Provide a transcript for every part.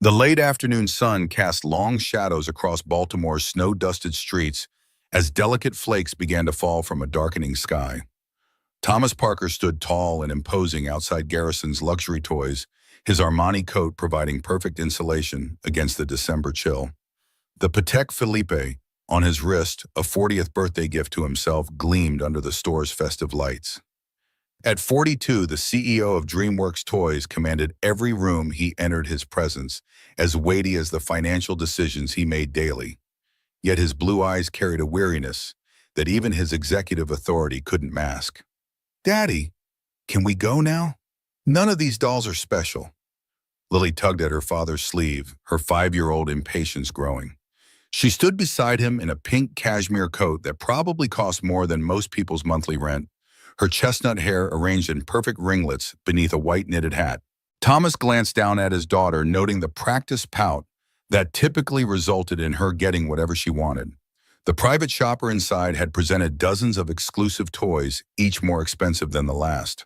The late afternoon sun cast long shadows across Baltimore's snow-dusted streets as delicate flakes began to fall from a darkening sky. Thomas Parker stood tall and imposing outside Garrison's luxury toys, his Armani coat providing perfect insulation against the December chill. The Patek Philippe on his wrist, a 40th birthday gift to himself, gleamed under the store's festive lights. At 42, the CEO of DreamWorks Toys commanded every room he entered, his presence as weighty as the financial decisions he made daily. Yet his blue eyes carried a weariness that even his executive authority couldn't mask. "Daddy, can we go now? None of these dolls are special." Lily tugged at her father's sleeve, her 5-year-old impatience growing. She stood beside him in a pink cashmere coat that probably cost more than most people's monthly rent, her chestnut hair arranged in perfect ringlets beneath a white knitted hat. Thomas glanced down at his daughter, noting the practiced pout that typically resulted in her getting whatever she wanted. The private shopper inside had presented dozens of exclusive toys, each more expensive than the last.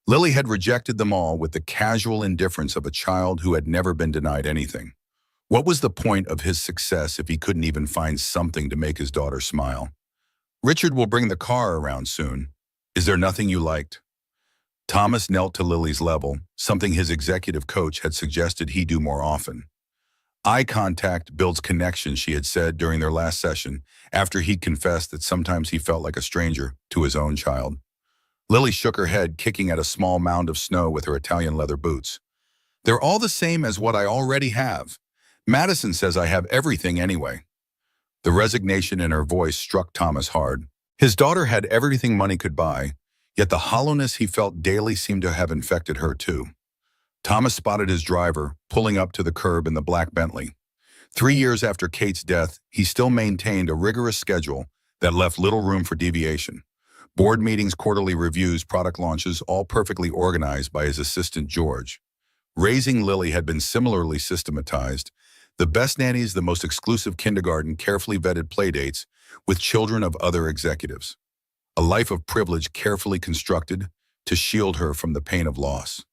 Lily had rejected them all with the casual indifference of a child who had never been denied anything. What was the point of his success if he couldn't even find something to make his daughter smile? "Richard will bring the car around soon. Is there nothing you liked?" Thomas knelt to Lily's level, something his executive coach had suggested he do more often. "Eye contact builds connection," she had said during their last session, after he'd confessed that sometimes he felt like a stranger to his own child. Lily shook her head, kicking at a small mound of snow with her Italian leather boots. "They're all the same as what I already have. Madison says I have everything anyway." The resignation in her voice struck Thomas hard. His daughter had everything money could buy, yet the hollowness he felt daily seemed to have infected her too. Thomas spotted his driver, pulling up to the curb in the black Bentley. 3 years after Kate's death, he still maintained a rigorous schedule that left little room for deviation. Board meetings, quarterly reviews, product launches, all perfectly organized by his assistant George. Raising Lily had been similarly systematized. The best nannies, the most exclusive kindergarten, carefully vetted playdates with children of other executives. A life of privilege carefully constructed to shield her from the pain of loss.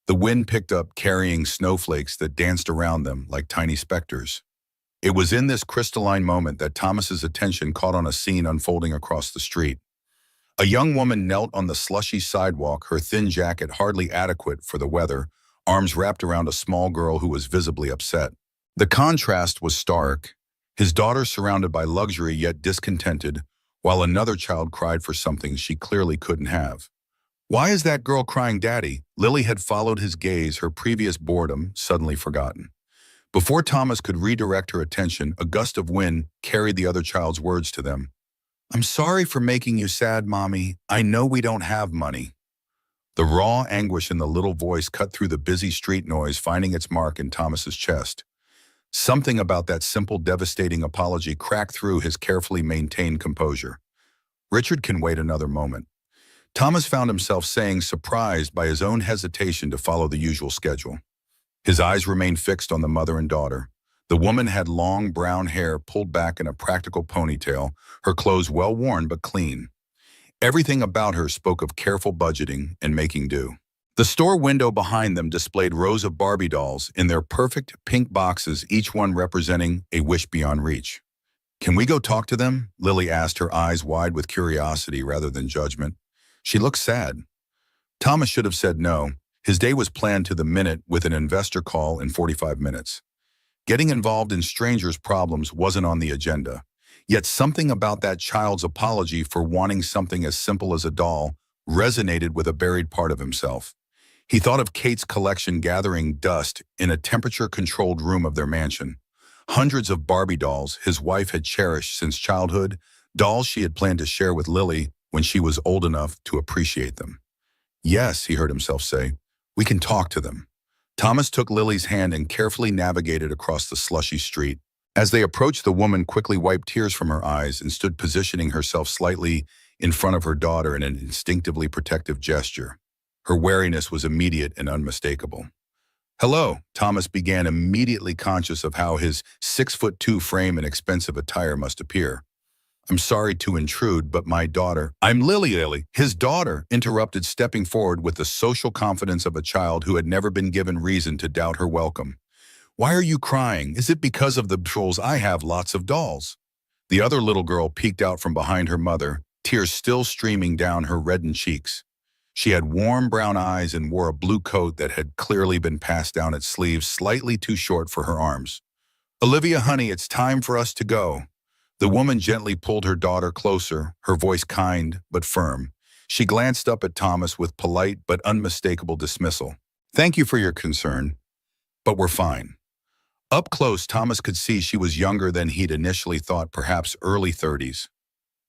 The wind picked up, carrying snowflakes that danced around them like tiny specters. It was in this crystalline moment that Thomas's attention caught on a scene unfolding across the street. A young woman knelt on the slushy sidewalk, her thin jacket hardly adequate for the weather, arms wrapped around a small girl who was visibly upset. The contrast was stark, his daughter surrounded by luxury yet discontented, while another child cried for something she clearly couldn't have. "Why is that girl crying, Daddy?" Lily had followed his gaze, her previous boredom suddenly forgotten. Before Thomas could redirect her attention, a gust of wind carried the other child's words to them. "I'm sorry for making you sad, Mommy. I know we don't have money." The raw anguish in the little voice cut through the busy street noise, finding its mark in Thomas's chest. Something about that simple, devastating apology cracked through his carefully maintained composure. "Richard can wait another moment." Thomas found himself saying, surprised by his own hesitation to follow the usual schedule. His eyes remained fixed on the mother and daughter. The woman had long brown hair pulled back in a practical ponytail, her clothes well worn but clean. Everything about her spoke of careful budgeting and making do. The store window behind them displayed rows of Barbie dolls in their perfect pink boxes, each one representing a wish beyond reach. "Can we go talk to them?" Lily asked, her eyes wide with curiosity rather than judgment. She looked sad. Thomas should have said no. His day was planned to the minute with an investor call in 45 minutes. Getting involved in strangers' problems wasn't on the agenda. Yet something about that child's apology for wanting something as simple as a doll resonated with a buried part of himself. He thought of Kate's collection gathering dust in a temperature-controlled room of their mansion. Hundreds of Barbie dolls his wife had cherished since childhood, dolls she had planned to share with Lily when she was old enough to appreciate them. "Yes," he heard himself say, "we can talk to them." Thomas took Lily's hand and carefully navigated across the slushy street. As they approached, the woman quickly wiped tears from her eyes and stood positioning herself slightly in front of her daughter in an instinctively protective gesture. Her wariness was immediate and unmistakable. "Hello," Thomas began, immediately conscious of how his 6'2" frame and expensive attire must appear. "I'm sorry to intrude, but my daughter—" "I'm Lily." His daughter interrupted, stepping forward with the social confidence of a child who had never been given reason to doubt her welcome. Why are you crying? Is it because of the trolls? I have lots of dolls. The other little girl peeked out from behind her mother, tears still streaming down her reddened cheeks. She had warm brown eyes and wore a blue coat that had clearly been passed down its sleeves slightly too short for her arms. Olivia, honey, it's time for us to go. The woman gently pulled her daughter closer, her voice kind but firm. She glanced up at Thomas with polite but unmistakable dismissal. Thank you for your concern, but we're fine. Up close, Thomas could see she was younger than he'd initially thought, perhaps early 30s.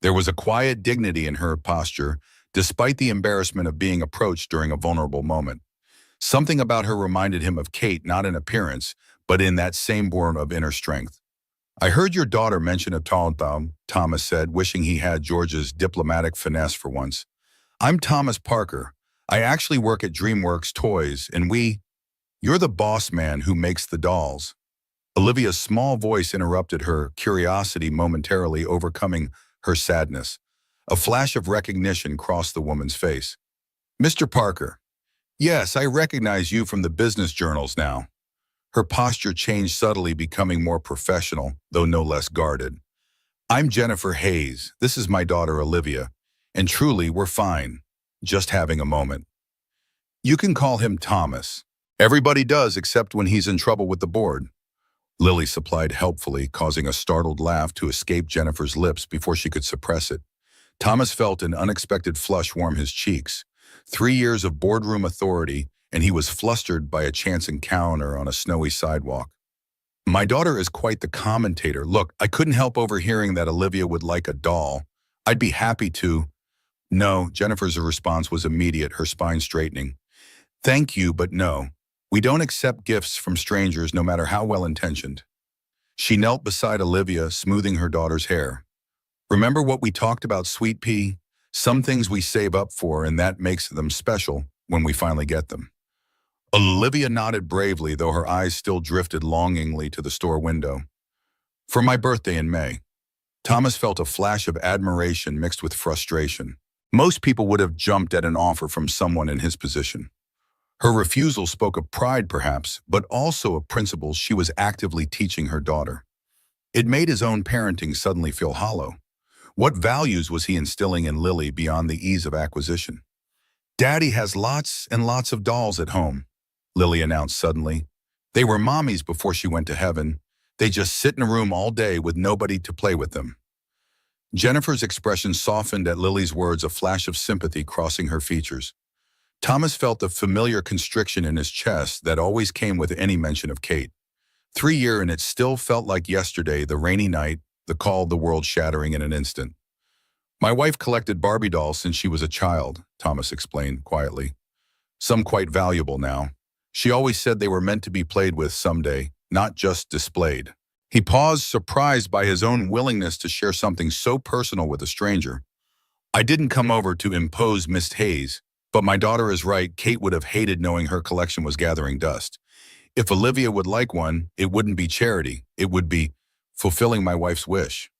There was a quiet dignity in her posture, despite the embarrassment of being approached during a vulnerable moment. Something about her reminded him of Kate, not in appearance, but in that same born of inner strength. I heard your daughter mention a Talbaum, Thomas said, wishing he had George's diplomatic finesse for once. I'm Thomas Parker. I actually work at DreamWorks Toys, and you're the boss man who makes the dolls. Olivia's small voice interrupted her curiosity, momentarily overcoming her sadness. A flash of recognition crossed the woman's face. Mr. Parker. Yes, I recognize you from the business journals now. Her posture changed subtly, becoming more professional, though no less guarded. I'm Jennifer Hayes. This is my daughter, Olivia. And truly, we're fine. Just having a moment. You can call him Thomas. Everybody does, except when he's in trouble with the board. Lily supplied helpfully, causing a startled laugh to escape Jennifer's lips before she could suppress it. Thomas felt an unexpected flush warm his cheeks. 3 years of boardroom authority, and he was flustered by a chance encounter on a snowy sidewalk. My daughter is quite the commentator. Look, I couldn't help overhearing that Olivia would like a doll. I'd be happy to. No, Jennifer's response was immediate, her spine straightening. Thank you, but no. We don't accept gifts from strangers, no matter how well-intentioned. She knelt beside Olivia, smoothing her daughter's hair. Remember what we talked about, Sweet Pea? Some things we save up for, and that makes them special when we finally get them. Olivia nodded bravely, though her eyes still drifted longingly to the store window. For my birthday in May. Thomas felt a flash of admiration mixed with frustration. Most people would have jumped at an offer from someone in his position. Her refusal spoke of pride, perhaps, but also of principles she was actively teaching her daughter. It made his own parenting suddenly feel hollow. What values was he instilling in Lily beyond the ease of acquisition? Daddy has lots and lots of dolls at home, Lily announced suddenly. They were Mommy's before she went to heaven. They just sit in a room all day with nobody to play with them. Jennifer's expression softened at Lily's words, a flash of sympathy crossing her features. Thomas felt the familiar constriction in his chest that always came with any mention of Kate. 3 years and it still felt like yesterday, the rainy night, the call, the world shattering in an instant. My wife collected Barbie dolls since she was a child, Thomas explained quietly. Some quite valuable now. She always said they were meant to be played with someday, not just displayed. He paused, surprised by his own willingness to share something so personal with a stranger. I didn't come over to impose, Miss Hayes, but my daughter is right. Kate would have hated knowing her collection was gathering dust. If Olivia would like one, it wouldn't be charity. It would be fulfilling my wife's wish.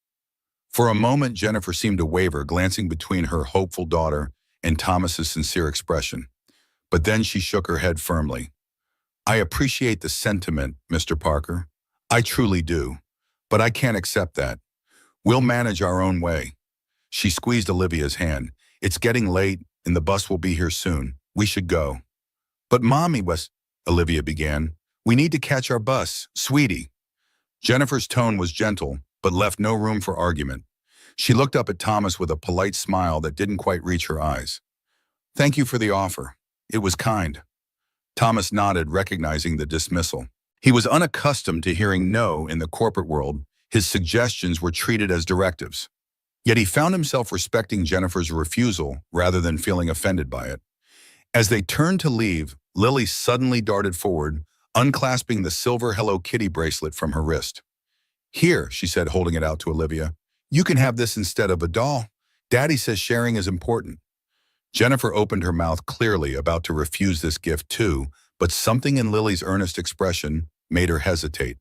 For a moment, Jennifer seemed to waver, glancing between her hopeful daughter and Thomas's sincere expression. But then she shook her head firmly. I appreciate the sentiment, Mr. Parker. I truly do. But I can't accept that. We'll manage our own way. She squeezed Olivia's hand. It's getting late, and the bus will be here soon. We should go. But Mommy Olivia began. We need to catch our bus, sweetie. Jennifer's tone was gentle, but left no room for argument. She looked up at Thomas with a polite smile that didn't quite reach her eyes. Thank you for the offer. It was kind. Thomas nodded, recognizing the dismissal. He was unaccustomed to hearing no in the corporate world. His suggestions were treated as directives. Yet he found himself respecting Jennifer's refusal rather than feeling offended by it. As they turned to leave, Lily suddenly darted forward, unclasping the silver Hello Kitty bracelet from her wrist. Here, she said, holding it out to Olivia. You can have this instead of a doll. Daddy says sharing is important. Jennifer opened her mouth clearly, about to refuse this gift too, but something in Lily's earnest expression made her hesitate.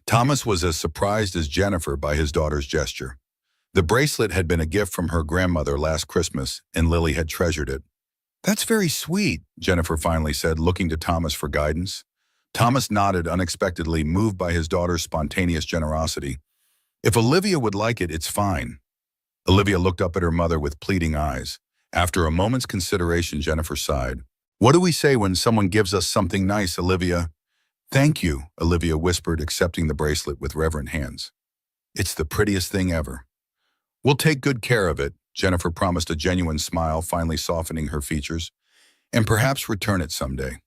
Thomas was as surprised as Jennifer by his daughter's gesture. The bracelet had been a gift from her grandmother last Christmas, and Lily had treasured it. That's very sweet, Jennifer finally said, looking to Thomas for guidance. Thomas nodded unexpectedly, moved by his daughter's spontaneous generosity. If Olivia would like it, it's fine. Olivia looked up at her mother with pleading eyes. After a moment's consideration, Jennifer sighed. What do we say when someone gives us something nice, Olivia? Thank you, Olivia whispered, accepting the bracelet with reverent hands. It's the prettiest thing ever. We'll take good care of it, Jennifer promised, a genuine smile finally softening her features, and perhaps return it someday.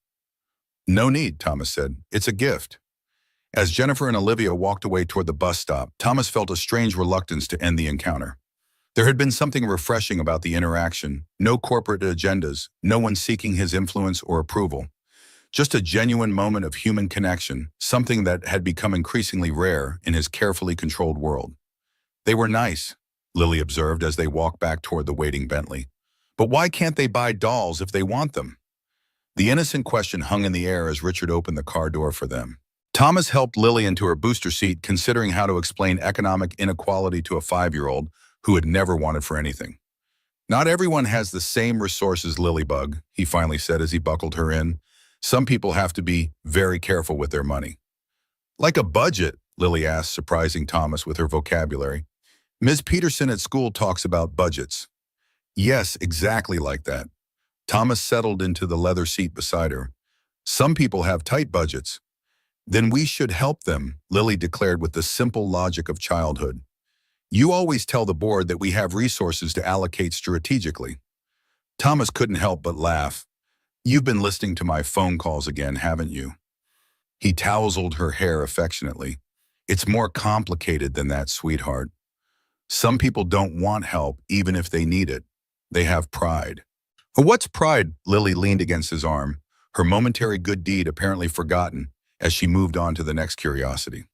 No need, Thomas said. It's a gift. As Jennifer and Olivia walked away toward the bus stop, Thomas felt a strange reluctance to end the encounter. There had been something refreshing about the interaction, no corporate agendas, no one seeking his influence or approval. Just a genuine moment of human connection, something that had become increasingly rare in his carefully controlled world. They were nice, Lily observed as they walked back toward the waiting Bentley. But why can't they buy dolls if they want them? The innocent question hung in the air as Richard opened the car door for them. Thomas helped Lily into her booster seat, considering how to explain economic inequality to a 5-year-old who had never wanted for anything. Not everyone has the same resources, Lilybug, he finally said as he buckled her in. Some people have to be very careful with their money. Like a budget, Lily asked, surprising Thomas with her vocabulary. Ms. Peterson at school talks about budgets. Yes, exactly like that. Thomas settled into the leather seat beside her. Some people have tight budgets. Then we should help them, Lily declared with the simple logic of childhood. You always tell the board that we have resources to allocate strategically. Thomas couldn't help but laugh. You've been listening to my phone calls again, haven't you? He tousled her hair affectionately. It's more complicated than that, sweetheart. Some people don't want help even if they need it. They have pride. What's pride? Lily leaned against his arm, her momentary good deed apparently forgotten as she moved on to the next curiosity.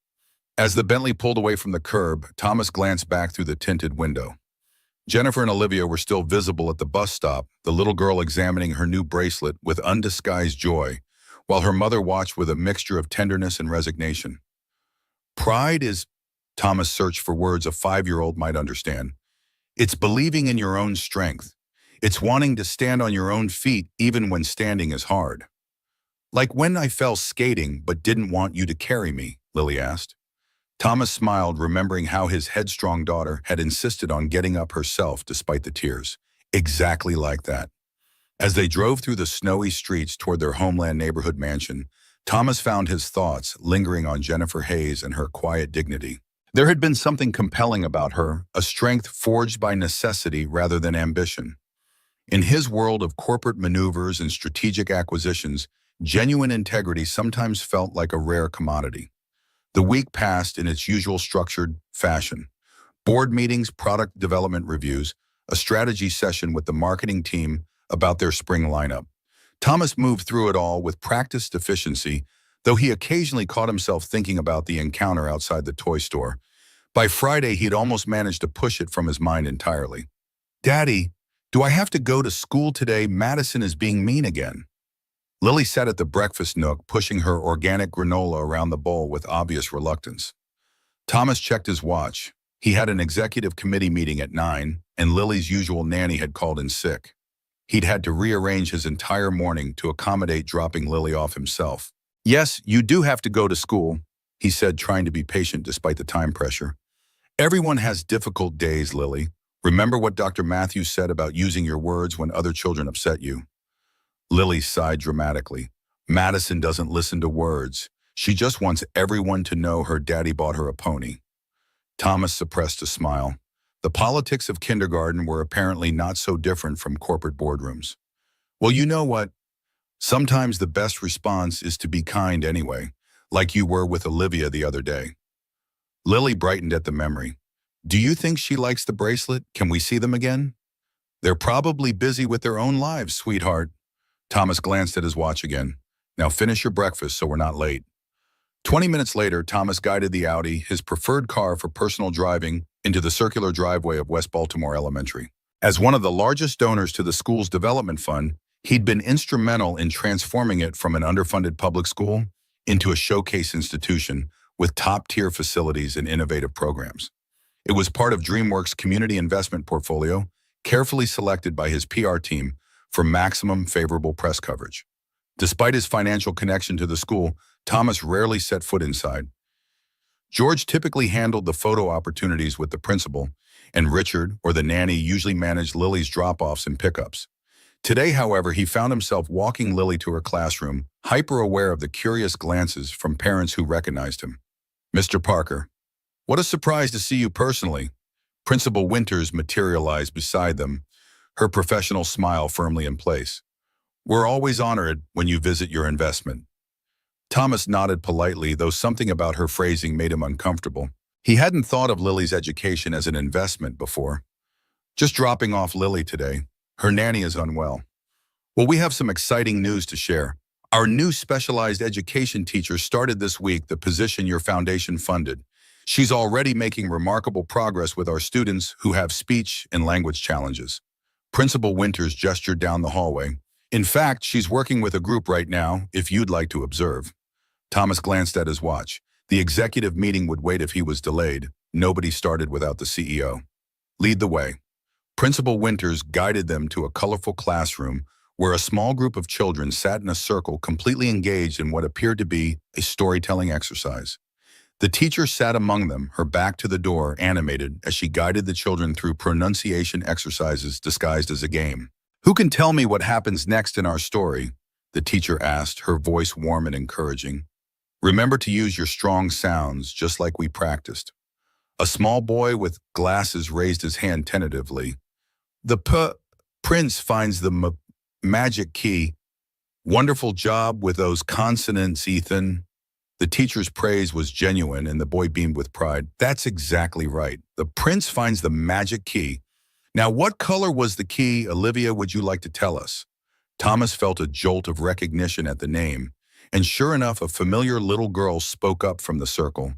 As the Bentley pulled away from the curb, Thomas glanced back through the tinted window. Jennifer and Olivia were still visible at the bus stop, the little girl examining her new bracelet with undisguised joy, while her mother watched with a mixture of tenderness and resignation. Pride is, Thomas searched for words a 5-year-old might understand. It's believing in your own strength. It's wanting to stand on your own feet even when standing is hard. Like when I fell skating but didn't want you to carry me, Lily asked. Thomas smiled, remembering how his headstrong daughter had insisted on getting up herself despite the tears. Exactly like that. As they drove through the snowy streets toward their Homeland neighborhood mansion, Thomas found his thoughts lingering on Jennifer Hayes and her quiet dignity. There had been something compelling about her, a strength forged by necessity rather than ambition. In his world of corporate maneuvers and strategic acquisitions, genuine integrity sometimes felt like a rare commodity. The week passed in its usual structured fashion. Board meetings, product development reviews, a strategy session with the marketing team about their spring lineup. Thomas moved through it all with practiced efficiency, though he occasionally caught himself thinking about the encounter outside the toy store. By Friday, he'd almost managed to push it from his mind entirely. Daddy, do I have to go to school today? Madison is being mean again. Lily sat at the breakfast nook, pushing her organic granola around the bowl with obvious reluctance. Thomas checked his watch. He had an executive committee meeting at 9, and Lily's usual nanny had called in sick. He'd had to rearrange his entire morning to accommodate dropping Lily off himself. Yes, you do have to go to school, he said, trying to be patient despite the time pressure. Everyone has difficult days, Lily. Remember what Dr. Matthews said about using your words when other children upset you. Lily sighed dramatically. Madison doesn't listen to words. She just wants everyone to know her daddy bought her a pony. Thomas suppressed a smile. The politics of kindergarten were apparently not so different from corporate boardrooms. Well, you know what? Sometimes the best response is to be kind anyway, like you were with Olivia the other day. Lily brightened at the memory. Do you think she likes the bracelet? Can we see them again? They're probably busy with their own lives, sweetheart. Thomas glanced at his watch again. Now finish your breakfast so we're not late. 20 minutes later, Thomas guided the Audi, his preferred car for personal driving, into the circular driveway of West Baltimore Elementary. As one of the largest donors to the school's development fund, he'd been instrumental in transforming it from an underfunded public school into a showcase institution with top-tier facilities and innovative programs. It was part of DreamWorks' community investment portfolio, carefully selected by his PR team for maximum favorable press coverage. Despite his financial connection to the school, Thomas rarely set foot inside. George typically handled the photo opportunities with the principal, and Richard, or the nanny, usually managed Lily's drop-offs and pickups. Today, however, he found himself walking Lily to her classroom, hyper-aware of the curious glances from parents who recognized him. "Mr. Parker, what a surprise to see you personally." Principal Winters materialized beside them, her professional smile firmly in place. "We're always honored when you visit your investment." Thomas nodded politely, though something about her phrasing made him uncomfortable. He hadn't thought of Lily's education as an investment before. "Just dropping off Lily today. Her nanny is unwell." "Well, we have some exciting news to share. Our new specialized education teacher started this week, the position your foundation funded. She's already making remarkable progress with our students who have speech and language challenges." Principal Winters gestured down the hallway. "In fact, she's working with a group right now, if you'd like to observe." Thomas glanced at his watch. The executive meeting would wait if he was delayed. Nobody started without the CEO. "Lead the way." Principal Winters guided them to a colorful classroom where a small group of children sat in a circle, completely engaged in what appeared to be a storytelling exercise. The teacher sat among them, her back to the door, animated as she guided the children through pronunciation exercises disguised as a game. "Who can tell me what happens next in our story?" the teacher asked, her voice warm and encouraging. "Remember to use your strong sounds, just like we practiced." A small boy with glasses raised his hand tentatively. "The prince finds the magic key." "Wonderful job with those consonants, Ethan." The teacher's praise was genuine, and the boy beamed with pride. "That's exactly right. The prince finds the magic key. Now, what color was the key, Olivia, would you like to tell us?" Thomas felt a jolt of recognition at the name, and sure enough, a familiar little girl spoke up from the circle.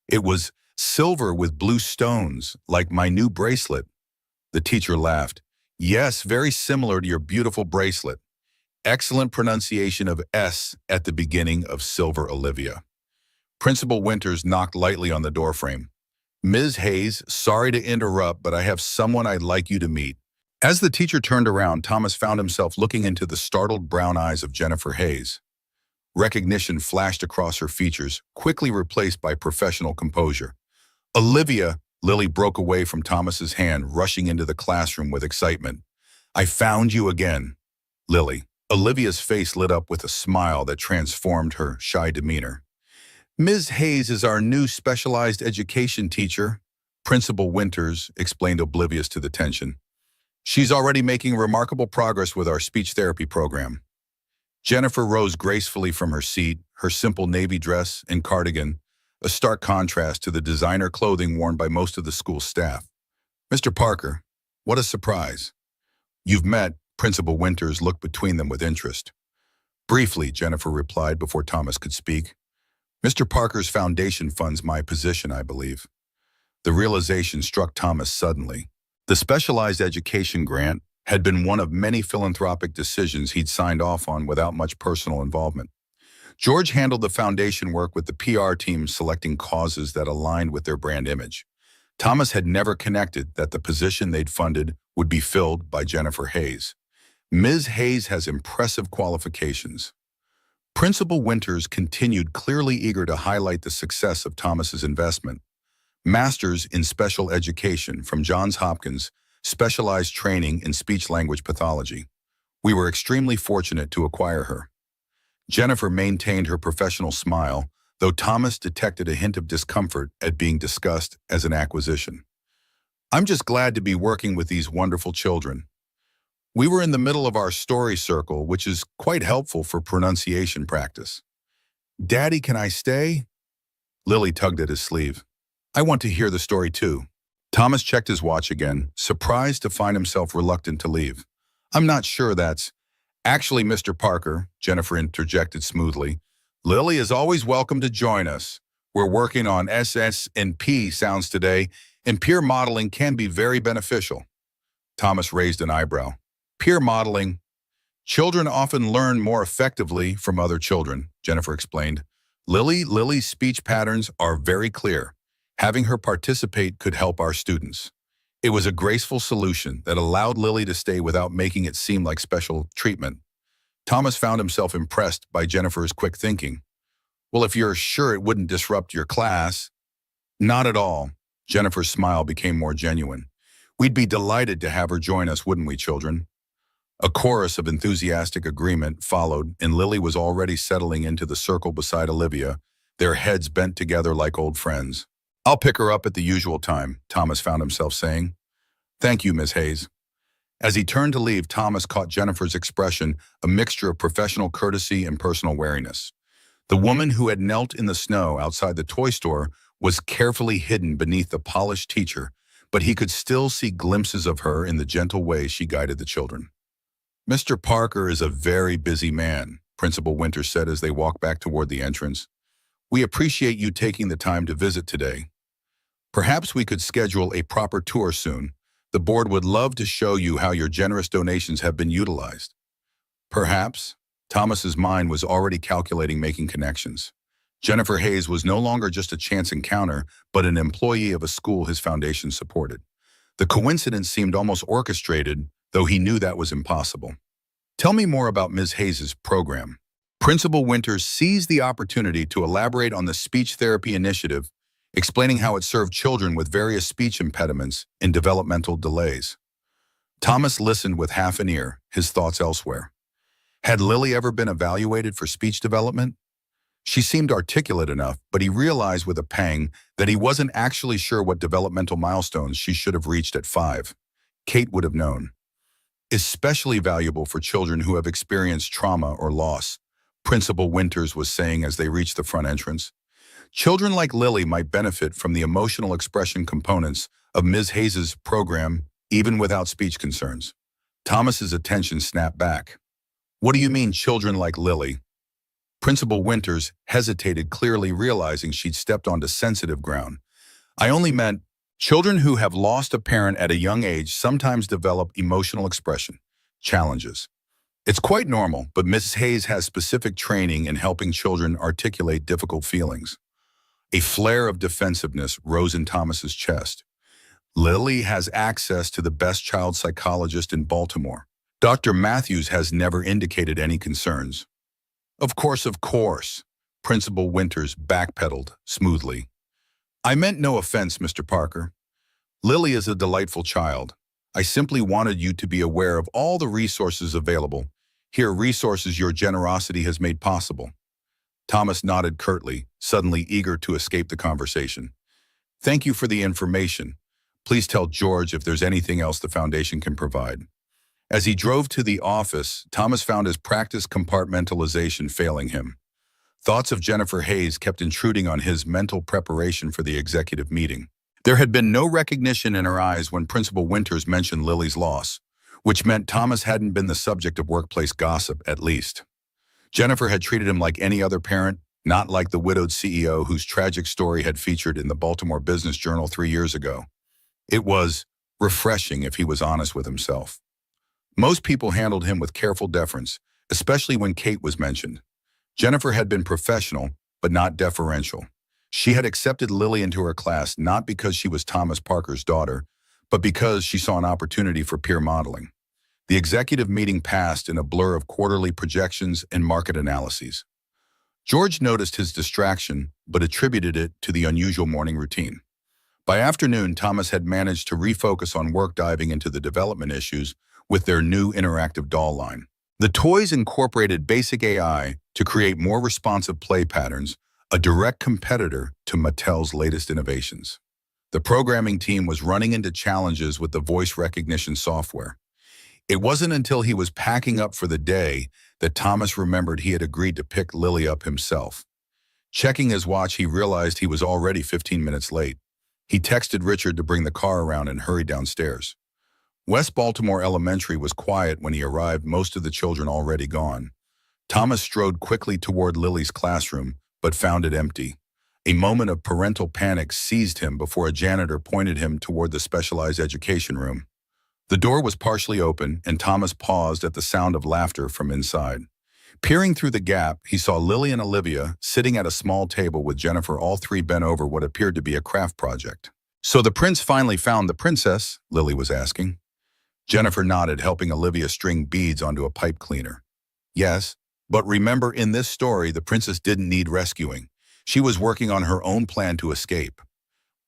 "It was silver with blue stones, like my new bracelet." The teacher laughed. "Yes, very similar to your beautiful bracelet. Excellent pronunciation of S at the beginning of silver, Olivia." Principal Winters knocked lightly on the doorframe. "Ms. Hayes, sorry to interrupt, but I have someone I'd like you to meet." As the teacher turned around, Thomas found himself looking into the startled brown eyes of Jennifer Hayes. Recognition flashed across her features, quickly replaced by professional composure. "Olivia," Lily broke away from Thomas's hand, rushing into the classroom with excitement. "I found you again." "Lily." Olivia's face lit up with a smile that transformed her shy demeanor. "Ms. Hayes is our new specialized education teacher," Principal Winters explained, oblivious to the tension. "She's already making remarkable progress with our speech therapy program." Jennifer rose gracefully from her seat, her simple navy dress and cardigan, a stark contrast to the designer clothing worn by most of the school staff. "Mr. Parker, what a surprise." "You've met." Principal Winters looked between them with interest. "Briefly," Jennifer replied before Thomas could speak. "Mr. Parker's foundation funds my position, I believe." The realization struck Thomas suddenly. The specialized education grant had been one of many philanthropic decisions he'd signed off on without much personal involvement. George handled the foundation work, with the PR team selecting causes that aligned with their brand image. Thomas had never connected that the position they'd funded would be filled by Jennifer Hayes. "Ms. Hayes has impressive qualifications." Principal Winters continued, clearly eager to highlight the success of Thomas's investment. "Masters in Special Education from Johns Hopkins, specialized training in speech-language pathology. We were extremely fortunate to acquire her." Jennifer maintained her professional smile, though Thomas detected a hint of discomfort at being discussed as an acquisition. "I'm just glad to be working with these wonderful children. We were in the middle of our story circle, which is quite helpful for pronunciation practice." "Daddy, can I stay?" Lily tugged at his sleeve. "I want to hear the story too." Thomas checked his watch again, surprised to find himself reluctant to leave. "I'm not sure that's—" "Actually, Mr. Parker," Jennifer interjected smoothly, "Lily is always welcome to join us. We're working on SS&P sounds today, and peer modeling can be very beneficial." Thomas raised an eyebrow. "Peer modeling? Children often learn more effectively from other children," Jennifer explained. Lily's speech patterns are very clear. Having her participate could help our students." It was a graceful solution that allowed Lily to stay without making it seem like special treatment. Thomas found himself impressed by Jennifer's quick thinking. Well, if you're sure it wouldn't disrupt your class. Not at all. Jennifer's smile became more genuine. We'd be delighted to have her join us, wouldn't we, children? A chorus of enthusiastic agreement followed, and Lily was already settling into the circle beside Olivia, their heads bent together like old friends. I'll pick her up at the usual time, Thomas found himself saying. Thank you, Miss Hayes. As he turned to leave, Thomas caught Jennifer's expression, a mixture of professional courtesy and personal wariness. The woman who had knelt in the snow outside the toy store was carefully hidden beneath the polished teacher, but he could still see glimpses of her in the gentle way she guided the children. Mr. Parker is a very busy man, Principal Winters said as they walked back toward the entrance. We appreciate you taking the time to visit today. Perhaps we could schedule a proper tour soon. The board would love to show you how your generous donations have been utilized. Perhaps. Thomas's mind was already calculating making connections. Jennifer Hayes was no longer just a chance encounter, but an employee of a school his foundation supported. The coincidence seemed almost orchestrated, though he knew that was impossible. Tell me more about Ms. Hayes' program. Principal Winters seized the opportunity to elaborate on the speech therapy initiative, explaining how it served children with various speech impediments and developmental delays. Thomas listened with half an ear, his thoughts elsewhere. Had Lily ever been evaluated for speech development? She seemed articulate enough, but he realized with a pang that he wasn't actually sure what developmental milestones she should have reached at 5. Kate would have known. Especially valuable for children who have experienced trauma or loss, Principal Winters was saying as they reached the front entrance. Children like Lily might benefit from the emotional expression components of Ms. Hayes' program, even without speech concerns. Thomas's attention snapped back. What do you mean, children like Lily? Principal Winters hesitated, clearly realizing she'd stepped onto sensitive ground. I only meant children who have lost a parent at a young age sometimes develop emotional expression challenges. It's quite normal, but Mrs. Hayes has specific training in helping children articulate difficult feelings. A flare of defensiveness rose in Thomas's chest. Lily has access to the best child psychologist in Baltimore. Dr. Matthews has never indicated any concerns. Of course, Principal Winters backpedaled smoothly. I meant no offense, Mr. Parker. Lily is a delightful child. I simply wanted you to be aware of all the resources available. Here, resources your generosity has made possible. Thomas nodded curtly, suddenly eager to escape the conversation. Thank you for the information. Please tell George if there's anything else the foundation can provide. As he drove to the office, Thomas found his practice compartmentalization failing him. Thoughts of Jennifer Hayes kept intruding on his mental preparation for the executive meeting. There had been no recognition in her eyes when Principal Winters mentioned Lily's loss, which meant Thomas hadn't been the subject of workplace gossip, at least. Jennifer had treated him like any other parent, not like the widowed CEO whose tragic story had featured in the Baltimore Business Journal 3 years ago. It was refreshing if he was honest with himself. Most people handled him with careful deference, especially when Kate was mentioned. Jennifer had been professional, but not deferential. She had accepted Lily into her class not because she was Thomas Parker's daughter, but because she saw an opportunity for peer modeling. The executive meeting passed in a blur of quarterly projections and market analyses. George noticed his distraction, but attributed it to the unusual morning routine. By afternoon, Thomas had managed to refocus on work diving into the development issues with their new interactive doll line. The toys incorporated basic AI to create more responsive play patterns, a direct competitor to Mattel's latest innovations. The programming team was running into challenges with the voice recognition software. It wasn't until he was packing up for the day that Thomas remembered he had agreed to pick Lily up himself. Checking his watch, he realized he was already 15 minutes late. He texted Richard to bring the car around and hurried downstairs. West Baltimore Elementary was quiet when he arrived, most of the children already gone. Thomas strode quickly toward Lily's classroom, but found it empty. A moment of parental panic seized him before a janitor pointed him toward the specialized education room. The door was partially open, and Thomas paused at the sound of laughter from inside. Peering through the gap, he saw Lily and Olivia sitting at a small table with Jennifer, all three bent over what appeared to be a craft project. So the prince finally found the princess? Lily was asking. Jennifer nodded, helping Olivia string beads onto a pipe cleaner. Yes, But remember, in this story, the princess didn't need rescuing. She was working on her own plan to escape.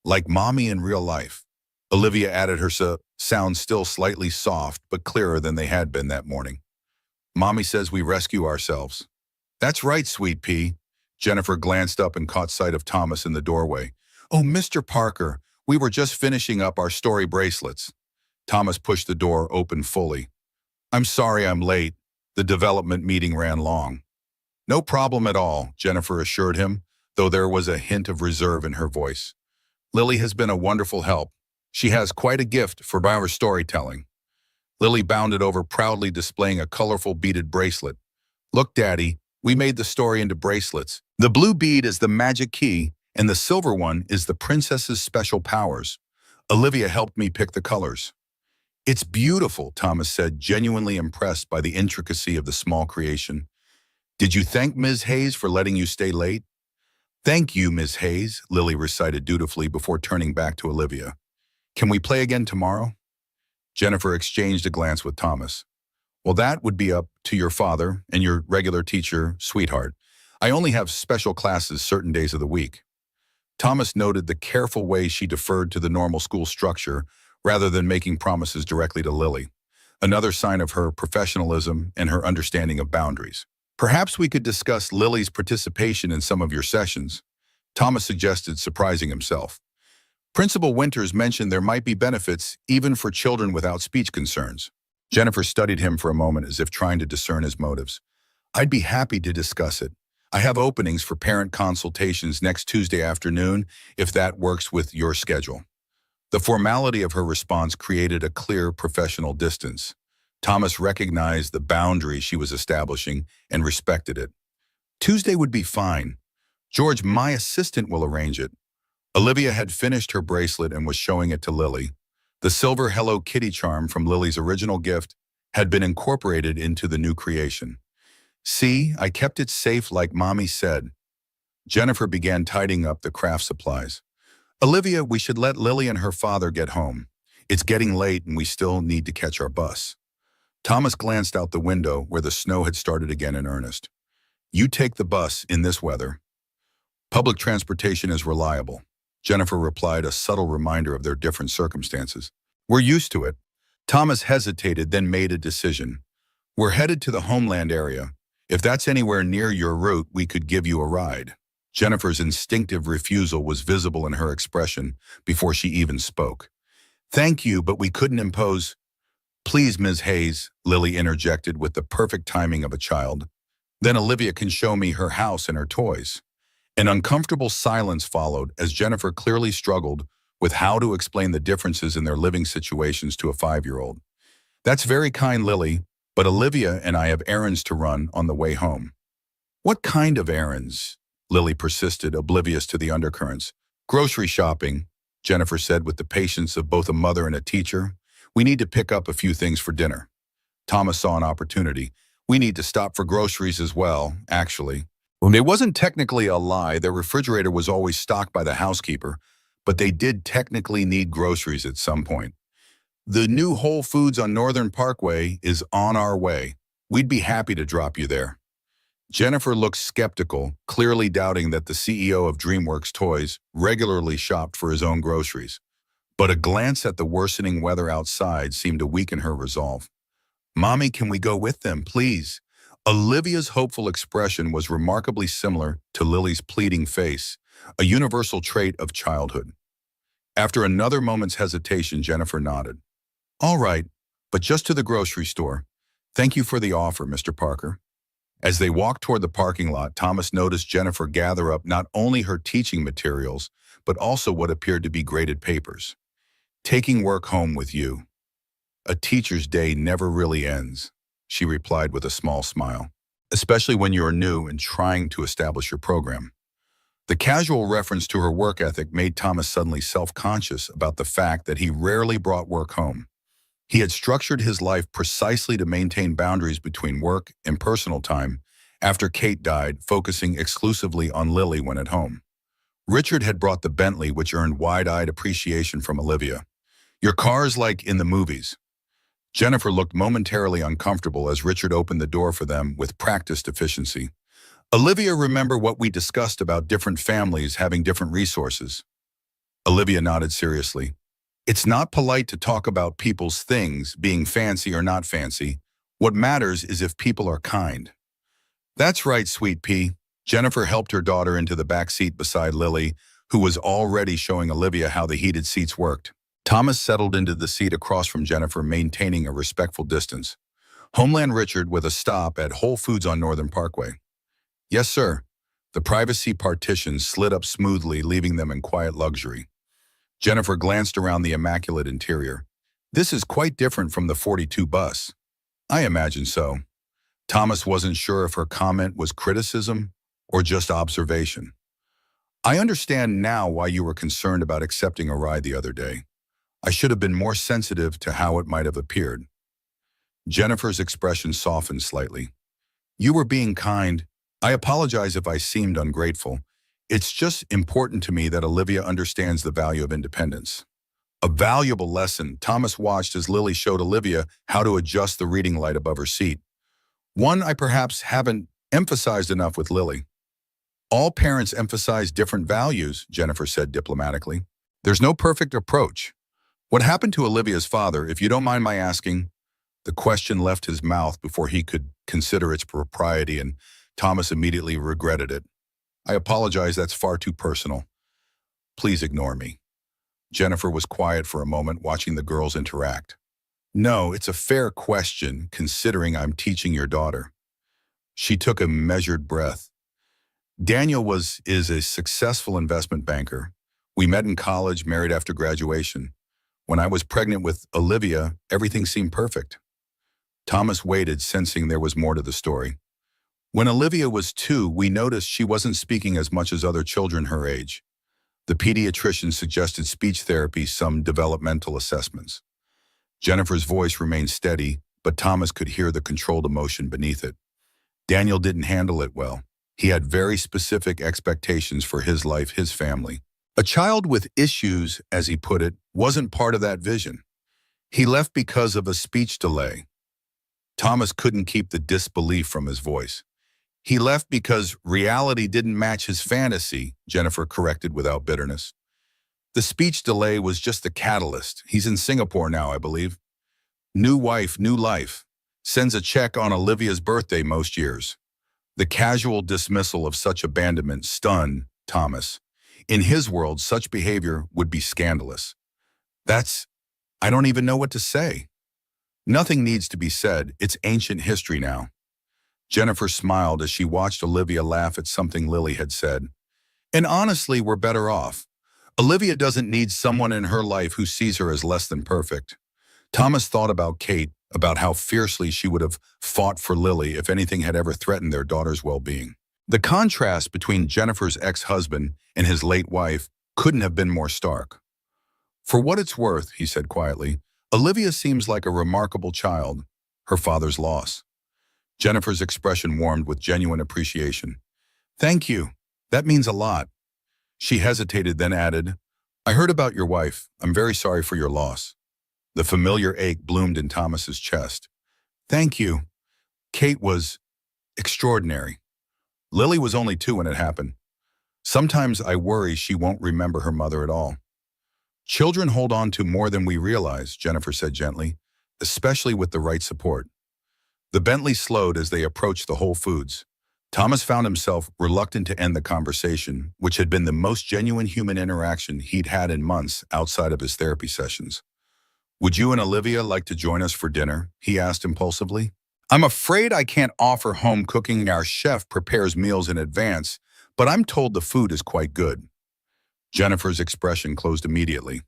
Like mommy in real life. Olivia added, her sound still slightly soft, but clearer than they had been that morning. Mommy says we rescue ourselves. That's right, sweet pea. Jennifer glanced up and caught sight of Thomas in the doorway. Oh, Mr. Parker, we were just finishing up our story bracelets. Thomas pushed the door open fully. I'm sorry I'm late. The development meeting ran long. No problem at all, Jennifer assured him, though there was a hint of reserve in her voice. Lily has been a wonderful help. She has quite a gift for our storytelling. Lily bounded over, proudly displaying a colorful beaded bracelet. Look, Daddy, we made the story into bracelets. The blue bead is the magic key, and the silver one is the princess's special powers. Olivia helped me pick the colors. It's beautiful, Thomas said, genuinely impressed by the intricacy of the small creation. Did you thank Ms. Hayes for letting you stay late? Thank you, Ms. Hayes, Lily recited dutifully before turning back to Olivia. Can we play again tomorrow? Jennifer exchanged a glance with Thomas. Well, that would be up to your father and your regular teacher, sweetheart. I only have special classes certain days of the week. Thomas noted the careful way she deferred to the normal school structure rather than making promises directly to Lily, another sign of her professionalism and her understanding of boundaries. Perhaps we could discuss Lily's participation in some of your sessions, Thomas suggested, surprising himself. Principal Winters mentioned there might be benefits even for children without speech concerns. Jennifer studied him for a moment as if trying to discern his motives. I'd be happy to discuss it. I have openings for parent consultations next Tuesday afternoon if that works with your schedule. The formality of her response created a clear professional distance. Thomas recognized the boundary she was establishing and respected it. Tuesday would be fine. George, my assistant, will arrange it. Olivia had finished her bracelet and was showing it to Lily. The silver Hello Kitty charm from Lily's original gift had been incorporated into the new creation. See, I kept it safe like Mommy said. Jennifer began tidying up the craft supplies. Olivia, we should let Lily and her father get home. It's getting late and we still need to catch our bus. Thomas glanced out the window where the snow had started again in earnest. You take the bus in this weather. Public transportation is reliable. Jennifer replied, a subtle reminder of their different circumstances. We're used to it. Thomas hesitated, then made a decision. We're headed to the Homeland area. If that's anywhere near your route, we could give you a ride. Jennifer's instinctive refusal was visible in her expression before she even spoke. Thank you, but we couldn't impose. Please, Ms. Hayes, Lily interjected with the perfect timing of a child. Then Olivia can show me her house and her toys. An uncomfortable silence followed as Jennifer clearly struggled with how to explain the differences in their living situations to a 5-year-old. That's very kind, Lily, but Olivia and I have errands to run on the way home. What kind of errands? Lily persisted, oblivious to the undercurrents. Grocery shopping, Jennifer said with the patience of both a mother and a teacher. We need to pick up a few things for dinner. Thomas saw an opportunity. We need to stop for groceries as well, actually. Well, it wasn't technically a lie. Their refrigerator was always stocked by the housekeeper, but they did technically need groceries at some point. The new Whole Foods on Northern Parkway is on our way. We'd be happy to drop you there. Jennifer looked skeptical, clearly doubting that the CEO of DreamWorks Toys regularly shopped for his own groceries. But a glance at the worsening weather outside seemed to weaken her resolve. Mommy, can we go with them, please? Olivia's hopeful expression was remarkably similar to Lily's pleading face, a universal trait of childhood. After another moment's hesitation, Jennifer nodded. All right, but just to the grocery store. Thank you for the offer, Mr. Parker. As they walked toward the parking lot, Thomas noticed Jennifer gather up not only her teaching materials, but also what appeared to be graded papers. Taking work home with you. A teacher's day never really ends, she replied with a small smile, especially when you're new and trying to establish your program. The casual reference to her work ethic made Thomas suddenly self-conscious about the fact that he rarely brought work home. He had structured his life precisely to maintain boundaries between work and personal time after Kate died, focusing exclusively on Lily when at home. Richard had brought the Bentley, which earned wide-eyed appreciation from Olivia. Your car's like in the movies. Jennifer looked momentarily uncomfortable as Richard opened the door for them with practiced efficiency. Olivia, remember what we discussed about different families having different resources? Olivia nodded seriously. It's not polite to talk about people's things being fancy or not fancy. What matters is if people are kind. That's right, sweet pea. Jennifer helped her daughter into the back seat beside Lily, who was already showing Olivia how the heated seats worked. Thomas settled into the seat across from Jennifer, maintaining a respectful distance. Homeland Richard with a stop at Whole Foods on Northern Parkway. Yes, sir. The privacy partitions slid up smoothly, leaving them in quiet luxury. Jennifer glanced around the immaculate interior. This is quite different from the 42 bus. I imagine so. Thomas wasn't sure if her comment was criticism or just observation. I understand now why you were concerned about accepting a ride the other day. I should have been more sensitive to how it might have appeared. Jennifer's expression softened slightly. You were being kind. I apologize if I seemed ungrateful. It's just important to me that Olivia understands the value of independence. A valuable lesson. Thomas watched as Lily showed Olivia how to adjust the reading light above her seat. One I perhaps haven't emphasized enough with Lily. All parents emphasize different values, Jennifer said diplomatically. There's no perfect approach. What happened to Olivia's father, if you don't mind my asking? The question left his mouth before he could consider its propriety, and Thomas immediately regretted it. I apologize, that's far too personal. Please ignore me. Jennifer was quiet for a moment, watching the girls interact. No, it's a fair question, considering I'm teaching your daughter. She took a measured breath. Daniel is a successful investment banker. We met in college, married after graduation. When I was pregnant with Olivia, everything seemed perfect. Thomas waited, sensing there was more to the story. When Olivia was 2, we noticed she wasn't speaking as much as other children her age. The pediatrician suggested speech therapy, some developmental assessments. Jennifer's voice remained steady, but Thomas could hear the controlled emotion beneath it. Daniel didn't handle it well. He had very specific expectations for his life, his family. A child with issues, as he put it, wasn't part of that vision. He left because of a speech delay. Thomas couldn't keep the disbelief from his voice. He left because reality didn't match his fantasy, Jennifer corrected without bitterness. The speech delay was just the catalyst. He's in Singapore now, I believe. New wife, new life. Sends a check on Olivia's birthday most years. The casual dismissal of such abandonment stunned Thomas. In his world, such behavior would be scandalous. I don't even know what to say. Nothing needs to be said. It's ancient history now. Jennifer smiled as she watched Olivia laugh at something Lily had said. And honestly, we're better off. Olivia doesn't need someone in her life who sees her as less than perfect. Thomas thought about Kate, about how fiercely she would have fought for Lily if anything had ever threatened their daughter's well-being. The contrast between Jennifer's ex-husband and his late wife couldn't have been more stark. For what it's worth, he said quietly, Olivia seems like a remarkable child, her father's loss. Jennifer's expression warmed with genuine appreciation. Thank you. That means a lot. She hesitated, then added, I heard about your wife. I'm very sorry for your loss. The familiar ache bloomed in Thomas's chest. Thank you. Kate was extraordinary. Lily was only 2 when it happened. Sometimes I worry she won't remember her mother at all. Children hold on to more than we realize, Jennifer said gently, especially with the right support. The Bentley slowed as they approached the Whole Foods. Thomas found himself reluctant to end the conversation, which had been the most genuine human interaction he'd had in months outside of his therapy sessions. Would you and Olivia like to join us for dinner? He asked impulsively. I'm afraid I can't offer home cooking. Our chef prepares meals in advance, but I'm told the food is quite good. Jennifer's expression closed immediately.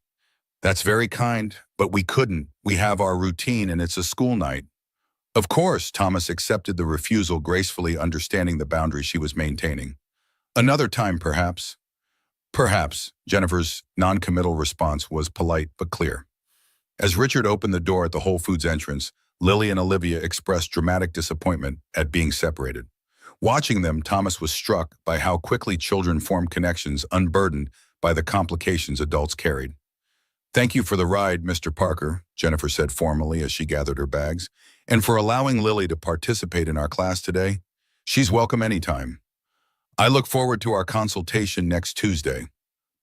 That's very kind, but we couldn't. We have our routine and it's a school night. Of course, Thomas accepted the refusal, gracefully understanding the boundary she was maintaining. Another time, perhaps. Perhaps. Jennifer's non-committal response was polite but clear. As Richard opened the door at the Whole Foods entrance, Lily and Olivia expressed dramatic disappointment at being separated. Watching them, Thomas was struck by how quickly children form connections unburdened by the complications adults carried. Thank you for the ride, Mr. Parker, Jennifer said formally as she gathered her bags, and for allowing Lily to participate in our class today. She's welcome anytime. I look forward to our consultation next Tuesday,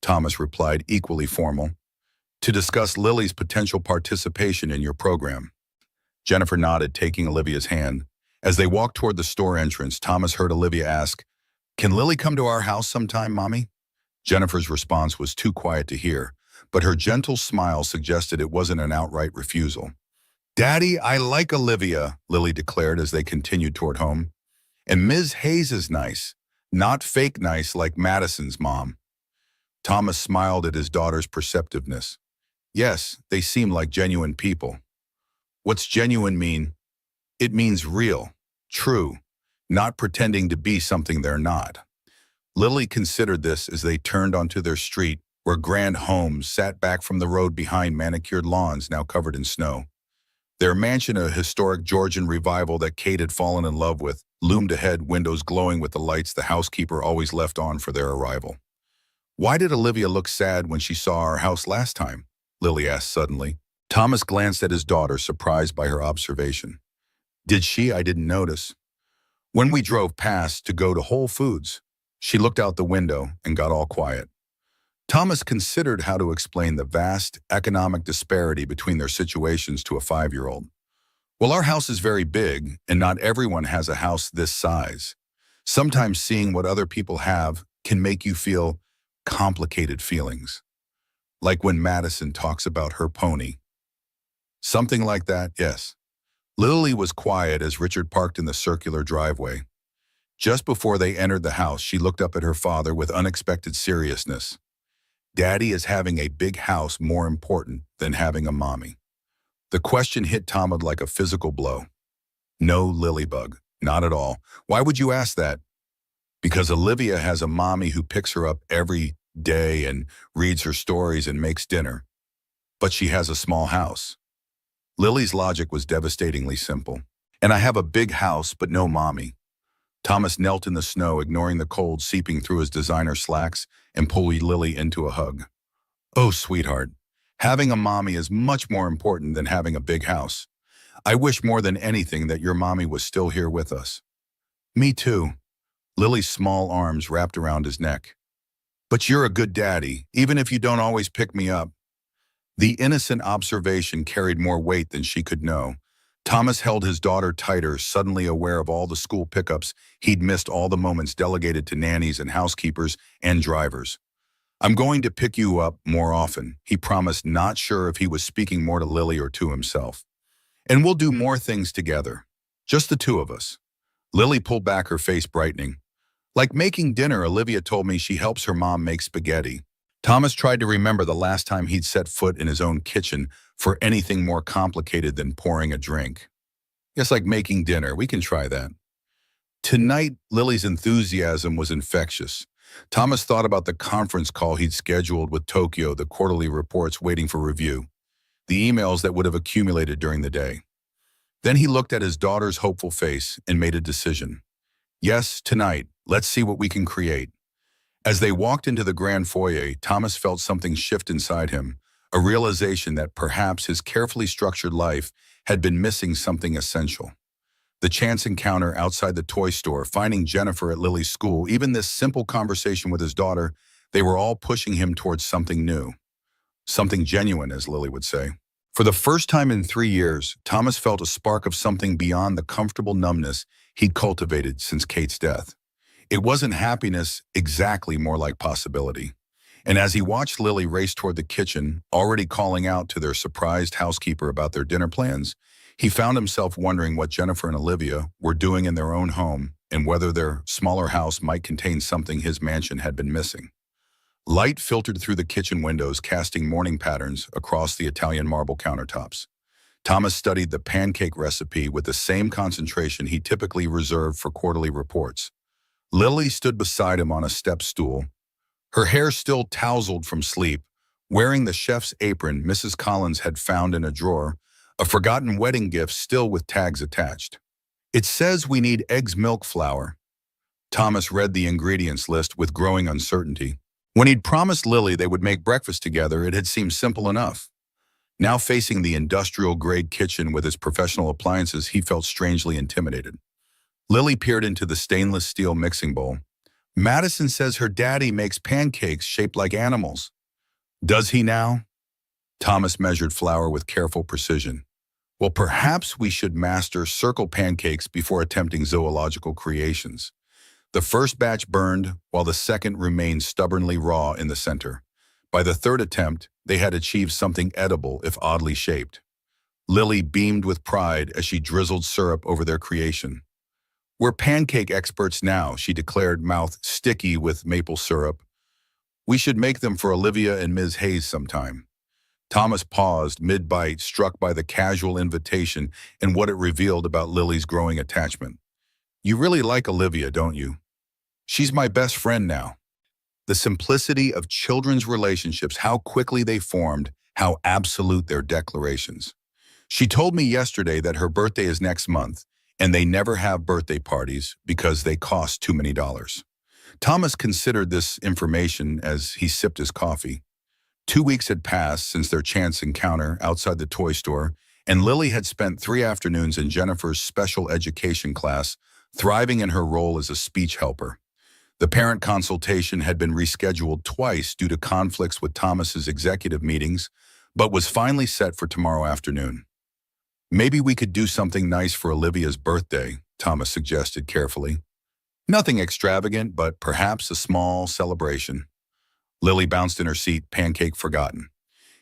Thomas replied, equally formal, to discuss Lily's potential participation in your program. Jennifer nodded, taking Olivia's hand. As they walked toward the store entrance, Thomas heard Olivia ask, "Can Lily come to our house sometime, Mommy?" Jennifer's response was too quiet to hear, but her gentle smile suggested it wasn't an outright refusal. "Daddy, I like Olivia," Lily declared as they continued toward home. "And Ms. Hayes is nice, not fake nice like Madison's mom." Thomas smiled at his daughter's perceptiveness. Yes, they seem like genuine people. What's genuine mean? It means real, true, not pretending to be something they're not. Lily considered this as they turned onto their street, where grand homes sat back from the road behind manicured lawns now covered in snow. Their mansion, a historic Georgian revival that Kate had fallen in love with, loomed ahead, windows glowing with the lights the housekeeper always left on for their arrival. "Why did Olivia look sad when she saw our house last time?" Lily asked suddenly. Thomas glanced at his daughter, surprised by her observation. "Did she? I didn't notice. When we drove past to go to Whole Foods, she looked out the window and got all quiet." Thomas considered how to explain the vast economic disparity between their situations to a 5-year-old. "Well, our house is very big, and not everyone has a house this size. Sometimes seeing what other people have can make you feel complicated feelings. Like when Madison talks about her pony." "Something like that, yes." Lily was quiet as Richard parked in the circular driveway. Just before they entered the house, she looked up at her father with unexpected seriousness. "Daddy, is having a big house more important than having a mommy?" The question hit Thomas like a physical blow. "No, Lilybug, not at all. Why would you ask that?" "Because Olivia has a mommy who picks her up every day and reads her stories and makes dinner. But she has a small house." Lily's logic was devastatingly simple. "And I have a big house, but no mommy." Thomas knelt in the snow, ignoring the cold seeping through his designer slacks, and pulled Lily into a hug. "Oh, sweetheart, having a mommy is much more important than having a big house. I wish more than anything that your mommy was still here with us." "Me too." Lily's small arms wrapped around his neck. "But you're a good daddy, even if you don't always pick me up." The innocent observation carried more weight than she could know. Thomas held his daughter tighter, suddenly aware of all the school pickups he'd missed, all the moments delegated to nannies and housekeepers and drivers. "I'm going to pick you up more often," he promised, not sure if he was speaking more to Lily or to himself. "And we'll do more things together. Just the two of us." Lily pulled back, her face brightening. "Like making dinner. Olivia told me she helps her mom make spaghetti." Thomas tried to remember the last time he'd set foot in his own kitchen for anything more complicated than pouring a drink. "Yes, like making dinner. We can try that." Tonight, Lily's enthusiasm was infectious. Thomas thought about the conference call he'd scheduled with Tokyo, the quarterly reports waiting for review, the emails that would have accumulated during the day. Then he looked at his daughter's hopeful face and made a decision. "Yes, tonight, let's see what we can create." As they walked into the grand foyer, Thomas felt something shift inside him, a realization that perhaps his carefully structured life had been missing something essential. The chance encounter outside the toy store, finding Jennifer at Lily's school, even this simple conversation with his daughter, they were all pushing him towards something new. Something genuine, as Lily would say. For the first time in 3 years, Thomas felt a spark of something beyond the comfortable numbness he'd cultivated since Kate's death. It wasn't happiness exactly, more like possibility. And as he watched Lily race toward the kitchen, already calling out to their surprised housekeeper about their dinner plans, he found himself wondering what Jennifer and Olivia were doing in their own home and whether their smaller house might contain something his mansion had been missing. Light filtered through the kitchen windows, casting morning patterns across the Italian marble countertops. Thomas studied the pancake recipe with the same concentration he typically reserved for quarterly reports. Lily stood beside him on a step stool, her hair still tousled from sleep, wearing the chef's apron Mrs. Collins had found in a drawer, a forgotten wedding gift still with tags attached. "It says we need eggs, milk, flour." Thomas read the ingredients list with growing uncertainty. When he'd promised Lily they would make breakfast together, it had seemed simple enough. Now facing the industrial-grade kitchen with its professional appliances, he felt strangely intimidated. Lily peered into the stainless steel mixing bowl. Madison says her daddy makes pancakes shaped like animals. Does he now? Thomas measured flour with careful precision. Well, perhaps we should master circle pancakes before attempting zoological creations. The first batch burned, while the second remained stubbornly raw in the center. By the third attempt, they had achieved something edible, if oddly shaped. Lily beamed with pride as she drizzled syrup over their creation. We're pancake experts now, she declared, mouth sticky with maple syrup. We should make them for Olivia and Ms. Hayes sometime. Thomas paused mid-bite, struck by the casual invitation and what it revealed about Lily's growing attachment. You really like Olivia, don't you? She's my best friend now. The simplicity of children's relationships, how quickly they formed, how absolute their declarations. She told me yesterday that her birthday is next month, and they never have birthday parties because they cost too many dollars. Thomas considered this information as he sipped his coffee. 2 weeks had passed since their chance encounter outside the toy store, and Lily had spent 3 afternoons in Jennifer's special education class, thriving in her role as a speech helper. The parent consultation had been rescheduled twice due to conflicts with Thomas's executive meetings, but was finally set for tomorrow afternoon. Maybe we could do something nice for Olivia's birthday, Thomas suggested carefully. Nothing extravagant, but perhaps a small celebration. Lily bounced in her seat, pancake forgotten.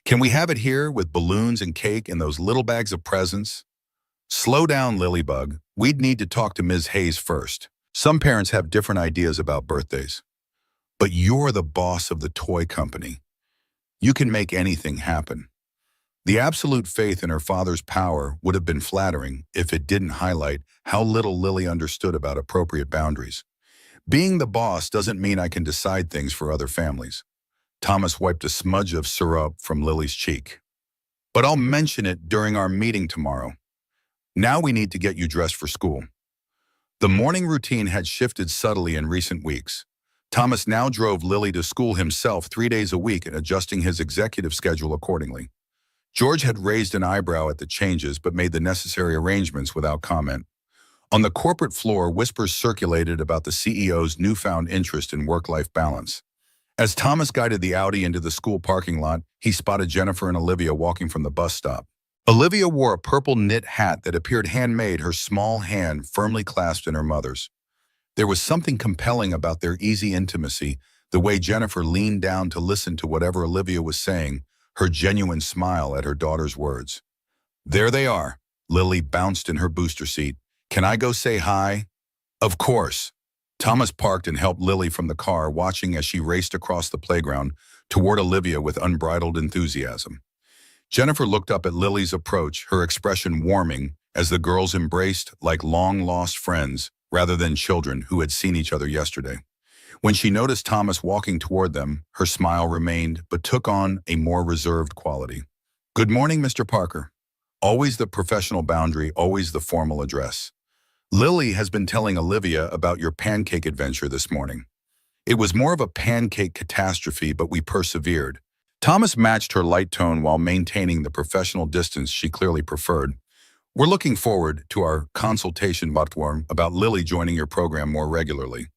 Can we have it here with balloons and cake and those little bags of presents? Slow down, Lilybug. We'd need to talk to Ms. Hayes first. Some parents have different ideas about birthdays. But you're the boss of the toy company. You can make anything happen. The absolute faith in her father's power would have been flattering if it didn't highlight how little Lily understood about appropriate boundaries. Being the boss doesn't mean I can decide things for other families. Thomas wiped a smudge of syrup from Lily's cheek. But I'll mention it during our meeting tomorrow. Now we need to get you dressed for school. The morning routine had shifted subtly in recent weeks. Thomas now drove Lily to school himself 3 days a week and adjusting his executive schedule accordingly. George had raised an eyebrow at the changes but made the necessary arrangements without comment. On the corporate floor, whispers circulated about the CEO's newfound interest in work-life balance. As Thomas guided the Audi into the school parking lot, he spotted Jennifer and Olivia walking from the bus stop. Olivia wore a purple knit hat that appeared handmade, her small hand firmly clasped in her mother's. There was something compelling about their easy intimacy, the way Jennifer leaned down to listen to whatever Olivia was saying, her genuine smile at her daughter's words. There they are. Lily bounced in her booster seat. Can I go say hi? Of course. Thomas parked and helped Lily from the car, watching as she raced across the playground toward Olivia with unbridled enthusiasm. Jennifer looked up at Lily's approach, her expression warming as the girls embraced like long-lost friends rather than children who had seen each other yesterday. When she noticed Thomas walking toward them, her smile remained but took on a more reserved quality. Good morning, Mr. Parker. Always the professional boundary, always the formal address. Lily has been telling Olivia about your pancake adventure this morning. It was more of a pancake catastrophe, but we persevered. Thomas matched her light tone while maintaining the professional distance she clearly preferred. We're looking forward to our consultation about Lily joining your program more regularly.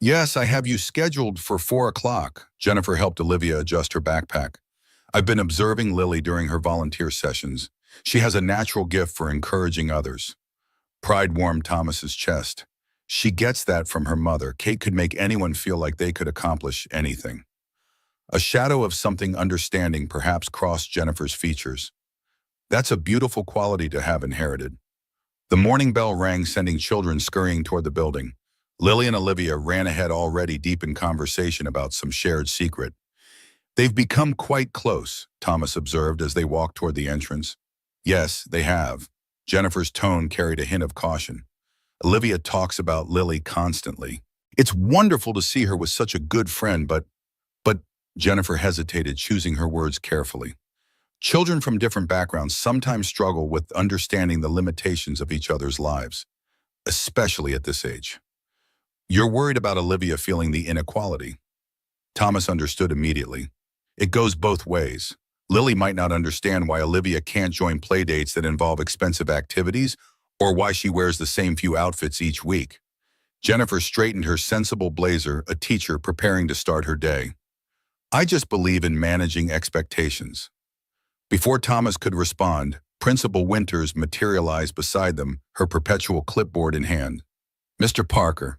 Yes, I have you scheduled for 4 o'clock. Jennifer helped Olivia adjust her backpack. I've been observing Lily during her volunteer sessions. She has a natural gift for encouraging others. Pride warmed Thomas's chest. She gets that from her mother. Kate could make anyone feel like they could accomplish anything. A shadow of something understanding perhaps crossed Jennifer's features. That's a beautiful quality to have inherited. The morning bell rang, sending children scurrying toward the building. Lily and Olivia ran ahead, already deep in conversation about some shared secret. They've become quite close, Thomas observed as they walked toward the entrance. Yes, they have. Jennifer's tone carried a hint of caution. Olivia talks about Lily constantly. It's wonderful to see her with such a good friend, but Jennifer hesitated, choosing her words carefully. Children from different backgrounds sometimes struggle with understanding the limitations of each other's lives, especially at this age. You're worried about Olivia feeling the inequality. Thomas understood immediately. It goes both ways. Lily might not understand why Olivia can't join playdates that involve expensive activities or why she wears the same few outfits each week. Jennifer straightened her sensible blazer, a teacher preparing to start her day. I just believe in managing expectations. Before Thomas could respond, Principal Winters materialized beside them, her perpetual clipboard in hand. Mr. Parker,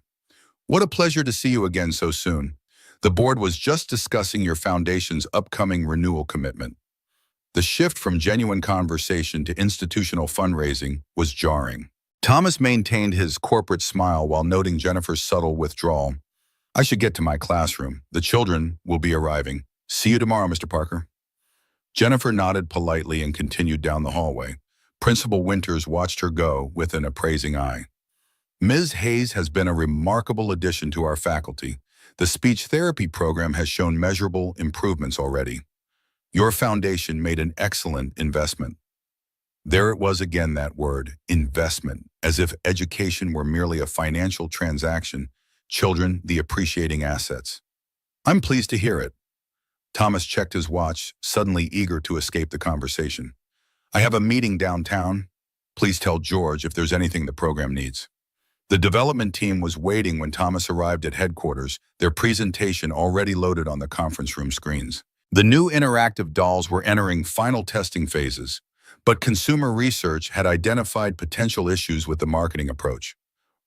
what a pleasure to see you again so soon. The board was just discussing your foundation's upcoming renewal commitment. The shift from genuine conversation to institutional fundraising was jarring. Thomas maintained his corporate smile while noting Jennifer's subtle withdrawal. I should get to my classroom. The children will be arriving. See you tomorrow, Mr. Parker. Jennifer nodded politely and continued down the hallway. Principal Winters watched her go with an appraising eye. Ms. Hayes has been a remarkable addition to our faculty. The speech therapy program has shown measurable improvements already. Your foundation made an excellent investment. There it was again, that word, investment, as if education were merely a financial transaction, children the appreciating assets. I'm pleased to hear it. Thomas checked his watch, suddenly eager to escape the conversation. I have a meeting downtown. Please tell George if there's anything the program needs. The development team was waiting when Thomas arrived at headquarters, their presentation already loaded on the conference room screens. The new interactive dolls were entering final testing phases, but consumer research had identified potential issues with the marketing approach.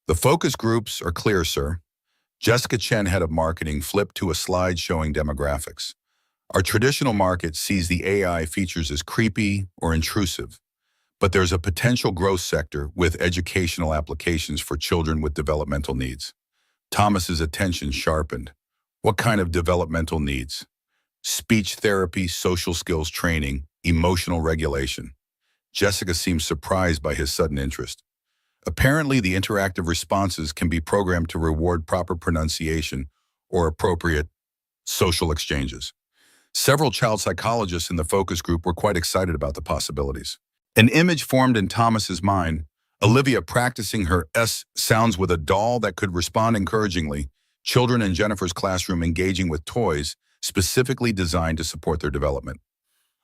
The focus groups are clear, sir. Jessica Chen, head of marketing, flipped to a slide showing demographics. Our traditional market sees the AI features as creepy or intrusive, but there's a potential growth sector with educational applications for children with developmental needs. Thomas's attention sharpened. What kind of developmental needs? Speech therapy, social skills training, emotional regulation. Jessica seemed surprised by his sudden interest. Apparently, the interactive responses can be programmed to reward proper pronunciation or appropriate social exchanges. Several child psychologists in the focus group were quite excited about the possibilities. An image formed in Thomas's mind, Olivia practicing her S sounds with a doll that could respond encouragingly, children in Jennifer's classroom engaging with toys specifically designed to support their development.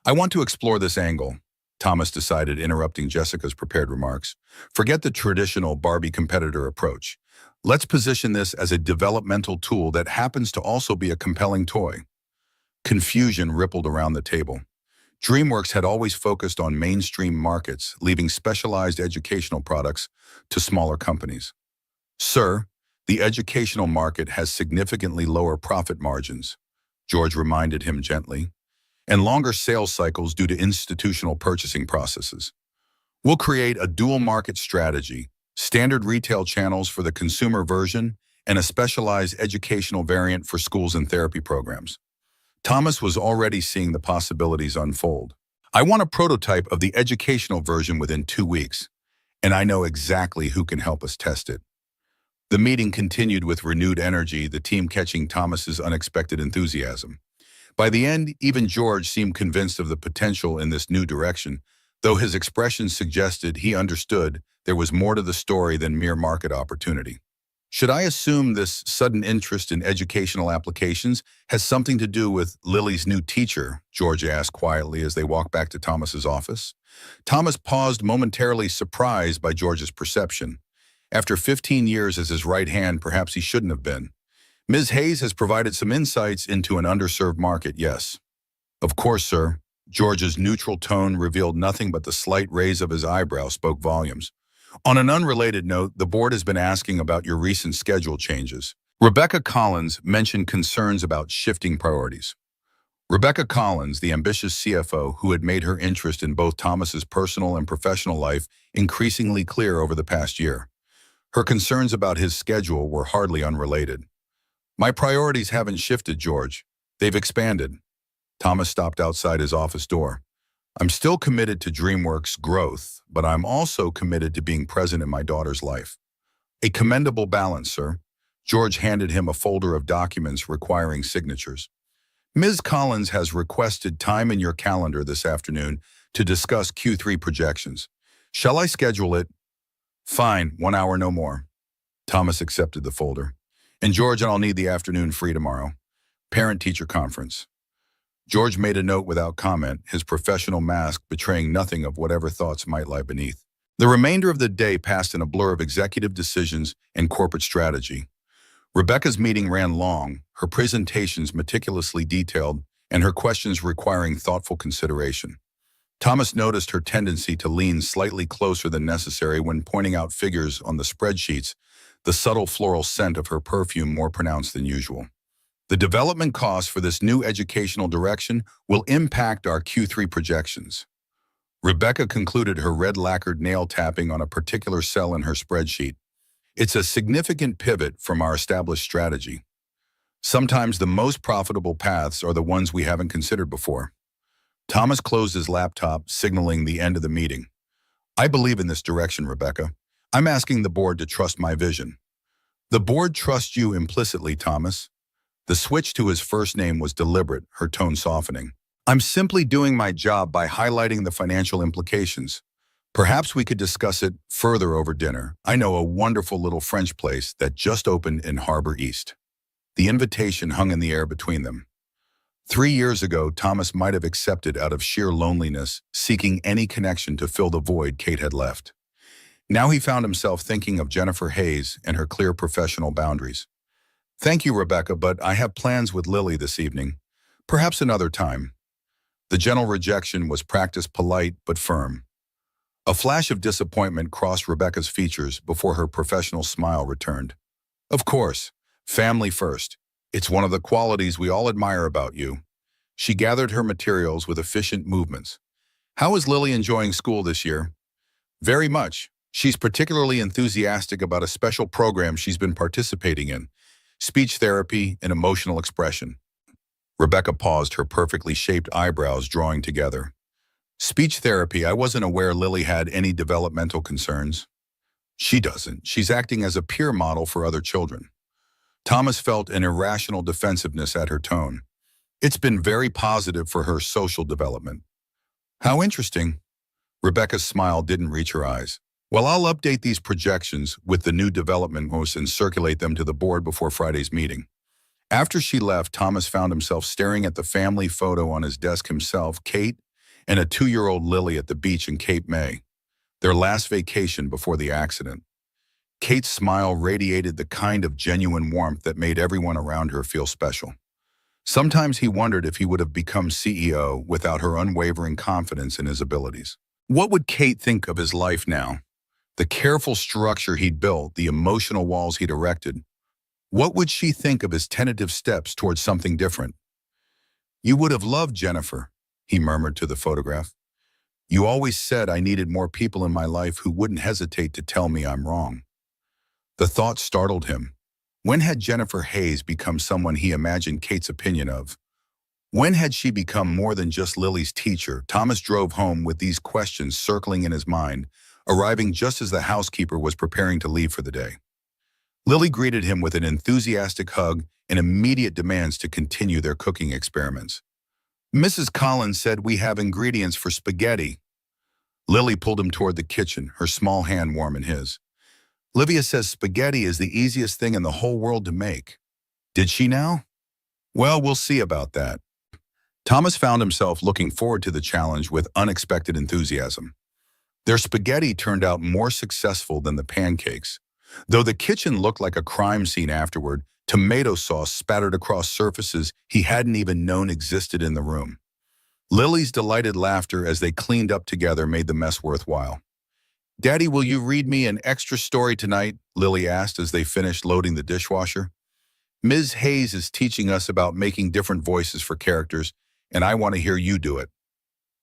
I want to explore this angle, Thomas decided, interrupting Jessica's prepared remarks. Forget the traditional Barbie competitor approach. Let's position this as a developmental tool that happens to also be a compelling toy. Confusion rippled around the table. DreamWorks had always focused on mainstream markets, leaving specialized educational products to smaller companies. Sir, the educational market has significantly lower profit margins, George reminded him gently, and longer sales cycles due to institutional purchasing processes. We'll create a dual market strategy, standard retail channels for the consumer version and a specialized educational variant for schools and therapy programs. Thomas was already seeing the possibilities unfold. I want a prototype of the educational version within 2 weeks, and I know exactly who can help us test it. The meeting continued with renewed energy, the team catching Thomas's unexpected enthusiasm. By the end, even George seemed convinced of the potential in this new direction, though his expression suggested he understood there was more to the story than mere market opportunity. Should I assume this sudden interest in educational applications has something to do with Lily's new teacher? George asked quietly as they walked back to Thomas's office. Thomas paused, momentarily surprised by George's perception. After 15 years as his right hand, perhaps he shouldn't have been. Ms. Hayes has provided some insights into an underserved market, yes. Of course, sir. George's neutral tone revealed nothing, but the slight raise of his eyebrow spoke volumes. On an unrelated note, the board has been asking about your recent schedule changes. Rebecca Collins mentioned concerns about shifting priorities. Rebecca Collins, the ambitious CFO who had made her interest in both Thomas's personal and professional life increasingly clear over the past year. Her concerns about his schedule were hardly unrelated. My priorities haven't shifted, George. They've expanded. Thomas stopped outside his office door. I'm still committed to DreamWorks' growth, but I'm also committed to being present in my daughter's life. A commendable balance, sir. George handed him a folder of documents requiring signatures. Ms. Collins has requested time in your calendar this afternoon to discuss Q3 projections. Shall I schedule it? Fine, 1 hour, no more. Thomas accepted the folder. And George and I'll need the afternoon free tomorrow. Parent-teacher conference. George made a note without comment, his professional mask betraying nothing of whatever thoughts might lie beneath. The remainder of the day passed in a blur of executive decisions and corporate strategy. Rebecca's meeting ran long, her presentations meticulously detailed, and her questions requiring thoughtful consideration. Thomas noticed her tendency to lean slightly closer than necessary when pointing out figures on the spreadsheets, the subtle floral scent of her perfume more pronounced than usual. The development costs for this new educational direction will impact our Q3 projections. Rebecca concluded her red lacquered nail tapping on a particular cell in her spreadsheet. It's a significant pivot from our established strategy. Sometimes the most profitable paths are the ones we haven't considered before. Thomas closed his laptop, signaling the end of the meeting. I believe in this direction, Rebecca. I'm asking the board to trust my vision. The board trusts you implicitly, Thomas. The switch to his first name was deliberate, her tone softening. I'm simply doing my job by highlighting the financial implications. Perhaps we could discuss it further over dinner. I know a wonderful little French place that just opened in Harbor East. The invitation hung in the air between them. 3 years ago, Thomas might have accepted out of sheer loneliness, seeking any connection to fill the void Kate had left. Now he found himself thinking of Jennifer Hayes and her clear professional boundaries. Thank you, Rebecca, but I have plans with Lily this evening. Perhaps another time. The gentle rejection was practiced polite but firm. A flash of disappointment crossed Rebecca's features before her professional smile returned. Of course, family first. It's one of the qualities we all admire about you. She gathered her materials with efficient movements. How is Lily enjoying school this year? Very much. She's particularly enthusiastic about a special program she's been participating in. Speech therapy and emotional expression. Rebecca paused, her perfectly shaped eyebrows drawing together. Speech therapy, I wasn't aware Lily had any developmental concerns. She doesn't. She's acting as a peer model for other children. Thomas felt an irrational defensiveness at her tone. It's been very positive for her social development. How interesting. Rebecca's smile didn't reach her eyes. Well, I'll update these projections with the new development goals and circulate them to the board before Friday's meeting. After she left, Thomas found himself staring at the family photo on his desk himself, Kate, and a 2-year-old Lily at the beach in Cape May, their last vacation before the accident. Kate's smile radiated the kind of genuine warmth that made everyone around her feel special. Sometimes he wondered if he would have become CEO without her unwavering confidence in his abilities. What would Kate think of his life now? The careful structure he'd built, the emotional walls he'd erected. What would she think of his tentative steps towards something different? You would have loved Jennifer, he murmured to the photograph. You always said I needed more people in my life who wouldn't hesitate to tell me I'm wrong. The thought startled him. When had Jennifer Hayes become someone he imagined Kate's opinion of? When had she become more than just Lily's teacher? Thomas drove home with these questions circling in his mind, arriving just as the housekeeper was preparing to leave for the day. Lily greeted him with an enthusiastic hug and immediate demands to continue their cooking experiments. Mrs. Collins said we have ingredients for spaghetti. Lily pulled him toward the kitchen, her small hand warm in his. Livia says spaghetti is the easiest thing in the whole world to make. Did she now? Well, we'll see about that. Thomas found himself looking forward to the challenge with unexpected enthusiasm. Their spaghetti turned out more successful than the pancakes. Though the kitchen looked like a crime scene afterward, tomato sauce spattered across surfaces he hadn't even known existed in the room. Lily's delighted laughter as they cleaned up together made the mess worthwhile. Daddy, will you read me an extra story tonight? Lily asked as they finished loading the dishwasher. Ms. Hayes is teaching us about making different voices for characters, and I want to hear you do it.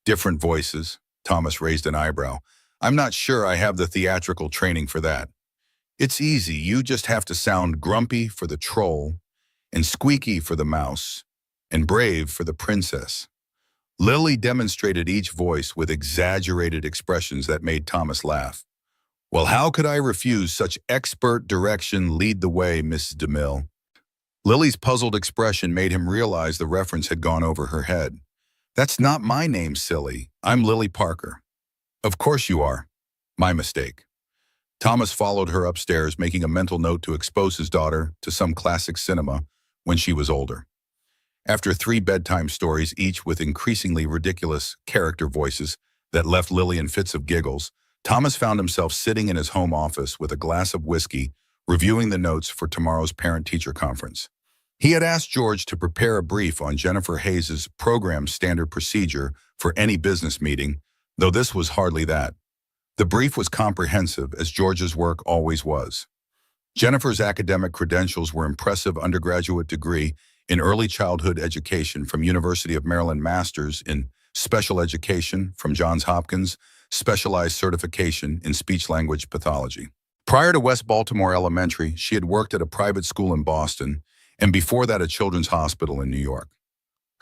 Different voices? Thomas raised an eyebrow. I'm not sure I have the theatrical training for that. It's easy. You just have to sound grumpy for the troll, and squeaky for the mouse, and brave for the princess. Lily demonstrated each voice with exaggerated expressions that made Thomas laugh. Well, how could I refuse such expert direction? Lead the way, Mrs. DeMille. Lily's puzzled expression made him realize the reference had gone over her head. That's not my name, silly. I'm Lily Parker. Of course you are. My mistake. Thomas followed her upstairs, making a mental note to expose his daughter to some classic cinema when she was older. After 3 bedtime stories, each with increasingly ridiculous character voices that left Lily in fits of giggles, Thomas found himself sitting in his home office with a glass of whiskey, reviewing the notes for tomorrow's parent-teacher conference. He had asked George to prepare a brief on Jennifer Hayes's program standard procedure for any business meeting, though this was hardly that. The brief was comprehensive, as George's work always was. Jennifer's academic credentials were impressive: undergraduate degree in early childhood education from University of Maryland, master's in special education from Johns Hopkins, specialized certification in speech-language pathology. Prior to West Baltimore Elementary, she had worked at a private school in Boston, and before that a children's hospital in New York.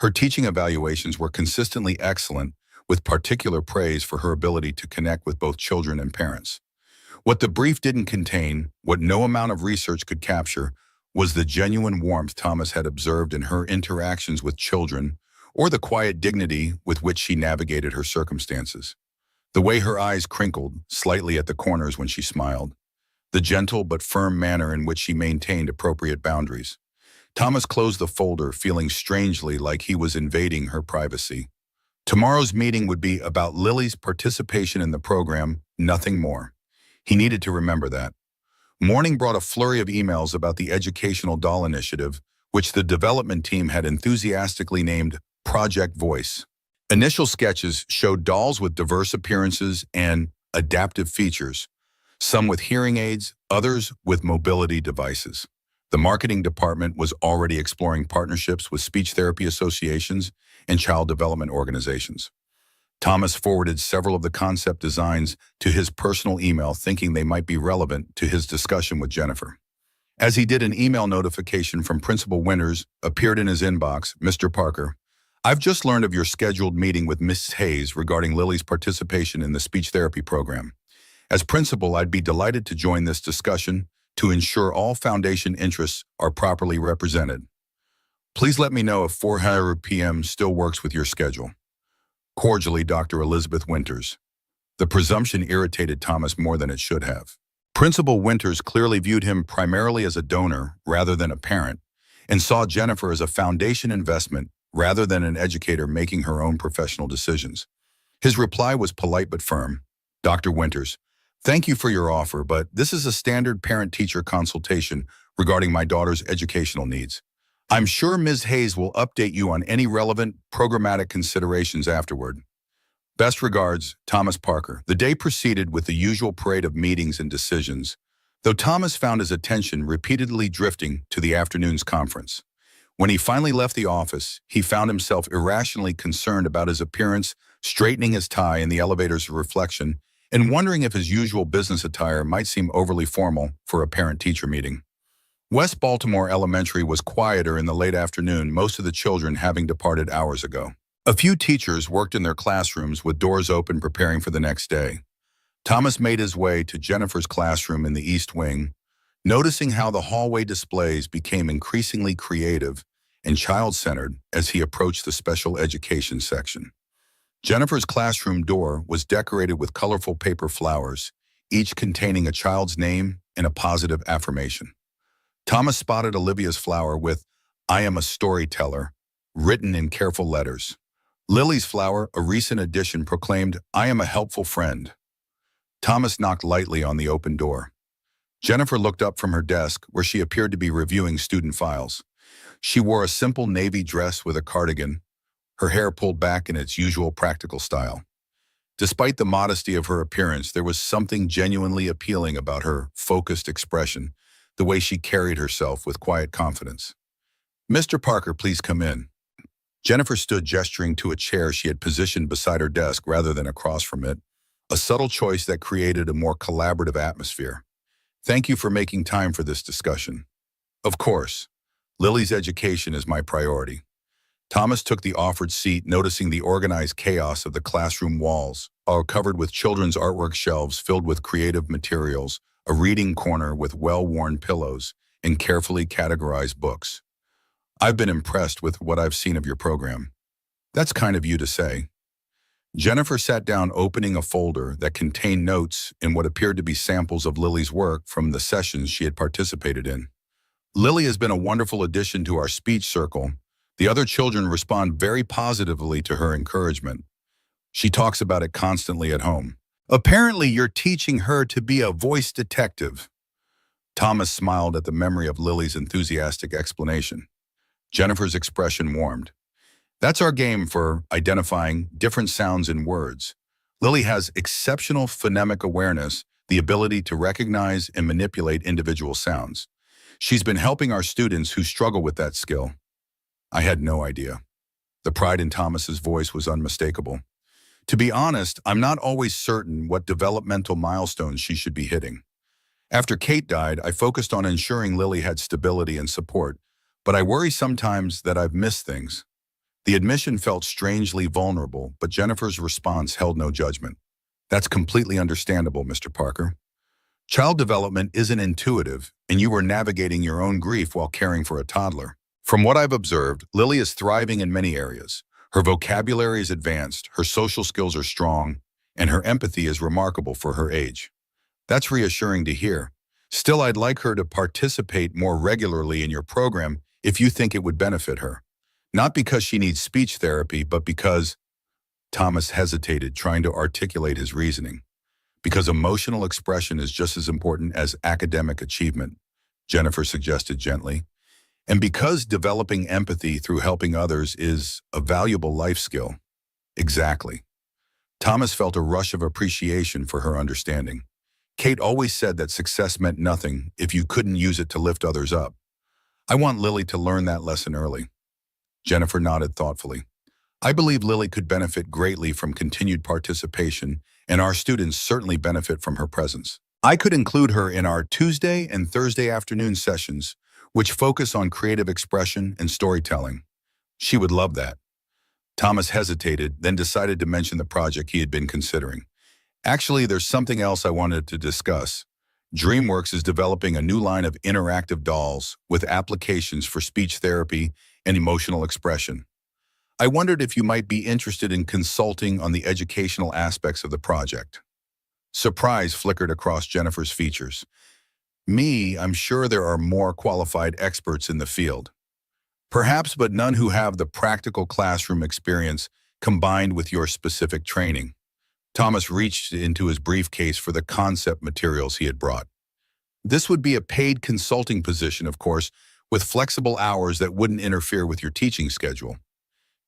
Her teaching evaluations were consistently excellent, with particular praise for her ability to connect with both children and parents. What the brief didn't contain, what no amount of research could capture, was the genuine warmth Thomas had observed in her interactions with children, or the quiet dignity with which she navigated her circumstances. The way her eyes crinkled slightly at the corners when she smiled. The gentle but firm manner in which she maintained appropriate boundaries. Thomas closed the folder, feeling strangely like he was invading her privacy. Tomorrow's meeting would be about Lily's participation in the program, nothing more. He needed to remember that. Morning brought a flurry of emails about the Educational Doll Initiative, which the development team had enthusiastically named Project Voice. Initial sketches showed dolls with diverse appearances and adaptive features, some with hearing aids, others with mobility devices. The marketing department was already exploring partnerships with speech therapy associations and child development organizations. Thomas forwarded several of the concept designs to his personal email, thinking they might be relevant to his discussion with Jennifer. As he did, an email notification from Principal Winters appeared in his inbox. "Mr. Parker, I've just learned of your scheduled meeting with Mrs. Hayes regarding Lily's participation in the speech therapy program. As principal, I'd be delighted to join this discussion to ensure all foundation interests are properly represented. Please let me know if 4:00 p.m. still works with your schedule. Cordially, Dr. Elizabeth Winters." The presumption irritated Thomas more than it should have. Principal Winters clearly viewed him primarily as a donor rather than a parent, and saw Jennifer as a foundation investment rather than an educator making her own professional decisions. His reply was polite but firm. "Dr. Winters, thank you for your offer, but this is a standard parent-teacher consultation regarding my daughter's educational needs. I'm sure Ms. Hayes will update you on any relevant programmatic considerations afterward. Best regards, Thomas Parker." The day proceeded with the usual parade of meetings and decisions, though Thomas found his attention repeatedly drifting to the afternoon's conference. When he finally left the office, he found himself irrationally concerned about his appearance, straightening his tie in the elevator's reflection, and wondering if his usual business attire might seem overly formal for a parent-teacher meeting. West Baltimore Elementary was quieter in the late afternoon, most of the children having departed hours ago. A few teachers worked in their classrooms with doors open, preparing for the next day. Thomas made his way to Jennifer's classroom in the East Wing, noticing how the hallway displays became increasingly creative and child-centered as he approached the special education section. Jennifer's classroom door was decorated with colorful paper flowers, each containing a child's name and a positive affirmation. Thomas spotted Olivia's flower with "I am a storyteller" written in careful letters. Lily's flower, a recent addition, proclaimed "I am a helpful friend." Thomas knocked lightly on the open door. Jennifer looked up from her desk, where she appeared to be reviewing student files. She wore a simple navy dress with a cardigan, her hair pulled back in its usual practical style. Despite the modesty of her appearance, there was something genuinely appealing about her focused expression, the way she carried herself with quiet confidence. "Mr. Parker, please come in." Jennifer stood, gesturing to a chair she had positioned beside her desk rather than across from it, a subtle choice that created a more collaborative atmosphere. "Thank you for making time for this discussion." "Of course. Lily's education is my priority." Thomas took the offered seat, noticing the organized chaos of the classroom walls, all covered with children's artwork, shelves filled with creative materials, a reading corner with well-worn pillows, and carefully categorized books. "I've been impressed with what I've seen of your program." "That's kind of you to say." Jennifer sat down, opening a folder that contained notes and what appeared to be samples of Lily's work from the sessions she had participated in. "Lily has been a wonderful addition to our speech circle, The other children respond very positively to her encouragement. She talks about it constantly at home. Apparently, you're teaching her to be a voice detective. Thomas smiled at the memory of Lily's enthusiastic explanation. Jennifer's expression warmed. That's our game for identifying different sounds in words. Lily has exceptional phonemic awareness, the ability to recognize and manipulate individual sounds. She's been helping our students who struggle with that skill. I had no idea. The pride in Thomas's voice was unmistakable. To be honest, I'm not always certain what developmental milestones she should be hitting. After Kate died, I focused on ensuring Lily had stability and support, but I worry sometimes that I've missed things. The admission felt strangely vulnerable, but Jennifer's response held no judgment. That's completely understandable, Mr. Parker. Child development isn't intuitive, and you were navigating your own grief while caring for a toddler. From what I've observed, Lily is thriving in many areas. Her vocabulary is advanced, her social skills are strong, and her empathy is remarkable for her age. That's reassuring to hear. Still, I'd like her to participate more regularly in your program if you think it would benefit her. Not because she needs speech therapy, but because— Thomas hesitated, trying to articulate his reasoning. Because emotional expression is just as important as academic achievement, Jennifer suggested gently. And because developing empathy through helping others is a valuable life skill. Exactly. Thomas felt a rush of appreciation for her understanding. Kate always said that success meant nothing if you couldn't use it to lift others up. I want Lily to learn that lesson early. Jennifer nodded thoughtfully. I believe Lily could benefit greatly from continued participation, and our students certainly benefit from her presence. I could include her in our Tuesday and Thursday afternoon sessions, which focus on creative expression and storytelling. She would love that. Thomas hesitated, then decided to mention the project he had been considering. Actually, there's something else I wanted to discuss. DreamWorks is developing a new line of interactive dolls with applications for speech therapy and emotional expression. I wondered if you might be interested in consulting on the educational aspects of the project. Surprise flickered across Jennifer's features. Me, I'm sure there are more qualified experts in the field. Perhaps, but none who have the practical classroom experience combined with your specific training. Thomas reached into his briefcase for the concept materials he had brought. This would be a paid consulting position, of course, with flexible hours that wouldn't interfere with your teaching schedule.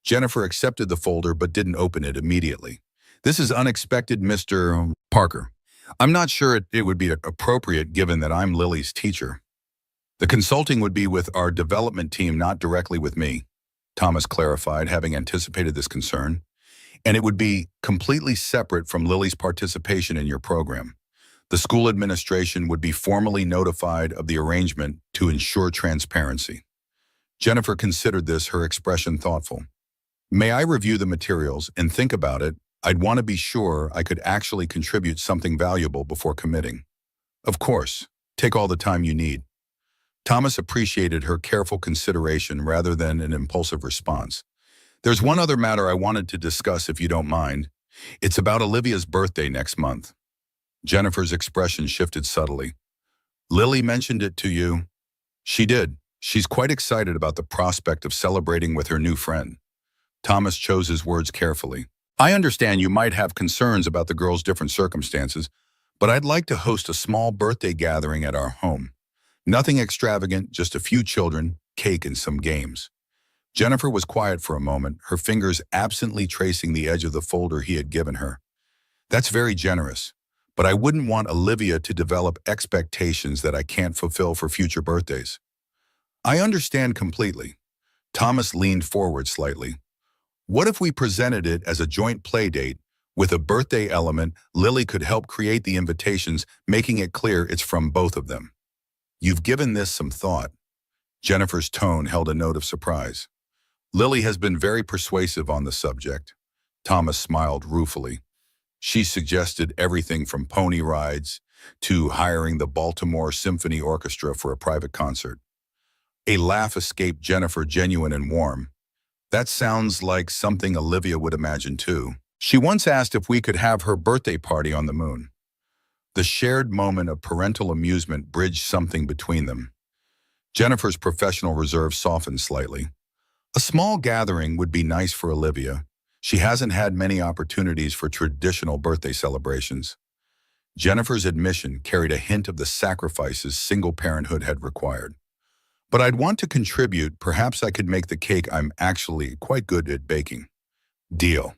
Jennifer accepted the folder but didn't open it immediately. This is unexpected, Mr. Parker. I'm not sure it would be appropriate given that I'm Lily's teacher. The consulting would be with our development team, not directly with me, Thomas clarified, having anticipated this concern. And it would be completely separate from Lily's participation in your program. The school administration would be formally notified of the arrangement to ensure transparency. Jennifer considered this, her expression thoughtful. May I review the materials and think about it? I'd want to be sure I could actually contribute something valuable before committing. Of course, take all the time you need. Thomas appreciated her careful consideration rather than an impulsive response. There's one other matter I wanted to discuss if you don't mind. It's about Olivia's birthday next month. Jennifer's expression shifted subtly. Lily mentioned it to you. She did. She's quite excited about the prospect of celebrating with her new friend. Thomas chose his words carefully. I understand you might have concerns about the girl's different circumstances, but I'd like to host a small birthday gathering at our home. Nothing extravagant, just a few children, cake, and some games. Jennifer was quiet for a moment, her fingers absently tracing the edge of the folder he had given her. That's very generous, but I wouldn't want Olivia to develop expectations that I can't fulfill for future birthdays. I understand completely. Thomas leaned forward slightly. What if we presented it as a joint play date with a birthday element? Lily could help create the invitations, making it clear it's from both of them. You've given this some thought. Jennifer's tone held a note of surprise. Lily has been very persuasive on the subject. Thomas smiled ruefully. She suggested everything from pony rides to hiring the Baltimore Symphony Orchestra for a private concert. A laugh escaped Jennifer, genuine and warm. That sounds like something Olivia would imagine too. She once asked if we could have her birthday party on the moon. The shared moment of parental amusement bridged something between them. Jennifer's professional reserve softened slightly. A small gathering would be nice for Olivia. She hasn't had many opportunities for traditional birthday celebrations. Jennifer's admission carried a hint of the sacrifices single parenthood had required. But I'd want to contribute. Perhaps I could make the cake. I'm actually quite good at baking. Deal.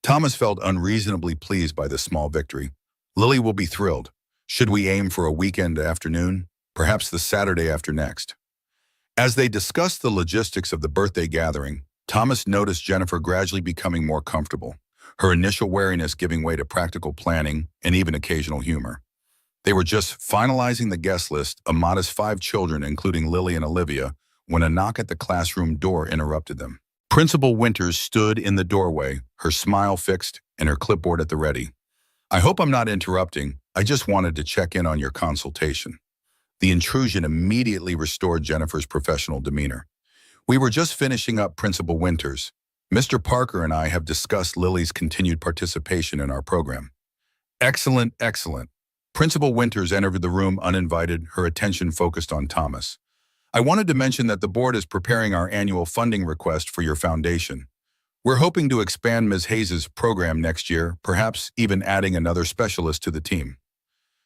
Thomas felt unreasonably pleased by this small victory. Lily will be thrilled. Should we aim for a weekend afternoon? Perhaps the Saturday after next. As they discussed the logistics of the birthday gathering, Thomas noticed Jennifer gradually becoming more comfortable, her initial wariness giving way to practical planning and even occasional humor. They were just finalizing the guest list, a modest 5 children, including Lily and Olivia, when a knock at the classroom door interrupted them. Principal Winters stood in the doorway, her smile fixed and her clipboard at the ready. I hope I'm not interrupting. I just wanted to check in on your consultation. The intrusion immediately restored Jennifer's professional demeanor. We were just finishing up, Principal Winters. Mr. Parker and I have discussed Lily's continued participation in our program. Excellent, excellent. Principal Winters entered the room uninvited, her attention focused on Thomas. I wanted to mention that the board is preparing our annual funding request for your foundation. We're hoping to expand Ms. Hayes' program next year, perhaps even adding another specialist to the team.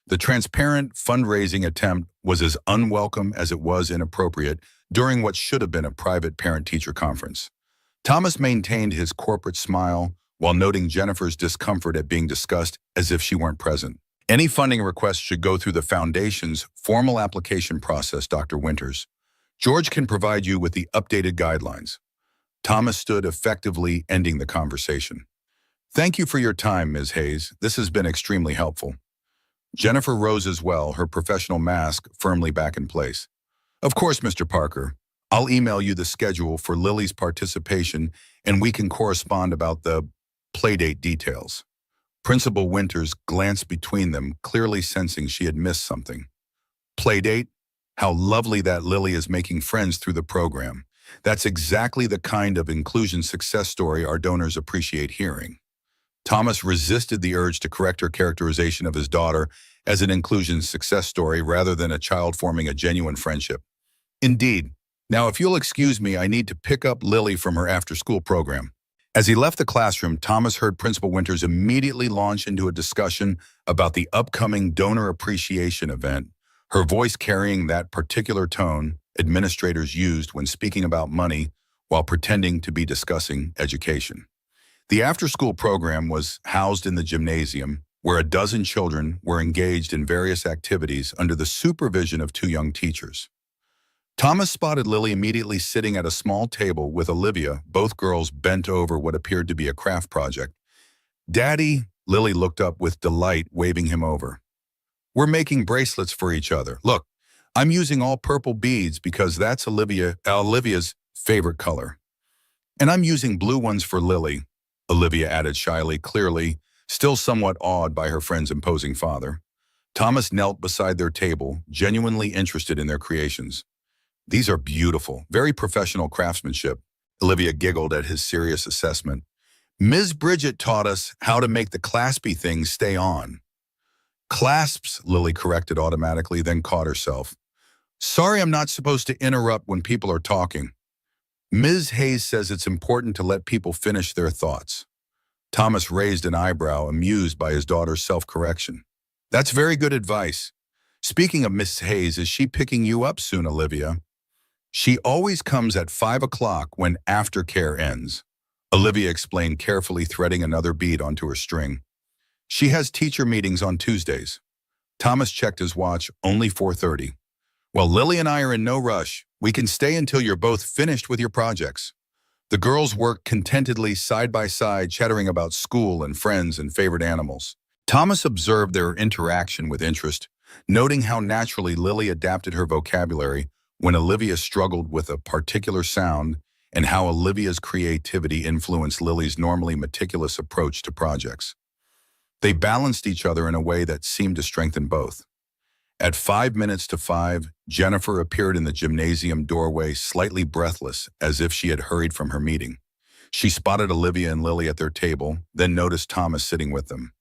The transparent fundraising attempt was as unwelcome as it was inappropriate during what should have been a private parent-teacher conference. Thomas maintained his corporate smile while noting Jennifer's discomfort at being discussed as if she weren't present. Any funding request should go through the foundation's formal application process, Dr. Winters. George can provide you with the updated guidelines. Thomas stood, effectively ending the conversation. Thank you for your time, Ms. Hayes. This has been extremely helpful. Jennifer rose as well, her professional mask firmly back in place. Of course, Mr. Parker. I'll email you the schedule for Lily's participation and we can correspond about the playdate details. Principal Winters glanced between them, clearly sensing she had missed something. Playdate? How lovely that Lily is making friends through the program. That's exactly the kind of inclusion success story our donors appreciate hearing. Thomas resisted the urge to correct her characterization of his daughter as an inclusion success story rather than a child forming a genuine friendship. Indeed. Now, if you'll excuse me, I need to pick up Lily from her after-school program. As he left the classroom, Thomas heard Principal Winters immediately launch into a discussion about the upcoming donor appreciation event, her voice carrying that particular tone administrators used when speaking about money while pretending to be discussing education. The after-school program was housed in the gymnasium, where a dozen children were engaged in various activities under the supervision of 2 young teachers. Thomas spotted Lily immediately sitting at a small table with Olivia, both girls bent over what appeared to be a craft project. Daddy, Lily looked up with delight, waving him over. We're making bracelets for each other. Look, I'm using all purple beads because that's Olivia's favorite color. And I'm using blue ones for Lily, Olivia added shyly, clearly still somewhat awed by her friend's imposing father. Thomas knelt beside their table, genuinely interested in their creations. These are beautiful, very professional craftsmanship, Olivia giggled at his serious assessment. Ms. Bridget taught us how to make the claspy things stay on. Clasps, Lily corrected automatically, then caught herself. Sorry, I'm not supposed to interrupt when people are talking. Ms. Hayes says it's important to let people finish their thoughts. Thomas raised an eyebrow, amused by his daughter's self-correction. That's very good advice. Speaking of Miss Hayes, is she picking you up soon, Olivia? She always comes at 5 o'clock when aftercare ends, Olivia explained, carefully threading another bead onto her string. She has teacher meetings on Tuesdays. Thomas checked his watch, only 4:30. Well, Lily and I are in no rush. We can stay until you're both finished with your projects. The girls worked contentedly side by side, chattering about school and friends and favorite animals. Thomas observed their interaction with interest, noting how naturally Lily adapted her vocabulary when Olivia struggled with a particular sound and how Olivia's creativity influenced Lily's normally meticulous approach to projects. They balanced each other in a way that seemed to strengthen both. At 5 minutes to 5, Jennifer appeared in the gymnasium doorway, slightly breathless, as if she had hurried from her meeting. She spotted Olivia and Lily at their table, then noticed Thomas sitting with them.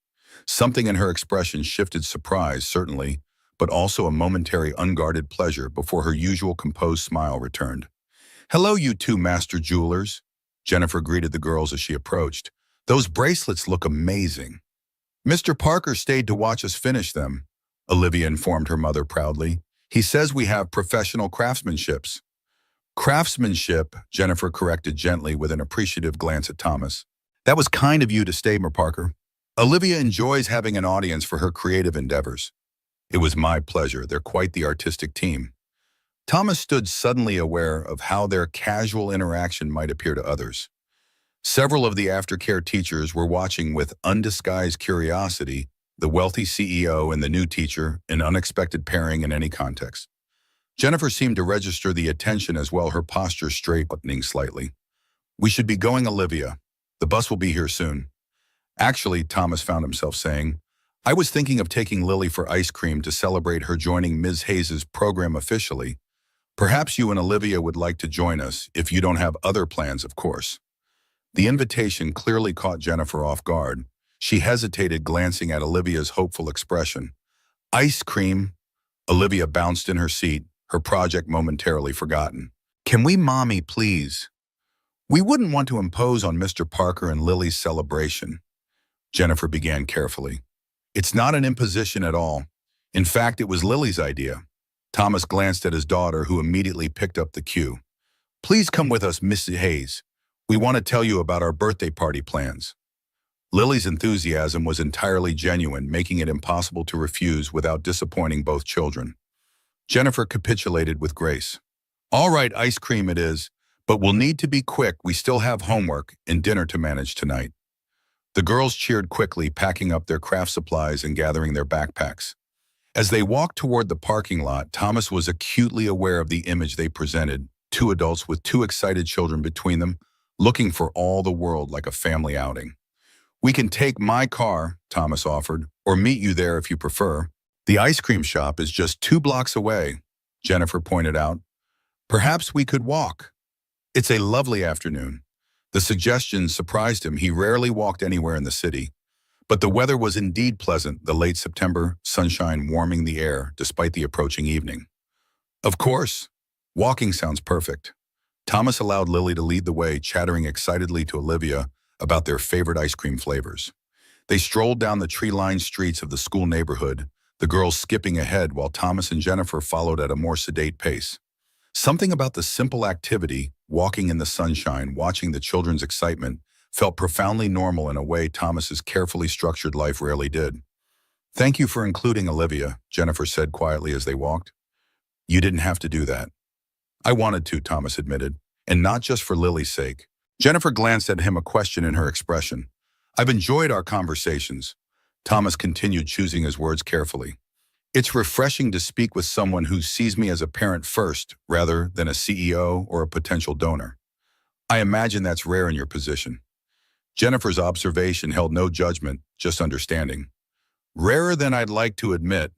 Something in her expression shifted surprise, certainly, but also a momentary unguarded pleasure before her usual composed smile returned. "Hello, you two master jewelers," Jennifer greeted the girls as she approached. "Those bracelets look amazing." "Mr. Parker stayed to watch us finish them," Olivia informed her mother proudly. "He says we have professional craftsmanships." "Craftsmanship," Jennifer corrected gently with an appreciative glance at Thomas. "That was kind of you to stay, Mr. Parker. Olivia enjoys having an audience for her creative endeavors." "It was my pleasure. They're quite the artistic team." Thomas stood suddenly aware of how their casual interaction might appear to others. Several of the aftercare teachers were watching with undisguised curiosity the wealthy CEO and the new teacher, an unexpected pairing in any context. Jennifer seemed to register the attention as well, her posture straightening slightly. "We should be going, Olivia. The bus will be here soon." "Actually," Thomas found himself saying, "I was thinking of taking Lily for ice cream to celebrate her joining Ms. Hayes' program officially. Perhaps you and Olivia would like to join us, if you don't have other plans, of course." The invitation clearly caught Jennifer off guard. She hesitated, glancing at Olivia's hopeful expression. "Ice cream?" Olivia bounced in her seat, her project momentarily forgotten. "Can we, Mommy, please?" "We wouldn't want to impose on Mr. Parker and Lily's celebration," Jennifer began carefully. "It's not an imposition at all. In fact, it was Lily's idea." Thomas glanced at his daughter, who immediately picked up the cue. "Please come with us, Mrs. Hayes. We want to tell you about our birthday party plans." Lily's enthusiasm was entirely genuine, making it impossible to refuse without disappointing both children. Jennifer capitulated with grace. "All right, ice cream it is, but we'll need to be quick. We still have homework and dinner to manage tonight." The girls cheered quickly, packing up their craft supplies and gathering their backpacks. As they walked toward the parking lot, Thomas was acutely aware of the image they presented, two adults with two excited children between them, looking for all the world like a family outing. "We can take my car," Thomas offered, "or meet you there if you prefer." "The ice cream shop is just 2 blocks away," Jennifer pointed out. "Perhaps we could walk." "It's a lovely afternoon." The suggestion surprised him. He rarely walked anywhere in the city. But the weather was indeed pleasant, the late September sunshine warming the air despite the approaching evening. "Of course. Walking sounds perfect." Thomas allowed Lily to lead the way, chattering excitedly to Olivia about their favorite ice cream flavors. They strolled down the tree-lined streets of the school neighborhood, the girls skipping ahead while Thomas and Jennifer followed at a more sedate pace. Something about the simple activity, walking in the sunshine, watching the children's excitement, felt profoundly normal in a way Thomas's carefully structured life rarely did. "Thank you for including Olivia," Jennifer said quietly as they walked. "You didn't have to do that." "I wanted to," Thomas admitted, "and not just for Lily's sake." Jennifer glanced at him, a question in her expression. "I've enjoyed our conversations," Thomas continued, choosing his words carefully. "It's refreshing to speak with someone who sees me as a parent first, rather than a CEO or a potential donor. I imagine that's rare in your position." Jennifer's observation held no judgment, just understanding. "Rarer than I'd like to admit."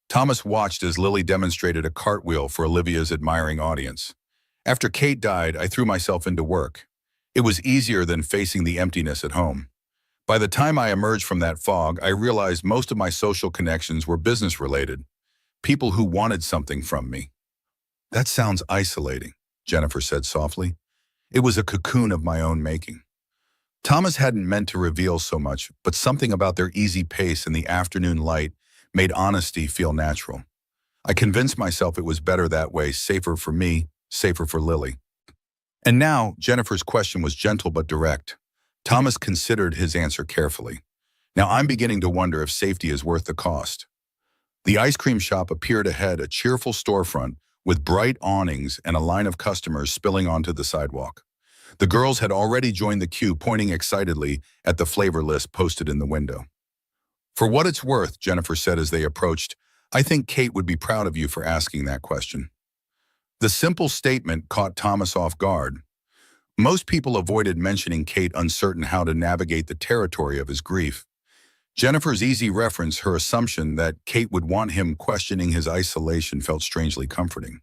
Thomas watched as Lily demonstrated a cartwheel for Olivia's admiring audience. "After Kate died, I threw myself into work. It was easier than facing the emptiness at home. By the time I emerged from that fog, I realized most of my social connections were business-related, people who wanted something from me." "That sounds isolating," Jennifer said softly. "It was a cocoon of my own making." Thomas hadn't meant to reveal so much, but something about their easy pace and the afternoon light made honesty feel natural. "I convinced myself it was better that way, safer for me, safer for Lily." And now, Jennifer's question was gentle but direct. Thomas considered his answer carefully. "Now I'm beginning to wonder if safety is worth the cost." The ice cream shop appeared ahead, a cheerful storefront with bright awnings and a line of customers spilling onto the sidewalk. The girls had already joined the queue, pointing excitedly at the flavor list posted in the window. "For what it's worth," Jennifer said as they approached, "I think Kate would be proud of you for asking that question." The simple statement caught Thomas off guard. Most people avoided mentioning Kate, uncertain how to navigate the territory of his grief. Jennifer's easy reference, her assumption that Kate would want him questioning his isolation, felt strangely comforting.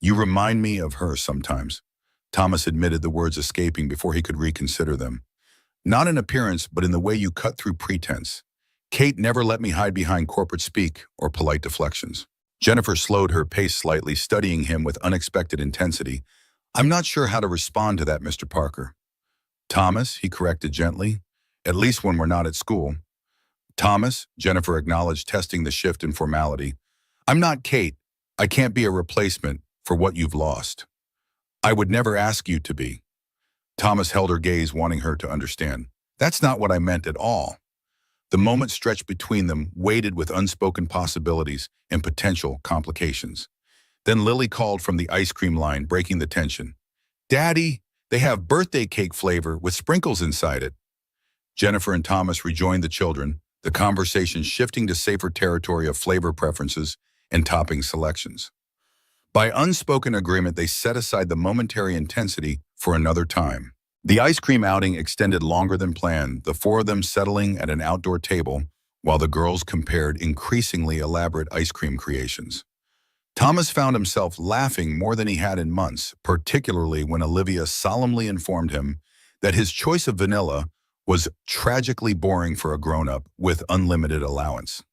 "You remind me of her sometimes," Thomas admitted, the words escaping before he could reconsider them. "Not in appearance, but in the way you cut through pretense. Kate never let me hide behind corporate speak or polite deflections." Jennifer slowed her pace slightly, studying him with unexpected intensity. I'm not sure how to respond to that, Mr. Parker. Thomas, he corrected gently, at least when we're not at school. Thomas, Jennifer acknowledged, testing the shift in formality. I'm not Kate. I can't be a replacement for what you've lost. I would never ask you to be. Thomas held her gaze, wanting her to understand. That's not what I meant at all. The moment stretched between them, weighted with unspoken possibilities and potential complications. Then Lily called from the ice cream line, breaking the tension. Daddy, they have birthday cake flavor with sprinkles inside it. Jennifer and Thomas rejoined the children, the conversation shifting to safer territory of flavor preferences and topping selections. By unspoken agreement, they set aside the momentary intensity for another time. The ice cream outing extended longer than planned, the four of them settling at an outdoor table while the girls compared increasingly elaborate ice cream creations. Thomas found himself laughing more than he had in months, particularly when Olivia solemnly informed him that his choice of vanilla was tragically boring for a grown-up with unlimited allowance.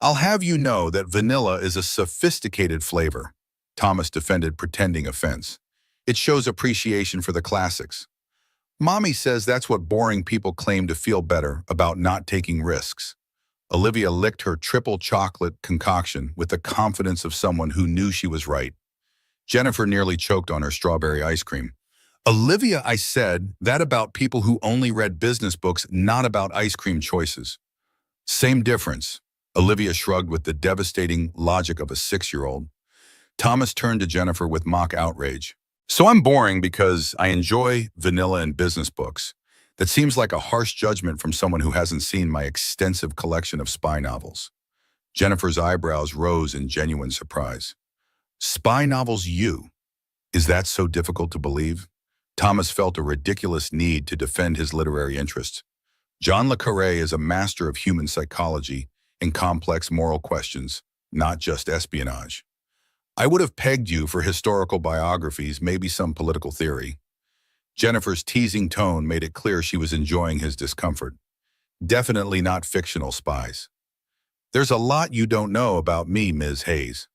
I'll have you know that vanilla is a sophisticated flavor, Thomas defended, pretending offense. It shows appreciation for the classics. Mommy says that's what boring people claim to feel better about not taking risks. Olivia licked her triple chocolate concoction with the confidence of someone who knew she was right. Jennifer nearly choked on her strawberry ice cream. Olivia, I said that about people who only read business books, not about ice cream choices. Same difference. Olivia shrugged with the devastating logic of a 6-year-old. Thomas turned to Jennifer with mock outrage. So I'm boring because I enjoy vanilla and business books. That seems like a harsh judgment from someone who hasn't seen my extensive collection of spy novels. Jennifer's eyebrows rose in genuine surprise. Spy novels, you? Is that so difficult to believe? Thomas felt a ridiculous need to defend his literary interests. John le Carré is a master of human psychology and complex moral questions, not just espionage. I would have pegged you for historical biographies, maybe some political theory. Jennifer's teasing tone made it clear she was enjoying his discomfort. Definitely not fictional spies. There's a lot you don't know about me, Ms. Hayes.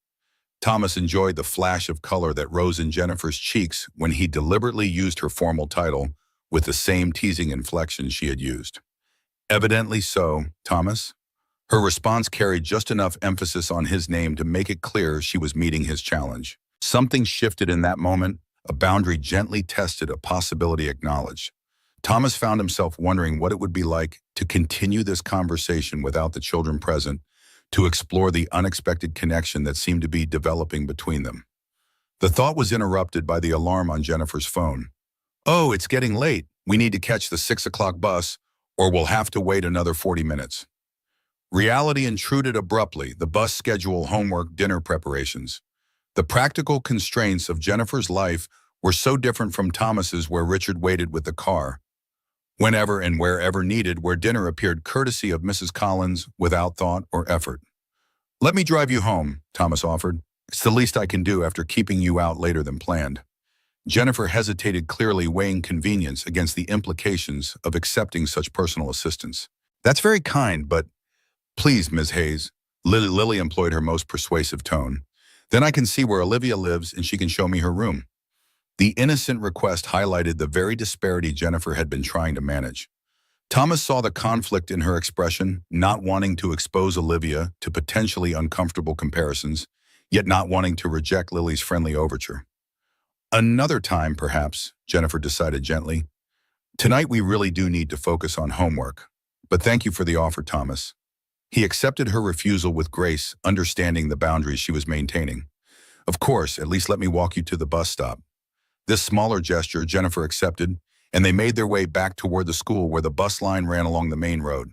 Thomas enjoyed the flash of color that rose in Jennifer's cheeks when he deliberately used her formal title with the same teasing inflection she had used. Evidently so, Thomas. Her response carried just enough emphasis on his name to make it clear she was meeting his challenge. Something shifted in that moment, a boundary gently tested, a possibility acknowledged. Thomas found himself wondering what it would be like to continue this conversation without the children present, to explore the unexpected connection that seemed to be developing between them. The thought was interrupted by the alarm on Jennifer's phone. Oh, it's getting late. We need to catch the 6 o'clock bus, or we'll have to wait another 40 minutes. Reality intruded abruptly, the bus schedule, homework, dinner preparations. The practical constraints of Jennifer's life were so different from Thomas's, where Richard waited with the car, whenever and wherever needed, where dinner appeared courtesy of Mrs. Collins without thought or effort. Let me drive you home, Thomas offered. It's the least I can do after keeping you out later than planned. Jennifer hesitated, clearly weighing convenience against the implications of accepting such personal assistance. That's very kind, but please, Ms. Hayes, Lily employed her most persuasive tone. Then I can see where Olivia lives and she can show me her room. The innocent request highlighted the very disparity Jennifer had been trying to manage. Thomas saw the conflict in her expression, not wanting to expose Olivia to potentially uncomfortable comparisons, yet not wanting to reject Lily's friendly overture. Another time, perhaps, Jennifer decided gently. Tonight we really do need to focus on homework. But thank you for the offer, Thomas. He accepted her refusal with grace, understanding the boundaries she was maintaining. Of course, at least let me walk you to the bus stop. This smaller gesture Jennifer accepted, and they made their way back toward the school where the bus line ran along the main road.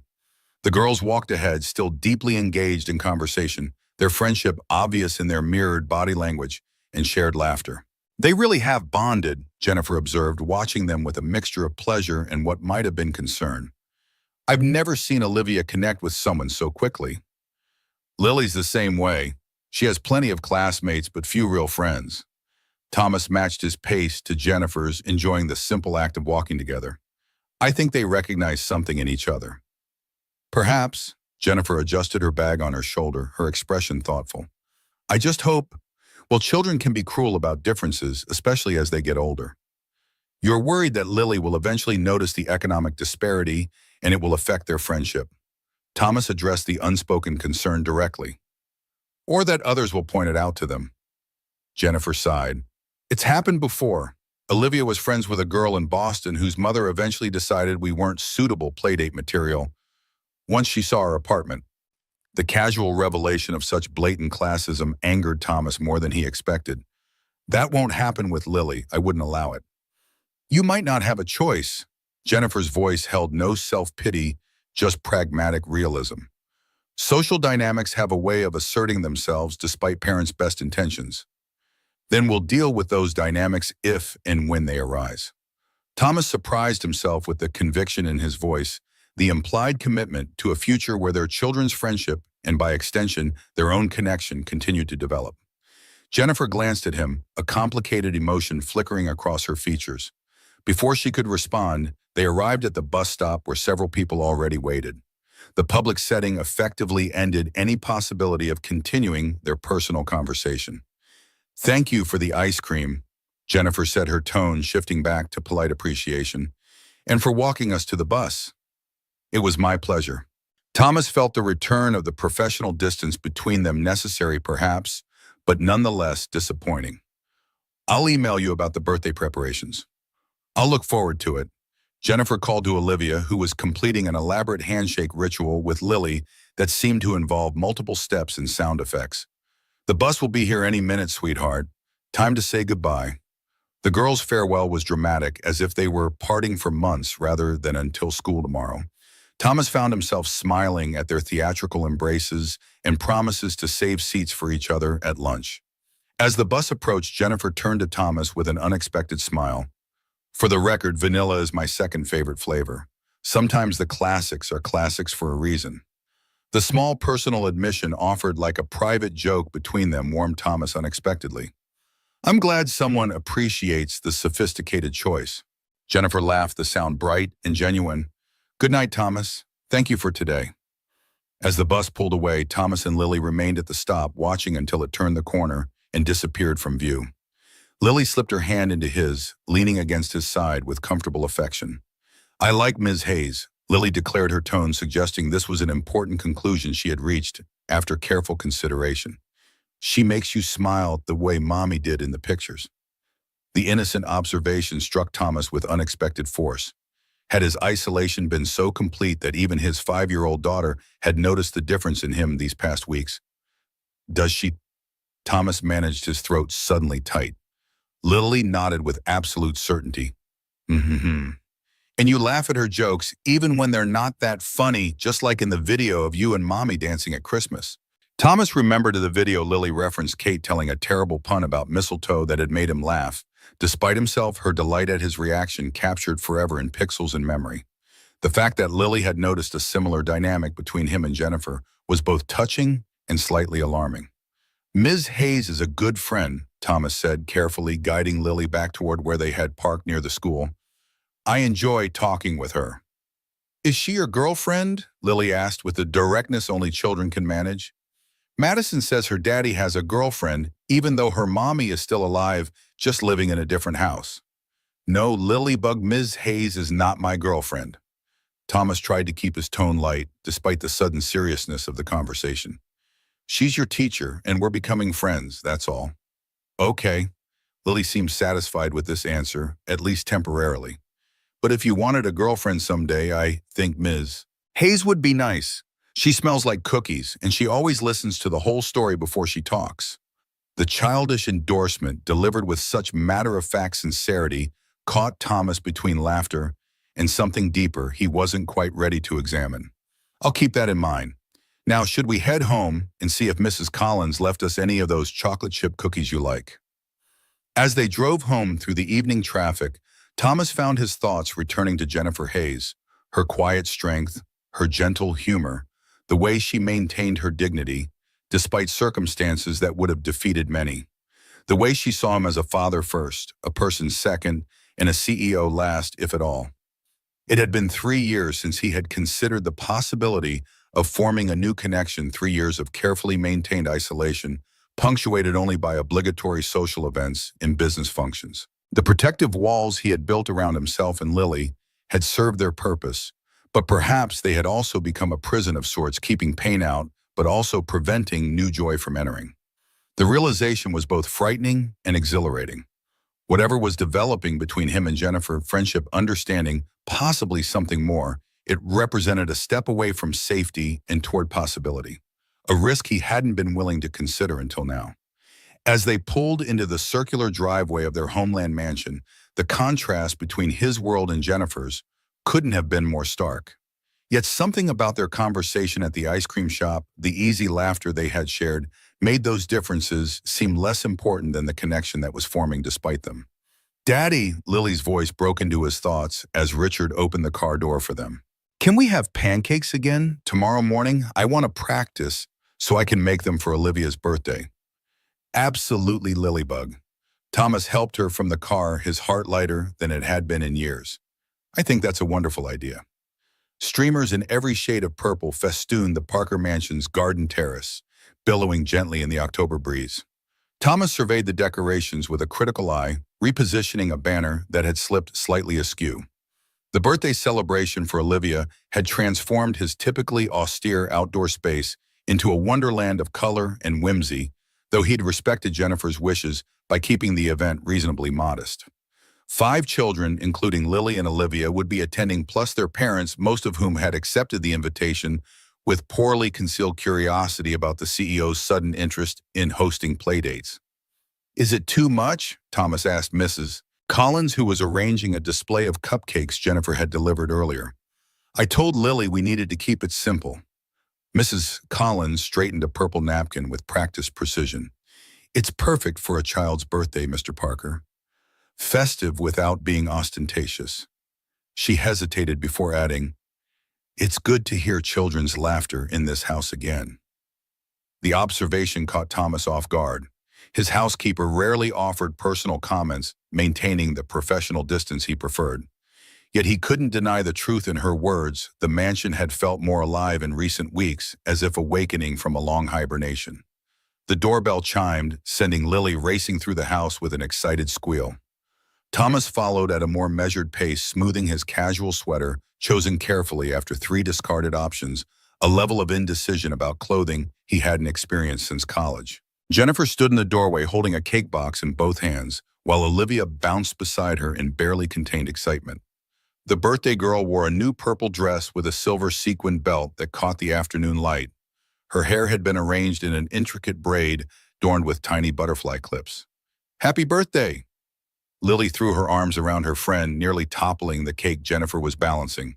The girls walked ahead, still deeply engaged in conversation, their friendship obvious in their mirrored body language and shared laughter. They really have bonded, Jennifer observed, watching them with a mixture of pleasure and what might have been concern. I've never seen Olivia connect with someone so quickly. Lily's the same way. She has plenty of classmates, but few real friends. Thomas matched his pace to Jennifer's, enjoying the simple act of walking together. I think they recognize something in each other. Perhaps, Jennifer adjusted her bag on her shoulder, her expression thoughtful. I just hope Well, children can be cruel about differences, especially as they get older. You're worried that Lily will eventually notice the economic disparity and it will affect their friendship. Thomas addressed the unspoken concern directly. Or that others will point it out to them. Jennifer sighed. It's happened before. Olivia was friends with a girl in Boston whose mother eventually decided we weren't suitable playdate material once she saw our apartment. The casual revelation of such blatant classism angered Thomas more than he expected. That won't happen with Lily. I wouldn't allow it. You might not have a choice. Jennifer's voice held no self-pity, just pragmatic realism. Social dynamics have a way of asserting themselves despite parents' best intentions. Then we'll deal with those dynamics if and when they arise. Thomas surprised himself with the conviction in his voice, the implied commitment to a future where their children's friendship, and by extension, their own connection, continued to develop. Jennifer glanced at him, a complicated emotion flickering across her features. Before she could respond, they arrived at the bus stop where several people already waited. The public setting effectively ended any possibility of continuing their personal conversation. Thank you for the ice cream, Jennifer said, her tone shifting back to polite appreciation, and for walking us to the bus. It was my pleasure. Thomas felt the return of the professional distance between them necessary perhaps, but nonetheless disappointing. I'll email you about the birthday preparations. I'll look forward to it. Jennifer called to Olivia, who was completing an elaborate handshake ritual with Lily that seemed to involve multiple steps and sound effects. The bus will be here any minute, sweetheart. Time to say goodbye. The girls' farewell was dramatic, as if they were parting for months rather than until school tomorrow. Thomas found himself smiling at their theatrical embraces and promises to save seats for each other at lunch. As the bus approached, Jennifer turned to Thomas with an unexpected smile. For the record, vanilla is my second favorite flavor. Sometimes the classics are classics for a reason. The small personal admission offered like a private joke between them warmed Thomas unexpectedly. I'm glad someone appreciates the sophisticated choice. Jennifer laughed, the sound bright and genuine. Good night, Thomas. Thank you for today. As the bus pulled away, Thomas and Lily remained at the stop, watching until it turned the corner and disappeared from view. Lily slipped her hand into his, leaning against his side with comfortable affection. I like Ms. Hayes, Lily declared, her tone suggesting this was an important conclusion she had reached after careful consideration. She makes you smile the way Mommy did in the pictures. The innocent observation struck Thomas with unexpected force. Had his isolation been so complete that even his 5-year-old daughter had noticed the difference in him these past weeks? Does she? Thomas managed his throat suddenly tight. Lily nodded with absolute certainty. Mm-hmm. And you laugh at her jokes even when they're not that funny, just like in the video of you and Mommy dancing at Christmas. Thomas remembered the video Lily referenced Kate telling a terrible pun about mistletoe that had made him laugh. Despite himself, her delight at his reaction captured forever in pixels in memory. The fact that Lily had noticed a similar dynamic between him and Jennifer was both touching and slightly alarming. Ms. Hayes is a good friend, Thomas said, carefully guiding Lily back toward where they had parked near the school. I enjoy talking with her. Is she your girlfriend? Lily asked with the directness only children can manage. Madison says her daddy has a girlfriend, even though her mommy is still alive, just living in a different house. No, Lilybug, Ms. Hayes is not my girlfriend. Thomas tried to keep his tone light, despite the sudden seriousness of the conversation. She's your teacher, and we're becoming friends, that's all. Okay. Lily seemed satisfied with this answer, at least temporarily. But if you wanted a girlfriend someday, I think Ms. Hayes would be nice. She smells like cookies, and she always listens to the whole story before she talks. The childish endorsement, delivered with such matter-of-fact sincerity, caught Thomas between laughter and something deeper he wasn't quite ready to examine. I'll keep that in mind. Now, should we head home and see if Mrs. Collins left us any of those chocolate chip cookies you like? As they drove home through the evening traffic, Thomas found his thoughts returning to Jennifer Hayes, her quiet strength, her gentle humor, the way she maintained her dignity, despite circumstances that would have defeated many. The way she saw him as a father first, a person second, and a CEO last, if at all. It had been 3 years since he had considered the possibility of forming a new connection. 3 years of carefully maintained isolation, punctuated only by obligatory social events and business functions. The protective walls he had built around himself and Lily had served their purpose, but perhaps they had also become a prison of sorts, keeping pain out, but also preventing new joy from entering. The realization was both frightening and exhilarating. Whatever was developing between him and Jennifer, friendship, understanding, possibly something more, it represented a step away from safety and toward possibility, a risk he hadn't been willing to consider until now. As they pulled into the circular driveway of their homeland mansion, the contrast between his world and Jennifer's couldn't have been more stark. Yet something about their conversation at the ice cream shop, the easy laughter they had shared, made those differences seem less important than the connection that was forming despite them. "Daddy," Lily's voice broke into his thoughts as Richard opened the car door for them. "Can we have pancakes again tomorrow morning? I want to practice so I can make them for Olivia's birthday." "Absolutely, Lilybug." Thomas helped her from the car, his heart lighter than it had been in years. "I think that's a wonderful idea." Streamers in every shade of purple festooned the Parker Mansion's garden terrace, billowing gently in the October breeze. Thomas surveyed the decorations with a critical eye, repositioning a banner that had slipped slightly askew. The birthday celebration for Olivia had transformed his typically austere outdoor space into a wonderland of color and whimsy, though he'd respected Jennifer's wishes by keeping the event reasonably modest. 5 children, including Lily and Olivia, would be attending, plus their parents, most of whom had accepted the invitation with poorly concealed curiosity about the CEO's sudden interest in hosting playdates. "Is it too much?" Thomas asked Mrs. Collins, who was arranging a display of cupcakes Jennifer had delivered earlier. "I told Lily we needed to keep it simple." Mrs. Collins straightened a purple napkin with practiced precision. "It's perfect for a child's birthday, Mr. Parker. Festive without being ostentatious." She hesitated before adding, "It's good to hear children's laughter in this house again." The observation caught Thomas off guard. His housekeeper rarely offered personal comments, maintaining the professional distance he preferred. Yet he couldn't deny the truth in her words. The mansion had felt more alive in recent weeks, as if awakening from a long hibernation. The doorbell chimed, sending Lily racing through the house with an excited squeal. Thomas followed at a more measured pace, smoothing his casual sweater, chosen carefully after 3 discarded options, a level of indecision about clothing he hadn't experienced since college. Jennifer stood in the doorway holding a cake box in both hands, while Olivia bounced beside her in barely contained excitement. The birthday girl wore a new purple dress with a silver sequined belt that caught the afternoon light. Her hair had been arranged in an intricate braid adorned with tiny butterfly clips. "Happy birthday!" Lily threw her arms around her friend, nearly toppling the cake Jennifer was balancing.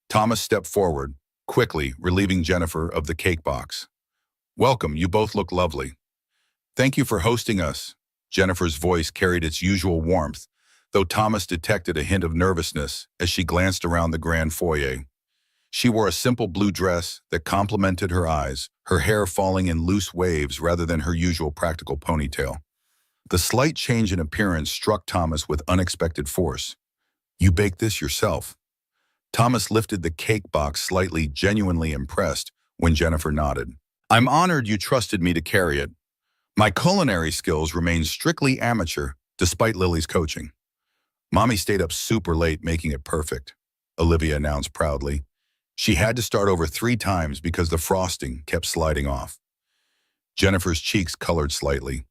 Thomas stepped forward, quickly relieving Jennifer of the cake box. "Welcome, you both look lovely." "Thank you for hosting us." Jennifer's voice carried its usual warmth, though Thomas detected a hint of nervousness as she glanced around the grand foyer. She wore a simple blue dress that complemented her eyes, her hair falling in loose waves rather than her usual practical ponytail. The slight change in appearance struck Thomas with unexpected force. "You baked this yourself?" Thomas lifted the cake box slightly, genuinely impressed, when Jennifer nodded. "I'm honored you trusted me to carry it. My culinary skills remain strictly amateur, despite Lily's coaching." "Mommy stayed up super late making it perfect," Olivia announced proudly. "She had to start over 3 times because the frosting kept sliding off." Jennifer's cheeks colored slightly.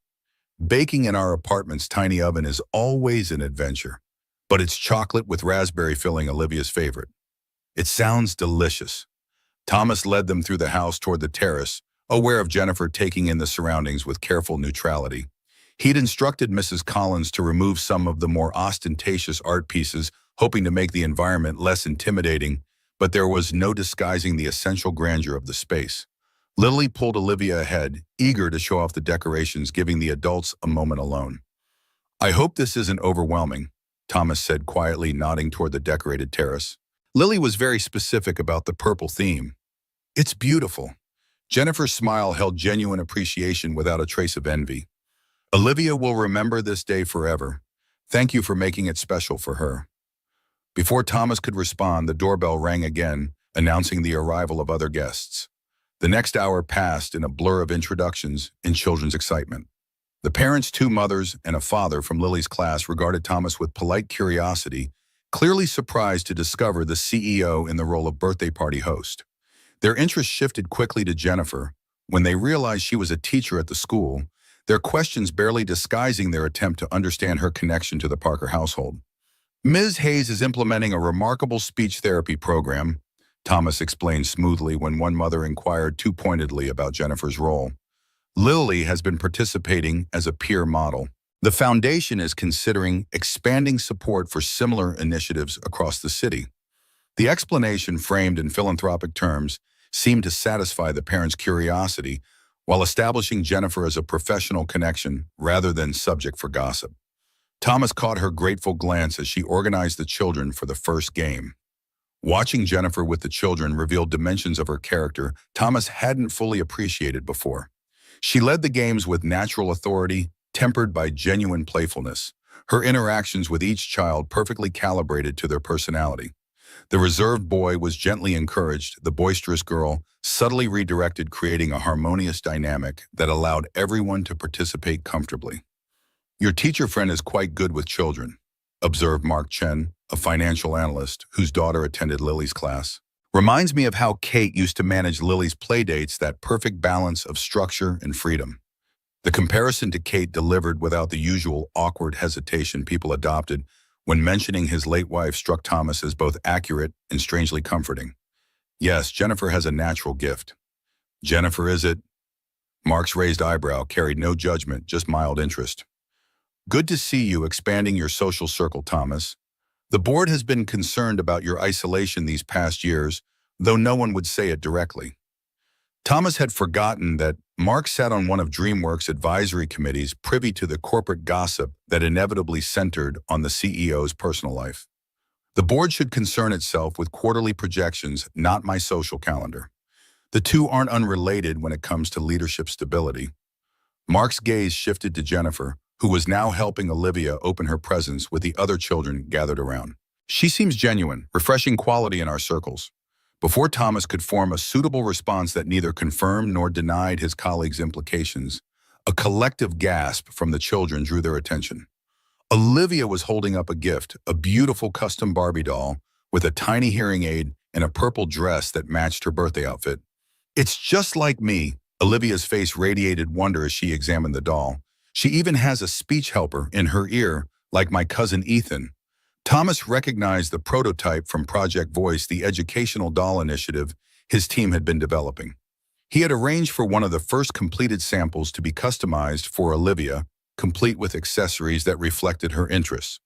"Baking in our apartment's tiny oven is always an adventure, but it's chocolate with raspberry filling, Olivia's favorite." "It sounds delicious." Thomas led them through the house toward the terrace, aware of Jennifer taking in the surroundings with careful neutrality. He'd instructed Mrs. Collins to remove some of the more ostentatious art pieces, hoping to make the environment less intimidating, but there was no disguising the essential grandeur of the space. Lily pulled Olivia ahead, eager to show off the decorations, giving the adults a moment alone. "I hope this isn't overwhelming," Thomas said quietly, nodding toward the decorated terrace. Lily was very specific about the purple theme. "It's beautiful." Jennifer's smile held genuine appreciation without a trace of envy. "Olivia will remember this day forever. Thank you for making it special for her." Before Thomas could respond, the doorbell rang again, announcing the arrival of other guests. The next hour passed in a blur of introductions and children's excitement. The parents, two mothers and a father from Lily's class, regarded Thomas with polite curiosity, clearly surprised to discover the CEO in the role of birthday party host. Their interest shifted quickly to Jennifer. When they realized she was a teacher at the school, their questions barely disguising their attempt to understand her connection to the Parker household. Ms. Hayes is implementing a remarkable speech therapy program, Thomas explained smoothly when one mother inquired too pointedly about Jennifer's role. Lily has been participating as a peer model. The foundation is considering expanding support for similar initiatives across the city. The explanation, framed in philanthropic terms, seemed to satisfy the parents' curiosity while establishing Jennifer as a professional connection rather than subject for gossip. Thomas caught her grateful glance as she organized the children for the first game. Watching Jennifer with the children revealed dimensions of her character Thomas hadn't fully appreciated before. She led the games with natural authority, tempered by genuine playfulness, her interactions with each child perfectly calibrated to their personality. The reserved boy was gently encouraged, the boisterous girl subtly redirected, creating a harmonious dynamic that allowed everyone to participate comfortably. "Your teacher friend is quite good with children," observed Mark Chen, a financial analyst whose daughter attended Lily's class. "Reminds me of how Kate used to manage Lily's playdates, that perfect balance of structure and freedom." The comparison to Kate delivered without the usual awkward hesitation people adopted when mentioning his late wife struck Thomas as both accurate and strangely comforting. "Yes, Jennifer has a natural gift." "Jennifer, is it?" Mark's raised eyebrow carried no judgment, just mild interest. "Good to see you expanding your social circle, Thomas. The board has been concerned about your isolation these past years, though no one would say it directly." Thomas had forgotten that Mark sat on one of DreamWorks' advisory committees, privy to the corporate gossip that inevitably centered on the CEO's personal life. "The board should concern itself with quarterly projections, not my social calendar. The two aren't unrelated when it comes to leadership stability." Mark's gaze shifted to Jennifer, who was now helping Olivia open her presents with the other children gathered around. "She seems genuine, refreshing quality in our circles." Before Thomas could form a suitable response that neither confirmed nor denied his colleague's implications, a collective gasp from the children drew their attention. Olivia was holding up a gift, a beautiful custom Barbie doll with a tiny hearing aid and a purple dress that matched her birthday outfit. "It's just like me." Olivia's face radiated wonder as she examined the doll. "She even has a speech helper in her ear, like my cousin Ethan." Thomas recognized the prototype from Project Voice, the educational doll initiative his team had been developing. He had arranged for one of the first completed samples to be customized for Olivia, complete with accessories that reflected her interests.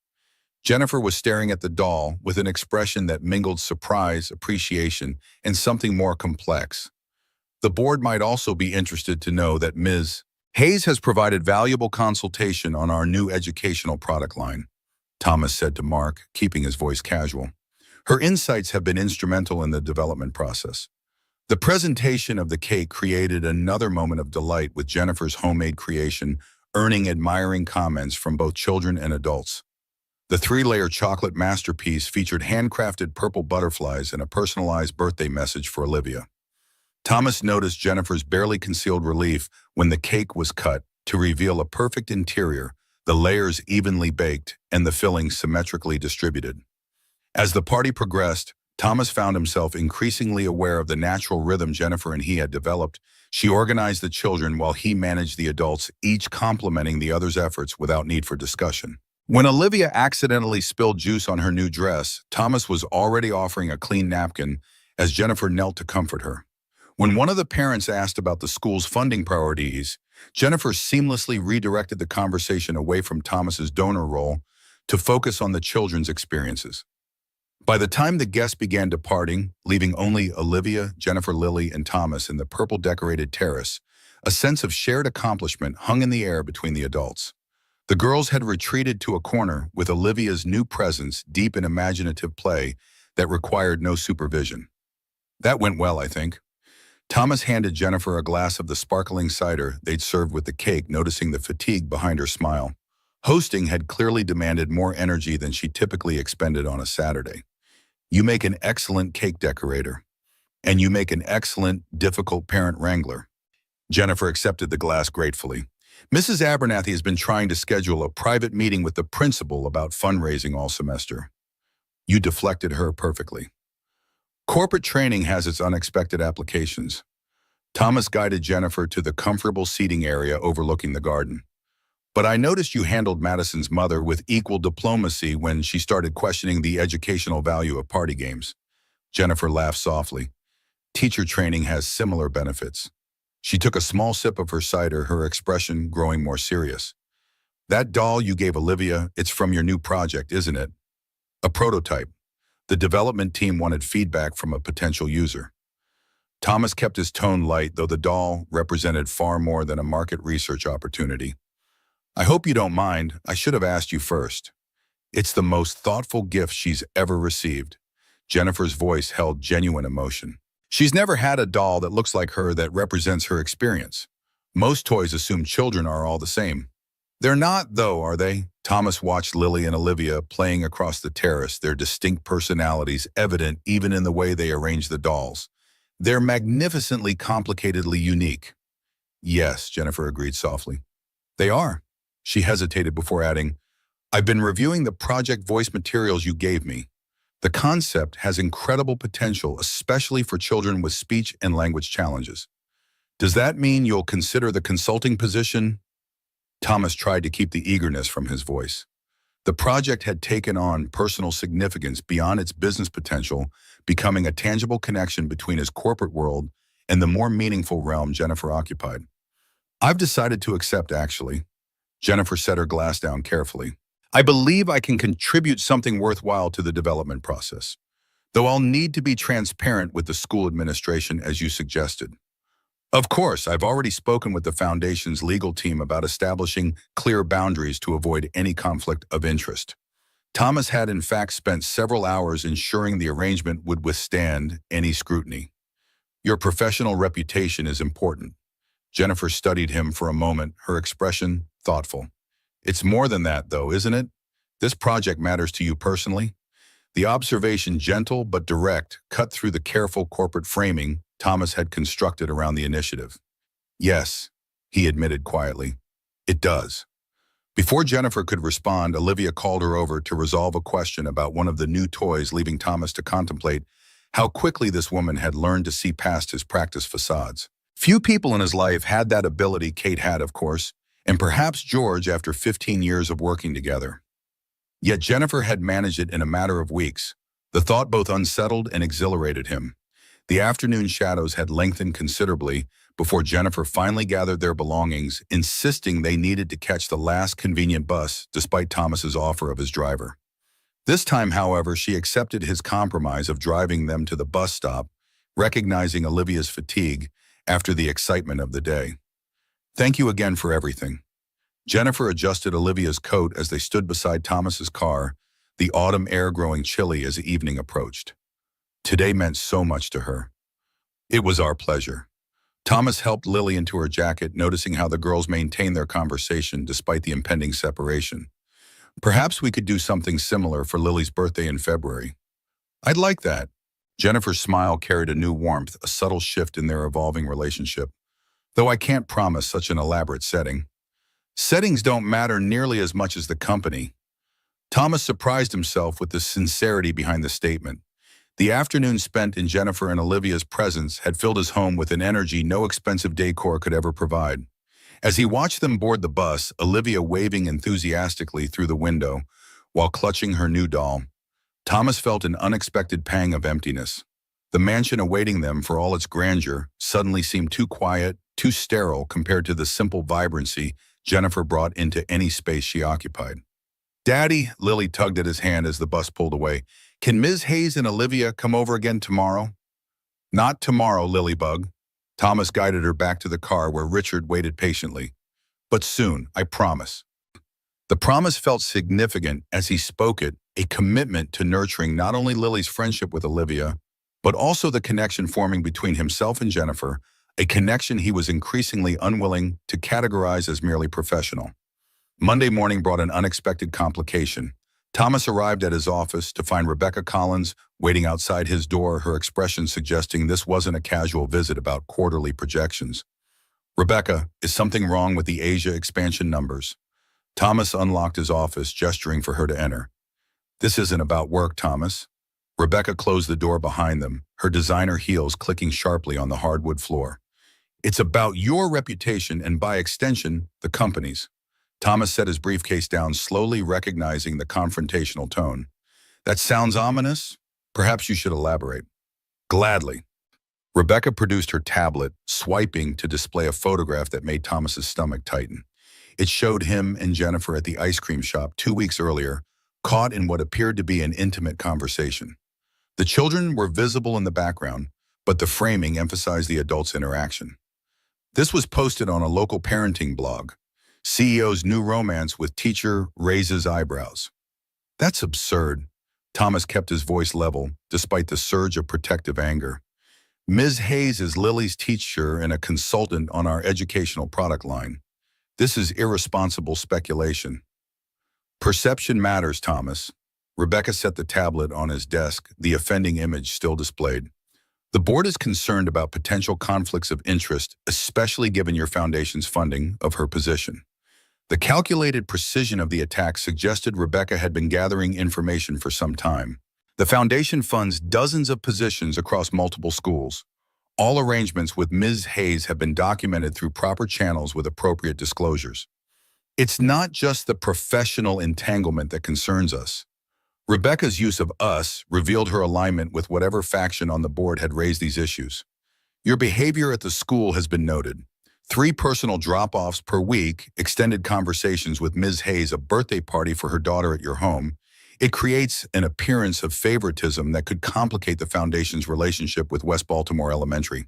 Jennifer was staring at the doll with an expression that mingled surprise, appreciation, and something more complex. "The board might also be interested to know that Ms. Hayes has provided valuable consultation on our new educational product line," Thomas said to Mark, keeping his voice casual. "Her insights have been instrumental in the development process." The presentation of the cake created another moment of delight, with Jennifer's homemade creation earning admiring comments from both children and adults. The three-layer chocolate masterpiece featured handcrafted purple butterflies and a personalized birthday message for Olivia. Thomas noticed Jennifer's barely concealed relief when the cake was cut to reveal a perfect interior, the layers evenly baked and the filling symmetrically distributed. As the party progressed, Thomas found himself increasingly aware of the natural rhythm Jennifer and he had developed. She organized the children while he managed the adults, each complementing the other's efforts without need for discussion. When Olivia accidentally spilled juice on her new dress, Thomas was already offering a clean napkin as Jennifer knelt to comfort her. When one of the parents asked about the school's funding priorities, Jennifer seamlessly redirected the conversation away from Thomas's donor role to focus on the children's experiences. By the time the guests began departing, leaving only Olivia, Jennifer, Lily, and Thomas in the purple-decorated terrace, a sense of shared accomplishment hung in the air between the adults. The girls had retreated to a corner with Olivia's new presence deep in imaginative play that required no supervision. "That went well, I think." Thomas handed Jennifer a glass of the sparkling cider they'd served with the cake, noticing the fatigue behind her smile. Hosting had clearly demanded more energy than she typically expended on a Saturday. "You make an excellent cake decorator." and you make an excellent, difficult parent wrangler. Jennifer accepted the glass gratefully. Mrs. Abernathy has been trying to schedule a private meeting with the principal about fundraising all semester. You deflected her perfectly. Corporate training has its unexpected applications. Thomas guided Jennifer to the comfortable seating area overlooking the garden. But I noticed you handled Madison's mother with equal diplomacy when she started questioning the educational value of party games. Jennifer laughed softly. Teacher training has similar benefits. She took a small sip of her cider, her expression growing more serious. That doll you gave Olivia, it's from your new project, isn't it? A prototype. The development team wanted feedback from a potential user. Thomas kept his tone light, though the doll represented far more than a market research opportunity. I hope you don't mind. I should have asked you first. It's the most thoughtful gift she's ever received. Jennifer's voice held genuine emotion. She's never had a doll that looks like her that represents her experience. Most toys assume children are all the same. They're not, though, are they? Thomas watched Lily and Olivia playing across the terrace, their distinct personalities evident even in the way they arranged the dolls. They're magnificently complicatedly unique. Yes, Jennifer agreed softly. They are. She hesitated before adding, I've been reviewing the project voice materials you gave me. The concept has incredible potential, especially for children with speech and language challenges. Does that mean you'll consider the consulting position? Thomas tried to keep the eagerness from his voice. The project had taken on personal significance beyond its business potential, becoming a tangible connection between his corporate world and the more meaningful realm Jennifer occupied. I've decided to accept, actually. Jennifer set her glass down carefully. I believe I can contribute something worthwhile to the development process, though I'll need to be transparent with the school administration as you suggested. Of course, I've already spoken with the Foundation's legal team about establishing clear boundaries to avoid any conflict of interest. Thomas had in fact spent several hours ensuring the arrangement would withstand any scrutiny. Your professional reputation is important. Jennifer studied him for a moment, her expression thoughtful. It's more than that, though, isn't it? This project matters to you personally. The observation, gentle but direct, cut through the careful corporate framing Thomas had constructed around the initiative. Yes, he admitted quietly. It does. Before Jennifer could respond, Olivia called her over to resolve a question about one of the new toys, leaving Thomas to contemplate how quickly this woman had learned to see past his practice facades. Few people in his life had that ability. Kate had, of course, and perhaps George after 15 years of working together. Yet Jennifer had managed it in a matter of weeks. The thought both unsettled and exhilarated him. The afternoon shadows had lengthened considerably before Jennifer finally gathered their belongings, insisting they needed to catch the last convenient bus despite Thomas's offer of his driver. This time, however, she accepted his compromise of driving them to the bus stop, recognizing Olivia's fatigue after the excitement of the day. Thank you again for everything. Jennifer adjusted Olivia's coat as they stood beside Thomas's car, the autumn air growing chilly as the evening approached. Today meant so much to her. It was our pleasure. Thomas helped Lily into her jacket, noticing how the girls maintained their conversation despite the impending separation. Perhaps we could do something similar for Lily's birthday in February. I'd like that. Jennifer's smile carried a new warmth, a subtle shift in their evolving relationship. Though I can't promise such an elaborate setting. Settings don't matter nearly as much as the company. Thomas surprised himself with the sincerity behind the statement. The afternoon spent in Jennifer and Olivia's presence had filled his home with an energy no expensive decor could ever provide. As he watched them board the bus, Olivia waving enthusiastically through the window while clutching her new doll, Thomas felt an unexpected pang of emptiness. The mansion awaiting them, for all its grandeur, suddenly seemed too quiet, too sterile compared to the simple vibrancy Jennifer brought into any space she occupied. Daddy, Lily tugged at his hand as the bus pulled away. Can Ms. Hayes and Olivia come over again tomorrow? Not tomorrow, Lilybug. Thomas guided her back to the car where Richard waited patiently. But soon, I promise. The promise felt significant as he spoke it, a commitment to nurturing not only Lily's friendship with Olivia, but also the connection forming between himself and Jennifer, a connection he was increasingly unwilling to categorize as merely professional. Monday morning brought an unexpected complication. Thomas arrived at his office to find Rebecca Collins waiting outside his door, her expression suggesting this wasn't a casual visit about quarterly projections. "Rebecca, is something wrong with the Asia expansion numbers?" Thomas unlocked his office, gesturing for her to enter. "This isn't about work, Thomas." Rebecca closed the door behind them, her designer heels clicking sharply on the hardwood floor. "It's about your reputation and, by extension, the company's." Thomas set his briefcase down, slowly recognizing the confrontational tone. "That sounds ominous. Perhaps you should elaborate." "Gladly." Rebecca produced her tablet, swiping to display a photograph that made Thomas's stomach tighten. It showed him and Jennifer at the ice cream shop 2 weeks earlier, caught in what appeared to be an intimate conversation. The children were visible in the background, but the framing emphasized the adults' interaction. This was posted on a local parenting blog. "CEO's new romance with teacher raises eyebrows." "That's absurd." Thomas kept his voice level, despite the surge of protective anger. "Ms. Hayes is Lily's teacher and a consultant on our educational product line. This is irresponsible speculation." "Perception matters, Thomas." Rebecca set the tablet on his desk, the offending image still displayed. "The board is concerned about potential conflicts of interest, especially given your foundation's funding of her position." The calculated precision of the attack suggested Rebecca had been gathering information for some time. The foundation funds dozens of positions across multiple schools. All arrangements with Ms. Hayes have been documented through proper channels with appropriate disclosures. "It's not just the professional entanglement that concerns us." Rebecca's use of "us" revealed her alignment with whatever faction on the board had raised these issues. "Your behavior at the school has been noted. 3 personal drop-offs per week, extended conversations with Ms. Hayes, a birthday party for her daughter at your home. It creates an appearance of favoritism that could complicate the foundation's relationship with West Baltimore Elementary."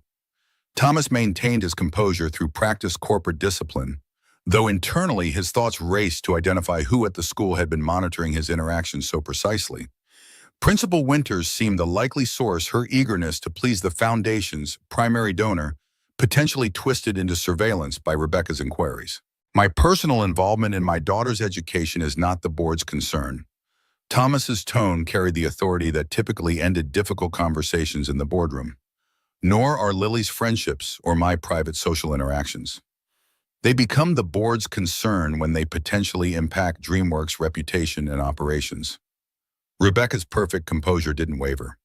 Thomas maintained his composure through practiced corporate discipline, though internally his thoughts raced to identify who at the school had been monitoring his interactions so precisely. Principal Winters seemed the likely source, her eagerness to please the foundation's primary donor potentially twisted into surveillance by Rebecca's inquiries. "My personal involvement in my daughter's education is not the board's concern." Thomas's tone carried the authority that typically ended difficult conversations in the boardroom. "Nor are Lily's friendships or my private social interactions. They become the board's concern when they potentially impact DreamWorks' reputation and operations." Rebecca's perfect composure didn't waver.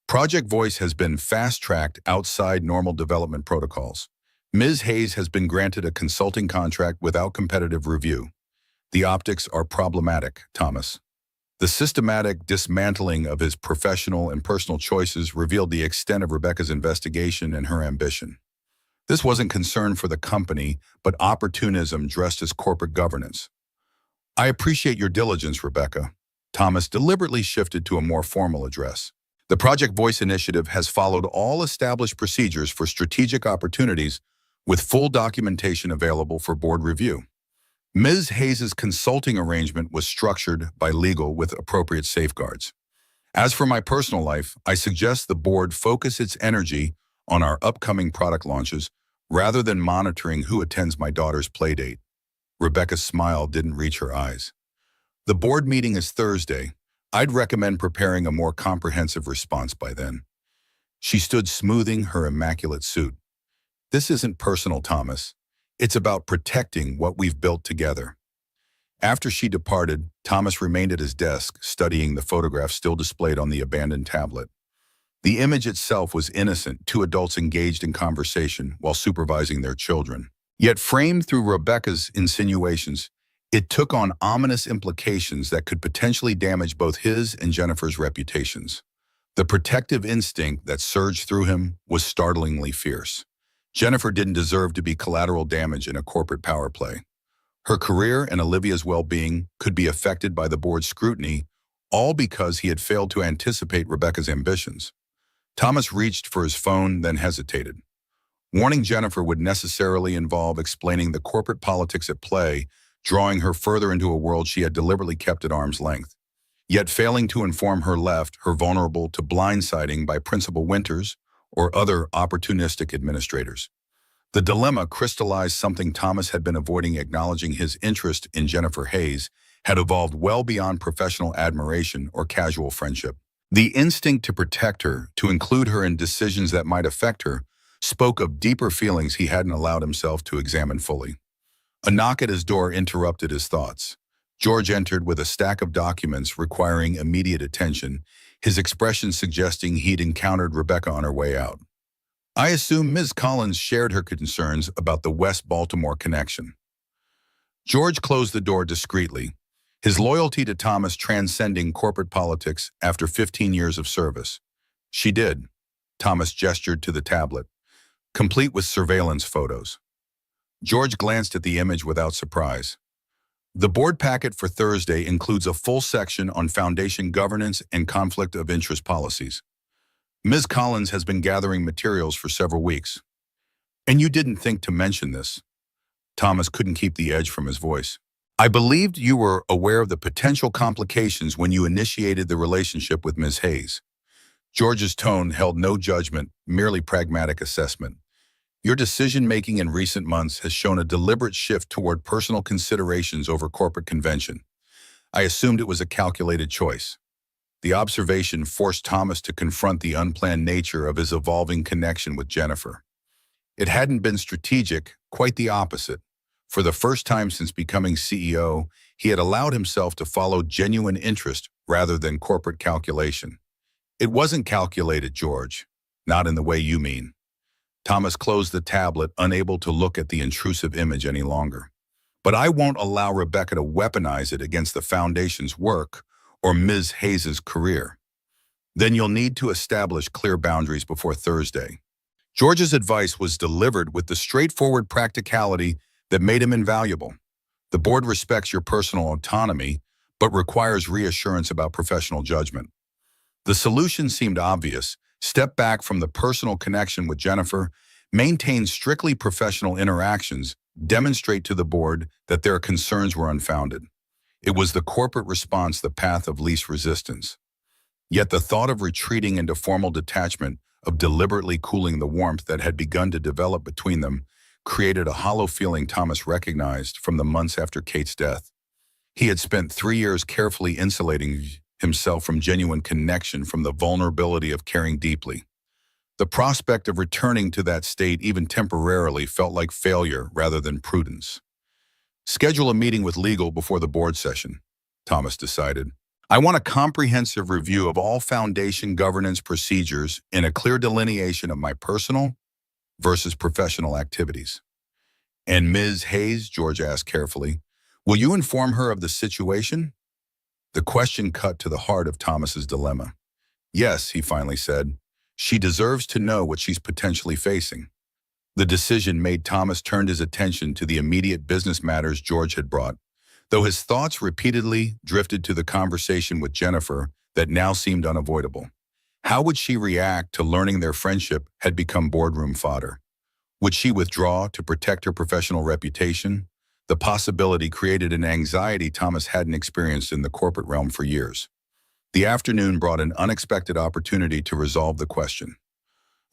"Project Voice has been fast-tracked outside normal development protocols. Ms. Hayes has been granted a consulting contract without competitive review. The optics are problematic, Thomas." The systematic dismantling of his professional and personal choices revealed the extent of Rebecca's investigation and her ambition. This wasn't concern for the company, but opportunism dressed as corporate governance. "I appreciate your diligence, Rebecca." Thomas deliberately shifted to a more formal address. "The Project Voice initiative has followed all established procedures for strategic opportunities with full documentation available for board review. Ms. Hayes' consulting arrangement was structured by legal with appropriate safeguards. As for my personal life, I suggest the board focus its energy on our upcoming product launches rather than monitoring who attends my daughter's playdate." Rebecca's smile didn't reach her eyes. "The board meeting is Thursday. I'd recommend preparing a more comprehensive response by then." She stood smoothing her immaculate suit. "This isn't personal, Thomas. It's about protecting what we've built together." After she departed, Thomas remained at his desk, studying the photograph still displayed on the abandoned tablet. The image itself was innocent, 2 adults engaged in conversation while supervising their children. Yet framed through Rebecca's insinuations, it took on ominous implications that could potentially damage both his and Jennifer's reputations. The protective instinct that surged through him was startlingly fierce. Jennifer didn't deserve to be collateral damage in a corporate power play. Her career and Olivia's well-being could be affected by the board's scrutiny, all because he had failed to anticipate Rebecca's ambitions. Thomas reached for his phone, then hesitated. Warning Jennifer would necessarily involve explaining the corporate politics at play, drawing her further into a world she had deliberately kept at arm's length. Yet failing to inform her left her vulnerable to blindsiding by Principal Winters or other opportunistic administrators. The dilemma crystallized something Thomas had been avoiding acknowledging. His interest in Jennifer Hayes had evolved well beyond professional admiration or casual friendship. The instinct to protect her, to include her in decisions that might affect her, spoke of deeper feelings he hadn't allowed himself to examine fully. A knock at his door interrupted his thoughts. George entered with a stack of documents requiring immediate attention, his expression suggesting he'd encountered Rebecca on her way out. I assume Ms. Collins shared her concerns about the West Baltimore connection. George closed the door discreetly, his loyalty to Thomas transcending corporate politics after 15 years of service. She did. Thomas gestured to the tablet, complete with surveillance photos. George glanced at the image without surprise. The board packet for Thursday includes a full section on foundation governance and conflict of interest policies. Ms. Collins has been gathering materials for several weeks. And you didn't think to mention this. Thomas couldn't keep the edge from his voice. I believed you were aware of the potential complications when you initiated the relationship with Ms. Hayes. George's tone held no judgment, merely pragmatic assessment. Your decision-making in recent months has shown a deliberate shift toward personal considerations over corporate convention. I assumed it was a calculated choice. The observation forced Thomas to confront the unplanned nature of his evolving connection with Jennifer. It hadn't been strategic, quite the opposite. For the first time since becoming CEO, he had allowed himself to follow genuine interest rather than corporate calculation. It wasn't calculated, George. Not in the way you mean. Thomas closed the tablet, unable to look at the intrusive image any longer. But I won't allow Rebecca to weaponize it against the Foundation's work or Ms. Hayes's career. Then you'll need to establish clear boundaries before Thursday. George's advice was delivered with the straightforward practicality that made him invaluable. The board respects your personal autonomy, but requires reassurance about professional judgment. The solution seemed obvious. Step back from the personal connection with Jennifer, maintain strictly professional interactions, demonstrate to the board that their concerns were unfounded. It was the corporate response the path of least resistance. Yet the thought of retreating into formal detachment, of deliberately cooling the warmth that had begun to develop between them, created a hollow feeling Thomas recognized from the months after Kate's death. He had spent 3 years carefully insulating himself from genuine connection, from the vulnerability of caring deeply. The prospect of returning to that state even temporarily felt like failure rather than prudence. Schedule a meeting with legal before the board session, Thomas decided. I want a comprehensive review of all Foundation governance procedures and a clear delineation of my personal versus professional activities. And Ms. Hayes, George asked carefully, will you inform her of the situation? The question cut to the heart of Thomas's dilemma. Yes, he finally said. She deserves to know what she's potentially facing. The decision made Thomas turned his attention to the immediate business matters George had brought, though his thoughts repeatedly drifted to the conversation with Jennifer that now seemed unavoidable. How would she react to learning their friendship had become boardroom fodder? Would she withdraw to protect her professional reputation? The possibility created an anxiety Thomas hadn't experienced in the corporate realm for years. The afternoon brought an unexpected opportunity to resolve the question.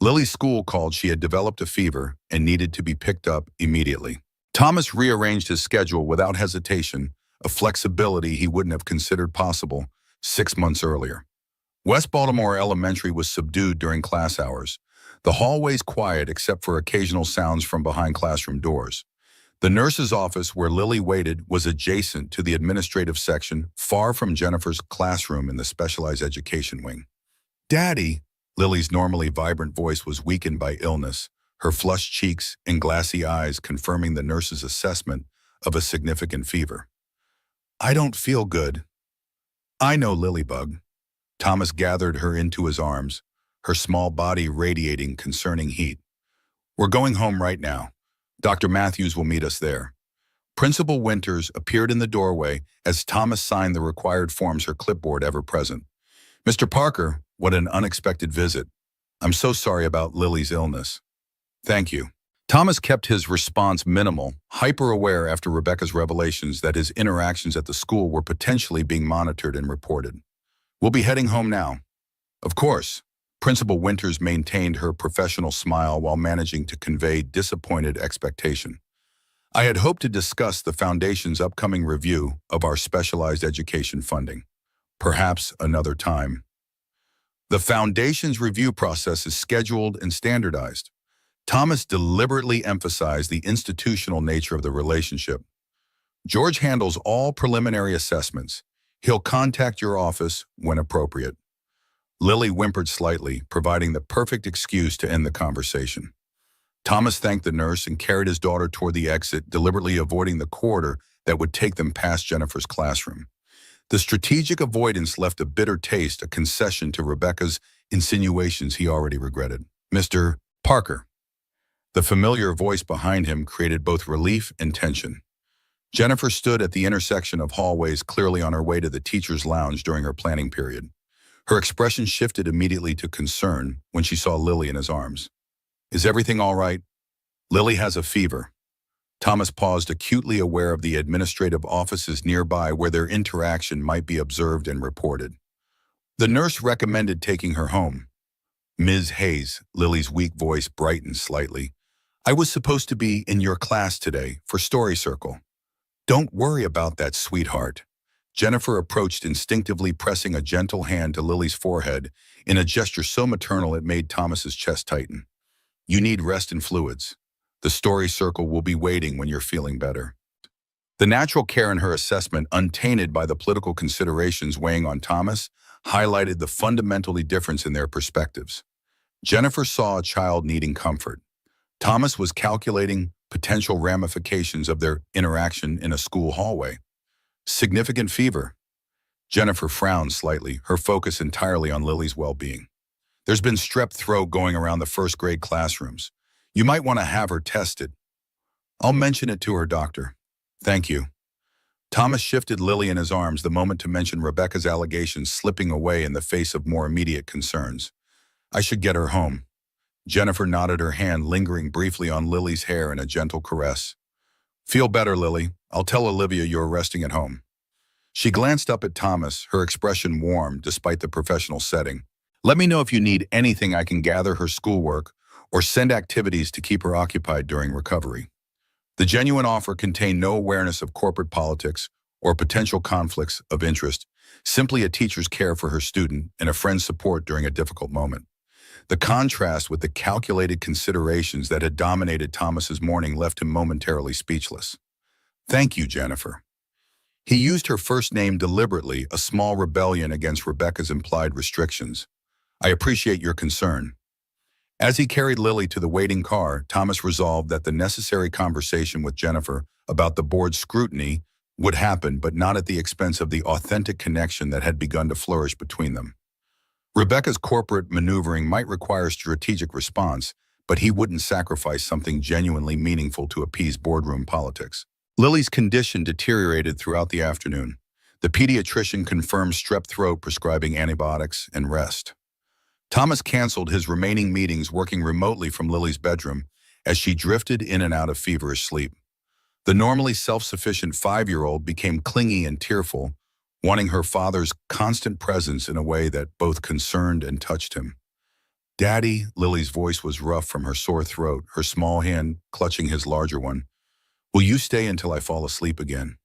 Lily's school called she had developed a fever and needed to be picked up immediately. Thomas rearranged his schedule without hesitation, a flexibility he wouldn't have considered possible 6 months earlier. West Baltimore Elementary was subdued during class hours, the hallways quiet except for occasional sounds from behind classroom doors. The nurse's office where Lily waited was adjacent to the administrative section, far from Jennifer's classroom in the specialized education wing. Daddy, Lily's normally vibrant voice was weakened by illness, her flushed cheeks and glassy eyes confirming the nurse's assessment of a significant fever. I don't feel good. I know, Lilybug. Thomas gathered her into his arms, her small body radiating concerning heat. We're going home right now. Dr. Matthews will meet us there. Principal Winters appeared in the doorway as Thomas signed the required forms, her clipboard ever present. Mr. Parker, what an unexpected visit. I'm so sorry about Lily's illness. Thank you. Thomas kept his response minimal, hyper-aware after Rebecca's revelations that his interactions at the school were potentially being monitored and reported. We'll be heading home now. Of course. Principal Winters maintained her professional smile while managing to convey disappointed expectation. I had hoped to discuss the Foundation's upcoming review of our specialized education funding. Perhaps another time. The Foundation's review process is scheduled and standardized. Thomas deliberately emphasized the institutional nature of the relationship. George handles all preliminary assessments. He'll contact your office when appropriate. Lily whimpered slightly, providing the perfect excuse to end the conversation. Thomas thanked the nurse and carried his daughter toward the exit, deliberately avoiding the corridor that would take them past Jennifer's classroom. The strategic avoidance left a bitter taste, a concession to Rebecca's insinuations he already regretted. "Mr. Parker." The familiar voice behind him created both relief and tension. Jennifer stood at the intersection of hallways, clearly on her way to the teacher's lounge during her planning period. Her expression shifted immediately to concern when she saw Lily in his arms. "Is everything all right?" "Lily has a fever." Thomas paused, acutely aware of the administrative offices nearby where their interaction might be observed and reported. The nurse recommended taking her home. "Ms. Hayes," Lily's weak voice brightened slightly, "I was supposed to be in your class today for Story Circle." "Don't worry about that, sweetheart." Jennifer approached, instinctively pressing a gentle hand to Lily's forehead in a gesture so maternal it made Thomas's chest tighten. "You need rest and fluids. The Story Circle will be waiting when you're feeling better." The natural care in her assessment, untainted by the political considerations weighing on Thomas, highlighted the fundamental difference in their perspectives. Jennifer saw a child needing comfort. Thomas was calculating potential ramifications of their interaction in a school hallway. "Significant fever." Jennifer frowned slightly, her focus entirely on Lily's well-being. "There's been strep throat going around the first-grade classrooms. You might want to have her tested." "I'll mention it to her, doctor." "Thank you." Thomas shifted Lily in his arms the moment to mention Rebecca's allegations slipping away in the face of more immediate concerns. "I should get her home." Jennifer nodded, her hand lingering briefly on Lily's hair in a gentle caress. "Feel better, Lily. I'll tell Olivia you're resting at home." She glanced up at Thomas, her expression warm despite the professional setting. "Let me know if you need anything. I can gather her schoolwork or send activities to keep her occupied during recovery." The genuine offer contained no awareness of corporate politics or potential conflicts of interest, simply a teacher's care for her student and a friend's support during a difficult moment. The contrast with the calculated considerations that had dominated Thomas's morning left him momentarily speechless. "Thank you, Jennifer." He used her first name deliberately, a small rebellion against Rebecca's implied restrictions. "I appreciate your concern." As he carried Lily to the waiting car, Thomas resolved that the necessary conversation with Jennifer about the board's scrutiny would happen, but not at the expense of the authentic connection that had begun to flourish between them. Rebecca's corporate maneuvering might require strategic response, but he wouldn't sacrifice something genuinely meaningful to appease boardroom politics. Lily's condition deteriorated throughout the afternoon. The pediatrician confirmed strep throat, prescribing antibiotics and rest. Thomas canceled his remaining meetings, working remotely from Lily's bedroom as she drifted in and out of feverish sleep. The normally self-sufficient 5-year-old became clingy and tearful, wanting her father's constant presence in a way that both concerned and touched him. "Daddy," Lily's voice was rough from her sore throat, her small hand clutching his larger one. "Will you stay until I fall asleep again?"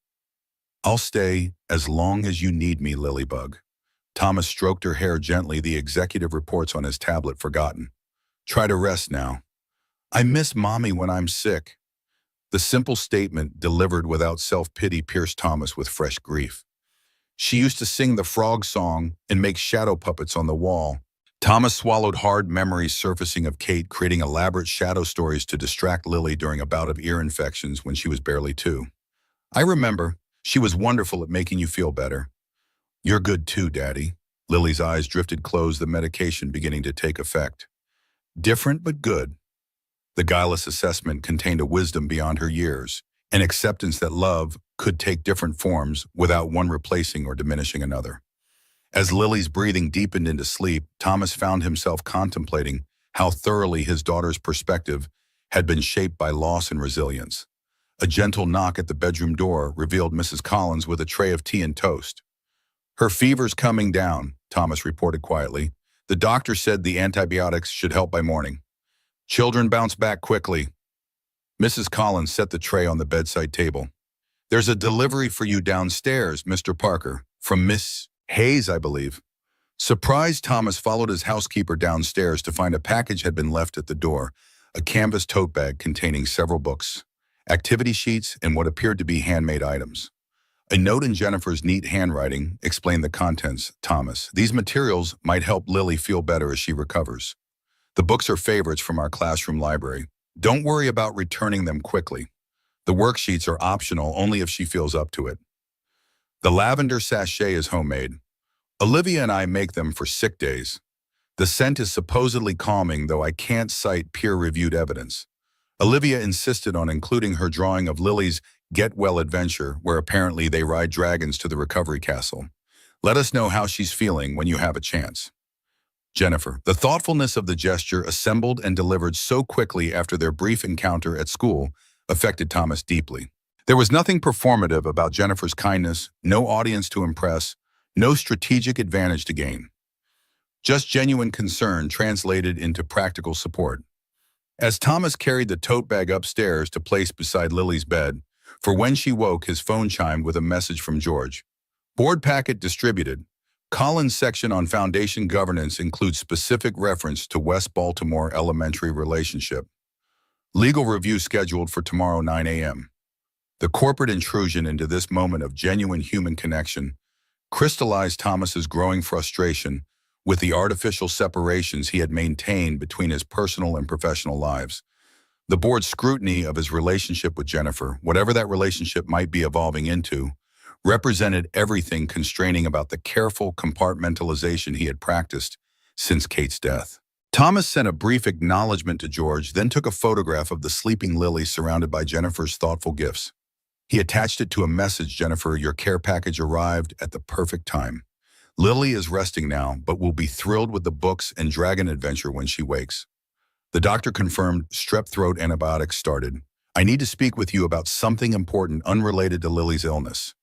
"I'll stay as long as you need me, Lilybug." Thomas stroked her hair gently, the executive reports on his tablet forgotten. "Try to rest now." "I miss Mommy when I'm sick." The simple statement, delivered without self-pity, pierced Thomas with fresh grief. "She used to sing the frog song and make shadow puppets on the wall." Thomas swallowed hard, memories surfacing of Kate creating elaborate shadow stories to distract Lily during a bout of ear infections when she was barely 2. "I remember. She was wonderful at making you feel better." "You're good too, Daddy." Lily's eyes drifted closed, the medication beginning to take effect. "Different but good." The guileless assessment contained a wisdom beyond her years, an acceptance that love could take different forms without one replacing or diminishing another. As Lily's breathing deepened into sleep, Thomas found himself contemplating how thoroughly his daughter's perspective had been shaped by loss and resilience. A gentle knock at the bedroom door revealed Mrs. Collins with a tray of tea and toast. "Her fever's coming down," Thomas reported quietly. "The doctor said the antibiotics should help by morning. Children bounce back quickly." Mrs. Collins set the tray on the bedside table. "There's a delivery for you downstairs, Mr. Parker, from Miss Hayes, I believe." Surprised, Thomas followed his housekeeper downstairs to find a package had been left at the door, a canvas tote bag containing several books, activity sheets, and what appeared to be handmade items. A note in Jennifer's neat handwriting explained the contents. Thomas, these materials might help Lily feel better as she recovers. The books are favorites from our classroom library. Don't worry about returning them quickly. The worksheets are optional only if she feels up to it. The lavender sachet is homemade. Olivia and I make them for sick days. The scent is supposedly calming, though I can't cite peer-reviewed evidence. Olivia insisted on including her drawing of Lily's Get Well adventure, where apparently they ride dragons to the recovery castle. Let us know how she's feeling when you have a chance. Jennifer, the thoughtfulness of the gesture assembled and delivered so quickly after their brief encounter at school affected Thomas deeply. There was nothing performative about Jennifer's kindness, no audience to impress, no strategic advantage to gain. Just genuine concern translated into practical support. As Thomas carried the tote bag upstairs to place beside Lily's bed, for when she woke, his phone chimed with a message from George. Board packet distributed. Collins' section on foundation governance includes specific reference to West Baltimore Elementary relationship. Legal review scheduled for tomorrow 9 a.m. The corporate intrusion into this moment of genuine human connection crystallized Thomas's growing frustration with the artificial separations he had maintained between his personal and professional lives. The board's scrutiny of his relationship with Jennifer, whatever that relationship might be evolving into, represented everything constraining about the careful compartmentalization he had practiced since Kate's death. Thomas sent a brief acknowledgement to George, then took a photograph of the sleeping Lily surrounded by Jennifer's thoughtful gifts. He attached it to a message. Jennifer, your care package arrived at the perfect time. Lily is resting now, but will be thrilled with the books and dragon adventure when she wakes. The doctor confirmed strep throat antibiotics started. I need to speak with you about something important unrelated to Lily's illness.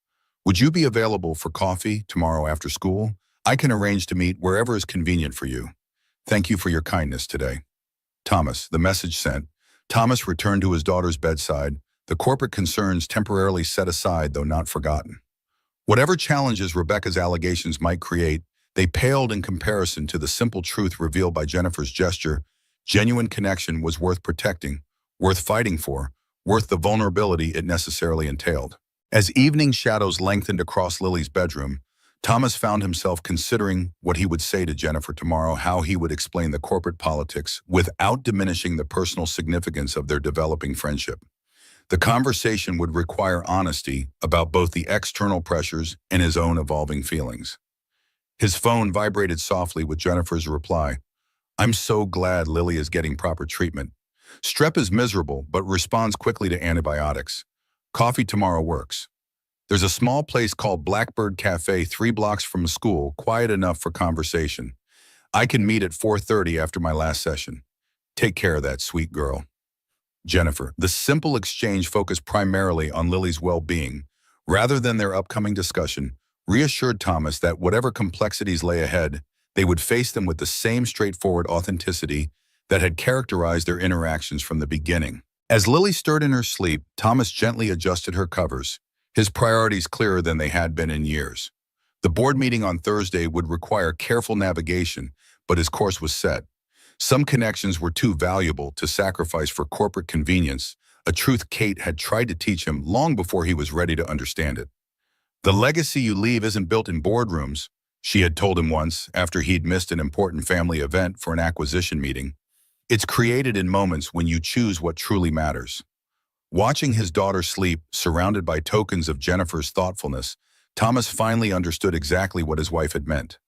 Would you be available for coffee tomorrow after school? I can arrange to meet wherever is convenient for you. Thank you for your kindness today. Thomas, the message sent. Thomas returned to his daughter's bedside, the corporate concerns temporarily set aside though not forgotten. Whatever challenges Rebecca's allegations might create, they paled in comparison to the simple truth revealed by Jennifer's gesture. Genuine connection was worth protecting, worth fighting for, worth the vulnerability it necessarily entailed. As evening shadows lengthened across Lily's bedroom, Thomas found himself considering what he would say to Jennifer tomorrow, how he would explain the corporate politics without diminishing the personal significance of their developing friendship. The conversation would require honesty about both the external pressures and his own evolving feelings. His phone vibrated softly with Jennifer's reply. I'm so glad Lily is getting proper treatment. Strep is miserable, but responds quickly to antibiotics. Coffee tomorrow works. There's a small place called Blackbird Cafe 3 blocks from school, quiet enough for conversation. I can meet at 4:30 after my last session. Take care of that, sweet girl. Jennifer, the simple exchange focused primarily on Lily's well-being, rather than their upcoming discussion, reassured Thomas that whatever complexities lay ahead, they would face them with the same straightforward authenticity that had characterized their interactions from the beginning. As Lily stirred in her sleep, Thomas gently adjusted her covers, his priorities clearer than they had been in years. The board meeting on Thursday would require careful navigation, but his course was set. Some connections were too valuable to sacrifice for corporate convenience, a truth Kate had tried to teach him long before he was ready to understand it. The legacy you leave isn't built in boardrooms, she had told him once after he'd missed an important family event for an acquisition meeting. It's created in moments when you choose what truly matters. Watching his daughter sleep, surrounded by tokens of Jennifer's thoughtfulness, Thomas finally understood exactly what his wife had meant.